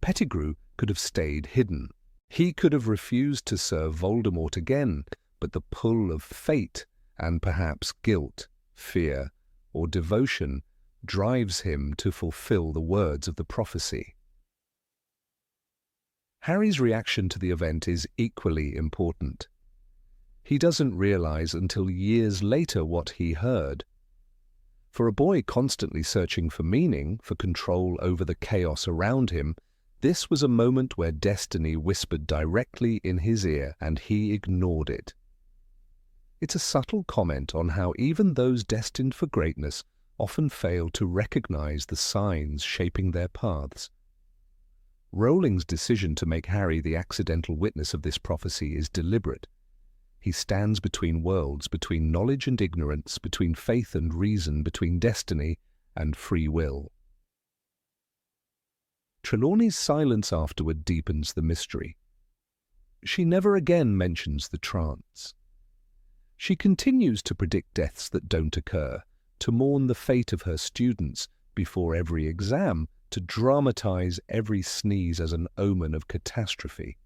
Pettigrew could have stayed hidden. He could have refused to serve Voldemort again, but the pull of fate, and perhaps guilt, fear, or devotion, drives him to fulfill the words of the prophecy. Harry's reaction to the event is equally important. He doesn't realize until years later what he heard. For a boy constantly searching for meaning, for control over the chaos around him, this was a moment where destiny whispered directly in his ear, and he ignored it. It's a subtle comment on how even those destined for greatness often fail to recognize the signs shaping their paths. Rowling's decision to make Harry the accidental witness of this prophecy is deliberate. He stands between worlds, between knowledge and ignorance, between faith and reason, between destiny and free will. Trelawney's silence afterward deepens the mystery. She never again mentions the trance. She continues to predict deaths that don't occur, to mourn the fate of her students before every exam, to dramatize every sneeze as an omen of catastrophe.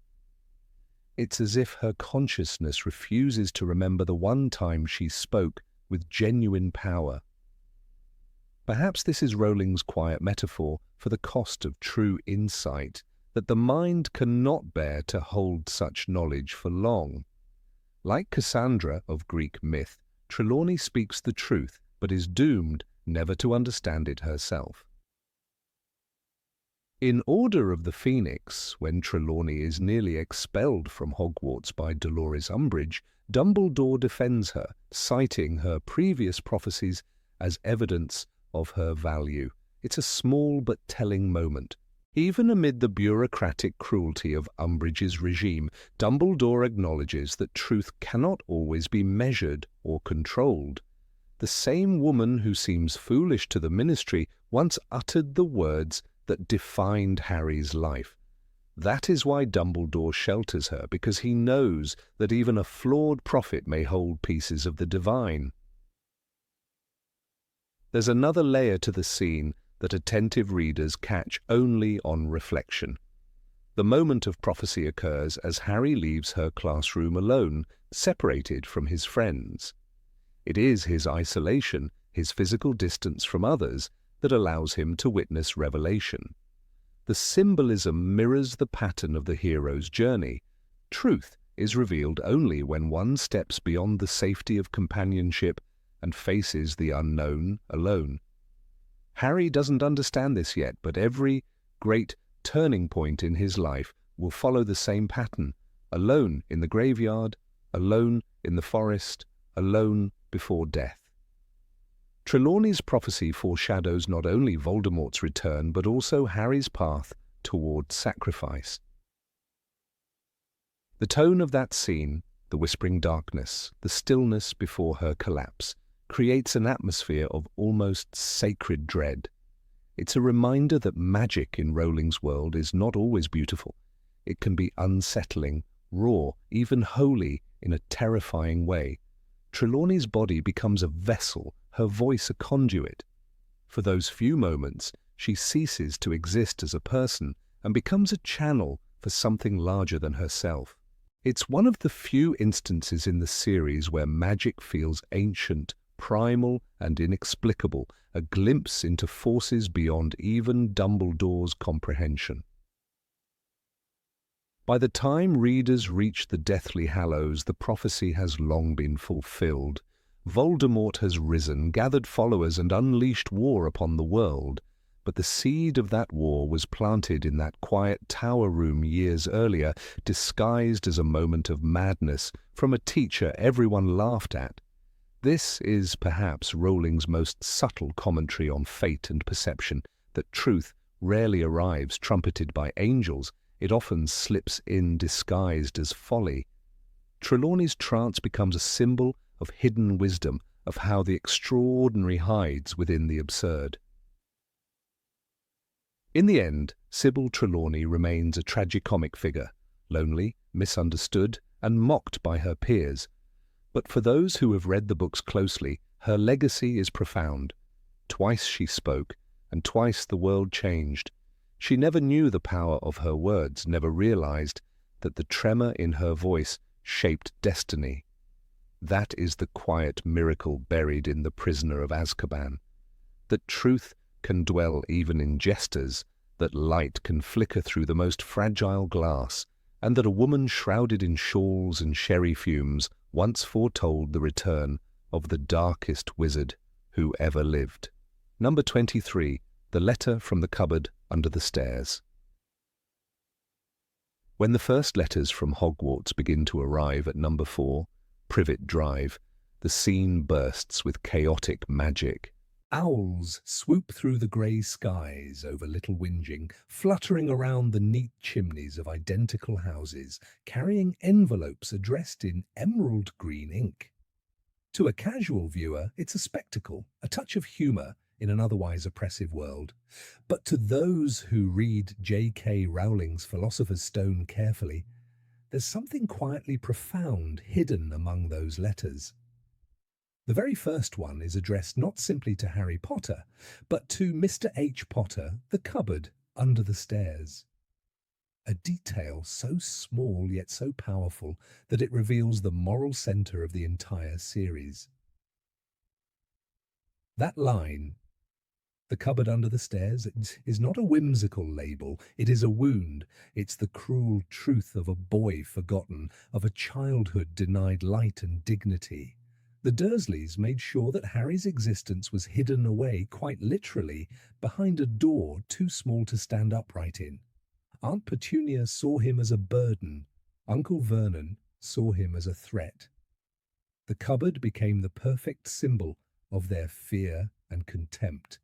It's as if her consciousness refuses to remember the one time she spoke with genuine power. Perhaps this is Rowling's quiet metaphor for the cost of true insight, that the mind cannot bear to hold such knowledge for long. Like Cassandra of Greek myth, Trelawney speaks the truth, but is doomed never to understand it herself. In Order of the Phoenix, when Trelawney is nearly expelled from Hogwarts by Dolores Umbridge, Dumbledore defends her, citing her previous prophecies as evidence of her value. It's a small but telling moment. Even amid the bureaucratic cruelty of Umbridge's regime, Dumbledore acknowledges that truth cannot always be measured or controlled. The same woman who seems foolish to the Ministry once uttered the words that defined Harry's life. That is why Dumbledore shelters her, because he knows that even a flawed prophet may hold pieces of the divine. There's another layer to the scene that attentive readers catch only on reflection. The moment of prophecy occurs as Harry leaves her classroom alone, separated from his friends. It is his isolation, his physical distance from others, that allows him to witness revelation. The symbolism mirrors the pattern of the hero's journey. Truth is revealed only when one steps beyond the safety of companionship and faces the unknown alone. Harry doesn't understand this yet, but every great turning point in his life will follow the same pattern: alone in the graveyard, alone in the forest, alone before death. Trelawney's prophecy foreshadows not only Voldemort's return, but also Harry's path toward sacrifice. The tone of that scene, the whispering darkness, the stillness before her collapse, creates an atmosphere of almost sacred dread. It's a reminder that magic in Rowling's world is not always beautiful. It can be unsettling, raw, even holy in a terrifying way. Trelawney's body becomes a vessel, her voice a conduit. For those few moments, she ceases to exist as a person and becomes a channel for something larger than herself. It's one of the few instances in the series where magic feels ancient, primal and inexplicable, a glimpse into forces beyond even Dumbledore's comprehension. By the time readers reach the Deathly Hallows, the prophecy has long been fulfilled. Voldemort has risen, gathered followers and unleashed war upon the world. But the seed of that war was planted in that quiet tower room years earlier, disguised as a moment of madness from a teacher everyone laughed at. This is perhaps Rowling's most subtle commentary on fate and perception, that truth rarely arrives trumpeted by angels. It often slips in disguised as folly. Trelawney's trance becomes a symbol of hidden wisdom, of how the extraordinary hides within the absurd. In the end, Sybil Trelawney remains a tragicomic figure, lonely, misunderstood, and mocked by her peers. But for those who have read the books closely, her legacy is profound. Twice she spoke, and twice the world changed. She never knew the power of her words, never realized that the tremor in her voice shaped destiny. That is the quiet miracle buried in The Prisoner of Azkaban. That truth can dwell even in jesters, that light can flicker through the most fragile glass, and that a woman shrouded in shawls and sherry fumes once foretold the return of the darkest wizard who ever lived. Number 23, The Letter from the Cupboard Under the Stairs. When the first letters from Hogwarts begin to arrive at number 4, Privet Drive, the scene bursts with chaotic magic. Owls swoop through the grey skies over Little Whinging, fluttering around the neat chimneys of identical houses, carrying envelopes addressed in emerald green ink. To a casual viewer, it's a spectacle, a touch of humour in an otherwise oppressive world. But to those who read J.K. Rowling's Philosopher's Stone carefully, there's something quietly profound hidden among those letters. The very first one is addressed not simply to Harry Potter, but to Mr. H. Potter, the cupboard under the stairs. A detail so small yet so powerful that it reveals the moral centre of the entire series. That line, "The cupboard under the stairs," is not a whimsical label. It is a wound. It's the cruel truth of a boy forgotten, of a childhood denied light and dignity. The Dursleys made sure that Harry's existence was hidden away, quite literally, behind a door too small to stand upright in. Aunt Petunia saw him as a burden. Uncle Vernon saw him as a threat. The cupboard became the perfect symbol of their fear and contempt.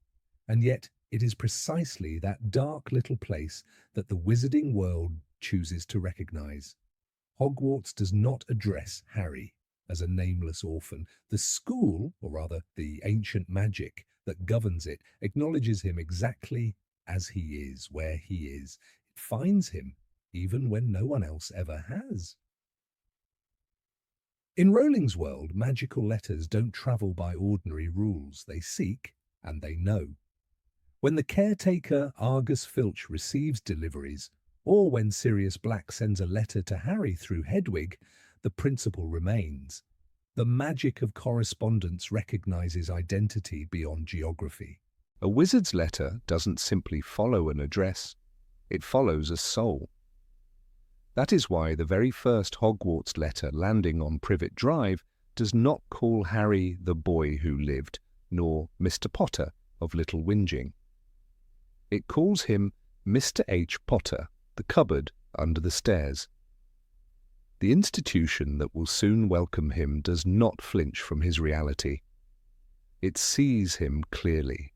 And yet it is precisely that dark little place that the wizarding world chooses to recognize. Hogwarts does not address Harry as a nameless orphan. The school, or rather the ancient magic that governs it, acknowledges him exactly as he is, where he is. It finds him even when no one else ever has. In Rowling's world, magical letters don't travel by ordinary rules. They seek and they know. When the caretaker Argus Filch receives deliveries, or when Sirius Black sends a letter to Harry through Hedwig, the principle remains. The magic of correspondence recognizes identity beyond geography. A wizard's letter doesn't simply follow an address, it follows a soul. That is why the very first Hogwarts letter landing on Privet Drive does not call Harry the boy who lived, nor Mr. Potter of Little Whinging. It calls him Mr. H. Potter, the cupboard under the stairs. The institution that will soon welcome him does not flinch from his reality. It sees him clearly.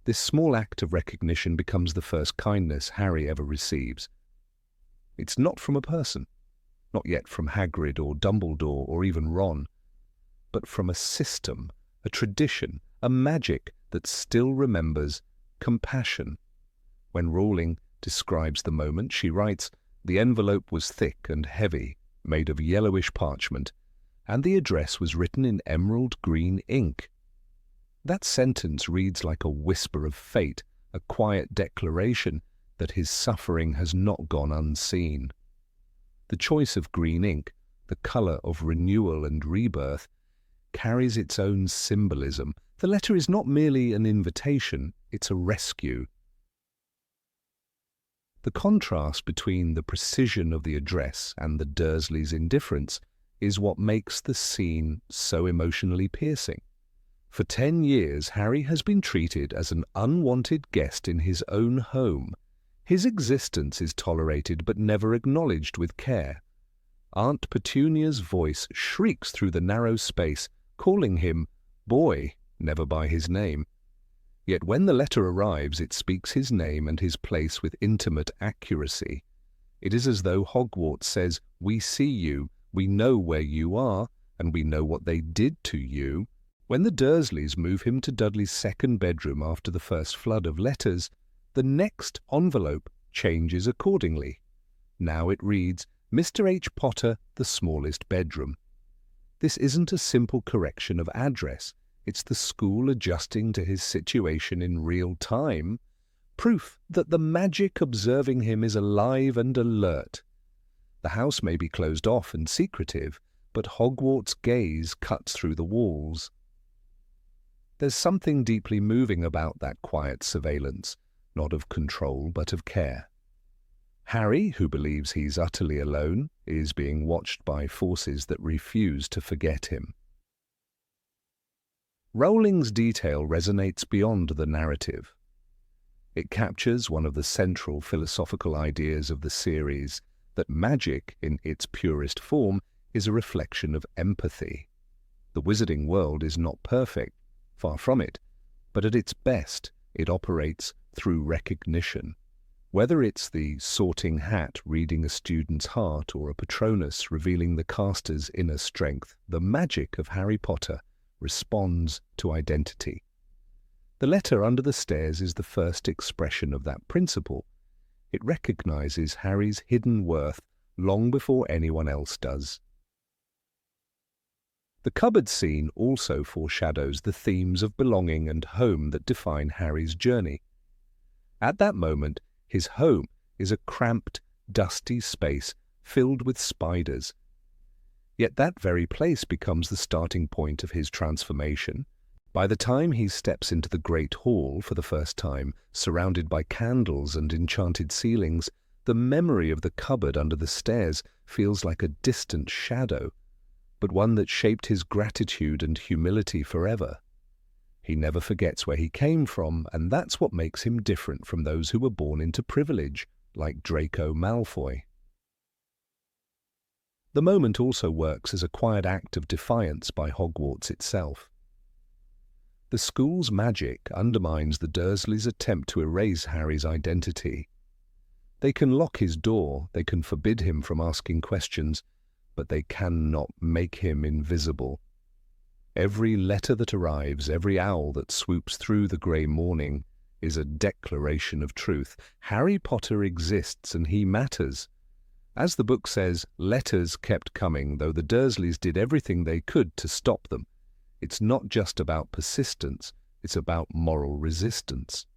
This small act of recognition becomes the first kindness Harry ever receives. It's not from a person, not yet from Hagrid or Dumbledore or even Ron, but from a system, a tradition, a magic that still remembers compassion. When Rowling describes the moment, she writes, "The envelope was thick and heavy, made of yellowish parchment, and the address was written in emerald green ink." That sentence reads like a whisper of fate, a quiet declaration that his suffering has not gone unseen. The choice of green ink, the colour of renewal and rebirth, carries its own symbolism. The letter is not merely an invitation, it's a rescue. The contrast between the precision of the address and the Dursleys' indifference is what makes the scene so emotionally piercing. For 10 years, Harry has been treated as an unwanted guest in his own home. His existence is tolerated but never acknowledged with care. Aunt Petunia's voice shrieks through the narrow space, calling him boy, never by his name. Yet when the letter arrives, it speaks his name and his place with intimate accuracy. It is as though Hogwarts says, "We see you, we know where you are, and we know what they did to you." When the Dursleys move him to Dudley's second bedroom after the first flood of letters, the next envelope changes accordingly. Now it reads, "Mr. H. Potter, the smallest bedroom." This isn't a simple correction of address. It's the school adjusting to his situation in real time, proof that the magic observing him is alive and alert. The house may be closed off and secretive, but Hogwarts' gaze cuts through the walls. There's something deeply moving about that quiet surveillance, not of control but of care. Harry, who believes he's utterly alone, is being watched by forces that refuse to forget him. Rowling's detail resonates beyond the narrative. It captures one of the central philosophical ideas of the series, that magic, in its purest form, is a reflection of empathy. The wizarding world is not perfect, far from it, but at its best, it operates through recognition. Whether it's the sorting hat reading a student's heart or a Patronus revealing the caster's inner strength, the magic of Harry Potter responds to identity. The letter under the stairs is the first expression of that principle. It recognizes Harry's hidden worth long before anyone else does. The cupboard scene also foreshadows the themes of belonging and home that define Harry's journey. At that moment, his home is a cramped, dusty space filled with spiders. Yet that very place becomes the starting point of his transformation. By the time he steps into the Great Hall for the first time, surrounded by candles and enchanted ceilings, the memory of the cupboard under the stairs feels like a distant shadow, but one that shaped his gratitude and humility forever. He never forgets where he came from, and that's what makes him different from those who were born into privilege, like Draco Malfoy. The moment also works as a quiet act of defiance by Hogwarts itself. The school's magic undermines the Dursleys' attempt to erase Harry's identity. They can lock his door, they can forbid him from asking questions, but they cannot make him invisible. Every letter that arrives, every owl that swoops through the grey morning, is a declaration of truth. Harry Potter exists and he matters. As the book says, letters kept coming, though the Dursleys did everything they could to stop them. It's not just about persistence, it's about moral resistance.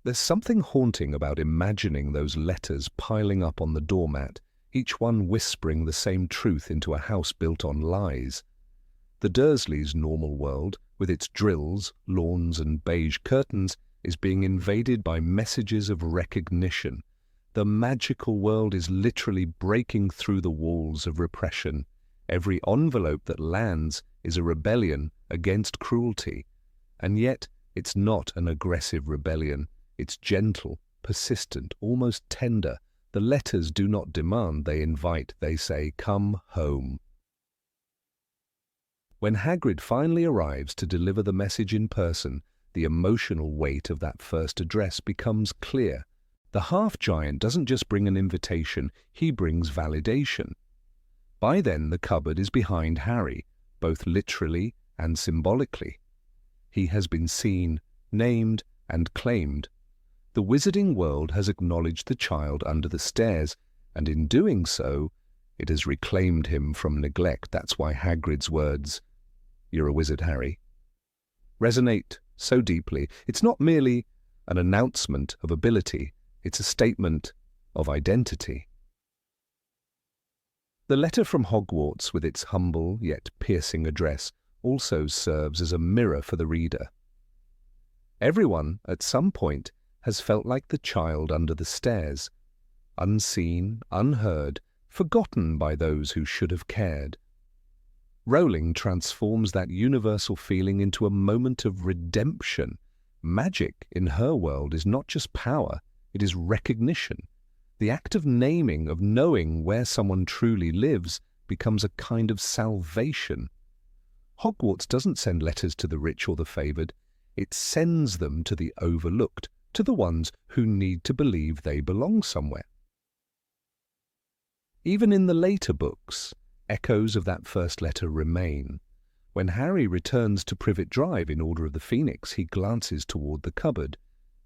There's something haunting about imagining those letters piling up on the doormat, each one whispering the same truth into a house built on lies. The Dursleys' normal world, with its drills, lawns and beige curtains, is being invaded by messages of recognition. The magical world is literally breaking through the walls of repression. Every envelope that lands is a rebellion against cruelty. And yet, it's not an aggressive rebellion. It's gentle, persistent, almost tender. The letters do not demand, they invite, they say, "Come home." When Hagrid finally arrives to deliver the message in person, the emotional weight of that first address becomes clear. The half-giant doesn't just bring an invitation, he brings validation. By then, the cupboard is behind Harry, both literally and symbolically. He has been seen, named, and claimed. The wizarding world has acknowledged the child under the stairs, and in doing so, it has reclaimed him from neglect. That's why Hagrid's words, "You're a wizard, Harry," resonate so deeply. It's not merely an announcement of ability, it's a statement of identity. The letter from Hogwarts, with its humble yet piercing address, also serves as a mirror for the reader. Everyone, at some point, has felt like the child under the stairs, unseen, unheard, forgotten by those who should have cared. Rowling transforms that universal feeling into a moment of redemption. Magic, in her world, is not just power, it is recognition. The act of naming, of knowing where someone truly lives, becomes a kind of salvation. Hogwarts doesn't send letters to the rich or the favoured, it sends them to the overlooked, to the ones who need to believe they belong somewhere. Even in the later books, echoes of that first letter remain. When Harry returns to Privet Drive in Order of the Phoenix, he glances toward the cupboard,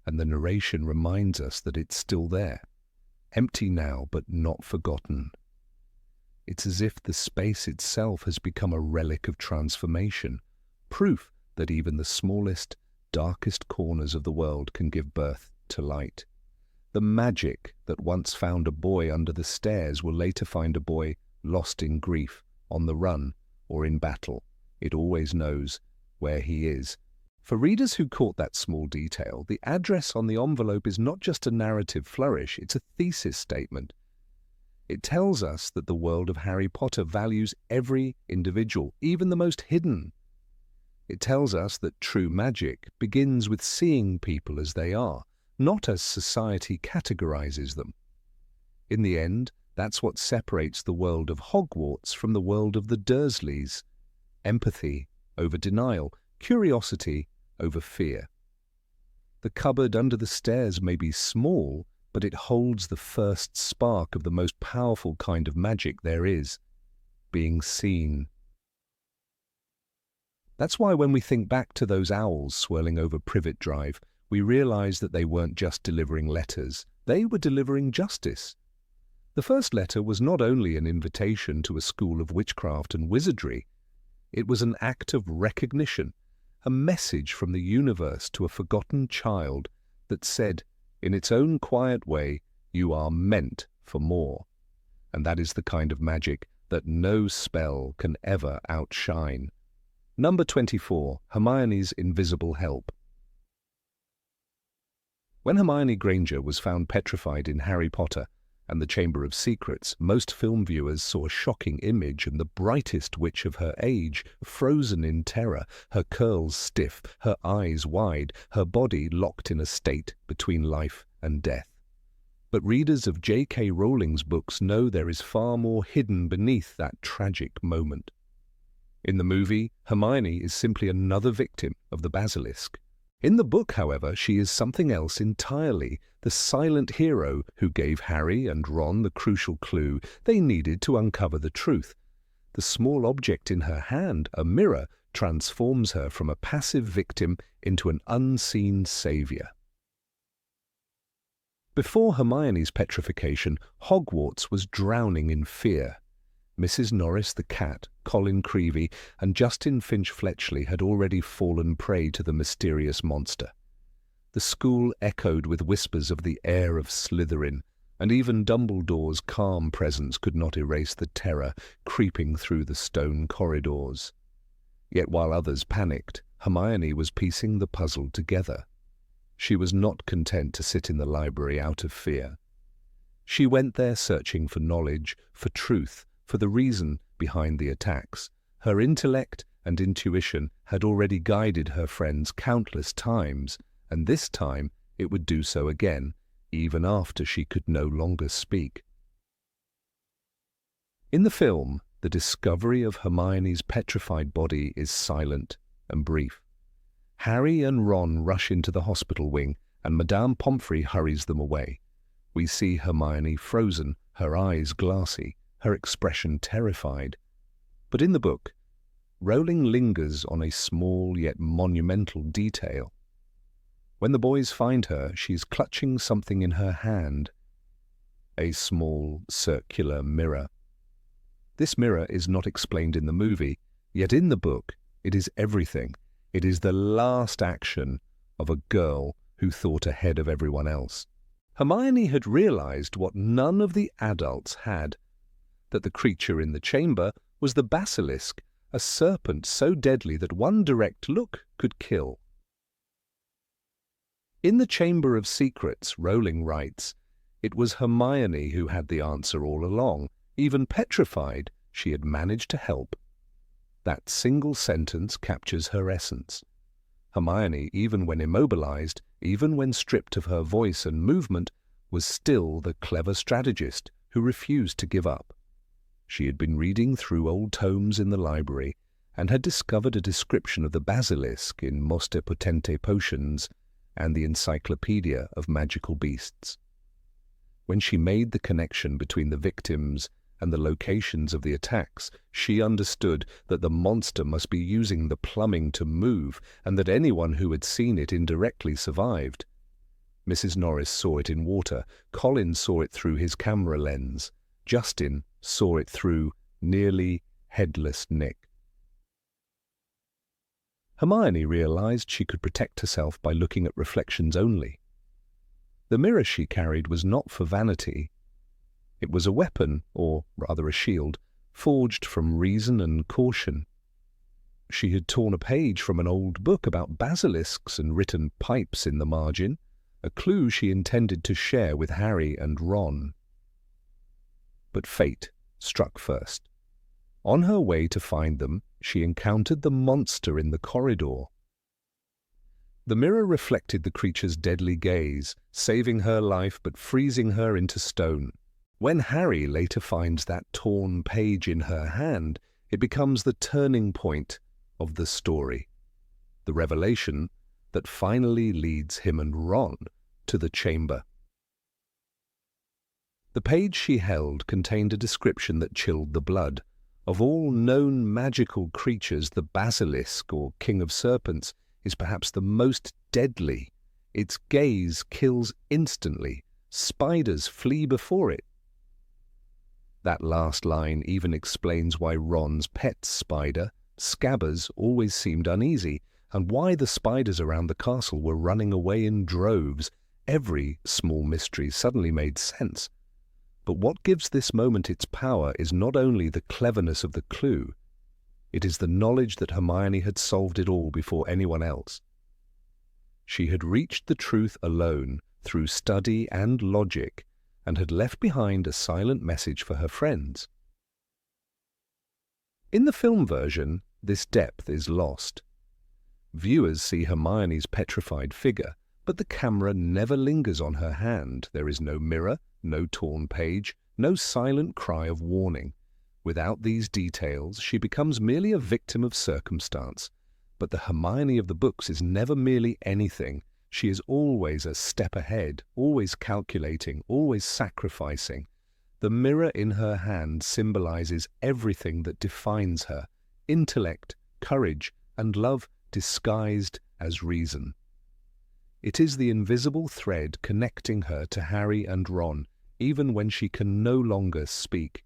and the narration reminds us that it's still there, empty now but not forgotten. It's as if the space itself has become a relic of transformation, proof that even the smallest, darkest corners of the world can give birth to light. The magic that once found a boy under the stairs will later find a boy lost in grief, on the run, or in battle. It always knows where he is. For readers who caught that small detail, the address on the envelope is not just a narrative flourish, it's a thesis statement. It tells us that the world of Harry Potter values every individual, even the most hidden. It tells us that true magic begins with seeing people as they are, not as society categorizes them. In the end, That's what separates the world of Hogwarts from the world of the Dursleys. Empathy over denial, curiosity over fear. The cupboard under the stairs may be small, but it holds the first spark of the most powerful kind of magic there is, being seen. That's why when we think back to those owls swirling over Privet Drive, we realize that they weren't just delivering letters, they were delivering justice. The first letter was not only an invitation to a school of witchcraft and wizardry, it was an act of recognition, a message from the universe to a forgotten child that said, in its own quiet way, you are meant for more. And that is the kind of magic that no spell can ever outshine. Number 24, Hermione's invisible help. When Hermione Granger was found petrified in Harry Potter and the Chamber of Secrets, most film viewers saw a shocking image and the brightest witch of her age, frozen in terror, her curls stiff, her eyes wide, her body locked in a state between life and death. But readers of J.K. Rowling's books know there is far more hidden beneath that tragic moment. In the movie, Hermione is simply another victim of the basilisk. In the book, however, she is something else entirely, the silent hero who gave Harry and Ron the crucial clue they needed to uncover the truth. The small object in her hand, a mirror, transforms her from a passive victim into an unseen savior. Before Hermione's petrification, Hogwarts was drowning in fear. Mrs. Norris the cat, Colin Creevey, and Justin Finch-Fletchley had already fallen prey to the mysterious monster. The school echoed with whispers of the heir of Slytherin, and even Dumbledore's calm presence could not erase the terror creeping through the stone corridors. Yet while others panicked, Hermione was piecing the puzzle together. She was not content to sit in the library out of fear. She went there searching for knowledge, for truth, for the reason behind the attacks. Her intellect and intuition had already guided her friends countless times, and this time it would do so again, even after she could no longer speak. In the film, the discovery of Hermione's petrified body is silent and brief. Harry and Ron rush into the hospital wing, and Madame Pomfrey hurries them away. We see Hermione frozen, her eyes glassy, her expression terrified. But in the book, Rowling lingers on a small yet monumental detail. When the boys find her, she's clutching something in her hand, a small circular mirror. This mirror is not explained in the movie, yet in the book it is everything. It is the last action of a girl who thought ahead of everyone else. Hermione had realized what none of the adults had, that the creature in the chamber was the basilisk, a serpent so deadly that one direct look could kill. In the Chamber of Secrets, Rowling writes, it was Hermione who had the answer all along. Even petrified, she had managed to help. That single sentence captures her essence. Hermione, even when immobilized, even when stripped of her voice and movement, was still the clever strategist who refused to give up. She had been reading through old tomes in the library and had discovered a description of the basilisk in Moster Potente Potions and the Encyclopedia of Magical Beasts. When she made the connection between the victims and the locations of the attacks, she understood that the monster must be using the plumbing to move, and that anyone who had seen it indirectly survived. Mrs. Norris saw it in water, Colin saw it through his camera lens, Justin saw it through nearly headless Nick. Hermione realized she could protect herself by looking at reflections only. The mirror she carried was not for vanity. It was a weapon, or rather a shield, forged from reason and caution. She had torn a page from an old book about basilisks and written pipes in the margin, a clue she intended to share with Harry and Ron. But fate struck first. On her way to find them, she encountered the monster in the corridor. The mirror reflected the creature's deadly gaze, saving her life but freezing her into stone. When Harry later finds that torn page in her hand, it becomes the turning point of the story, the revelation that finally leads him and Ron to the chamber. The page she held contained a description that chilled the blood. Of all known magical creatures, the basilisk, or king of serpents, is perhaps the most deadly. Its gaze kills instantly. Spiders flee before it. That last line even explains why Ron's pet spider, Scabbers, always seemed uneasy, and why the spiders around the castle were running away in droves. Every small mystery suddenly made sense. But what gives this moment its power is not only the cleverness of the clue, it is the knowledge that Hermione had solved it all before anyone else. She had reached the truth alone through study and logic, and had left behind a silent message for her friends. In the film version, this depth is lost. Viewers see Hermione's petrified figure, but the camera never lingers on her hand. There is no mirror, no torn page, no silent cry of warning. Without these details, she becomes merely a victim of circumstance. But the Hermione of the books is never merely anything. She is always a step ahead, always calculating, always sacrificing. The mirror in her hand symbolizes everything that defines her: intellect, courage, and love disguised as reason. It is the invisible thread connecting her to Harry and Ron, even when she can no longer speak.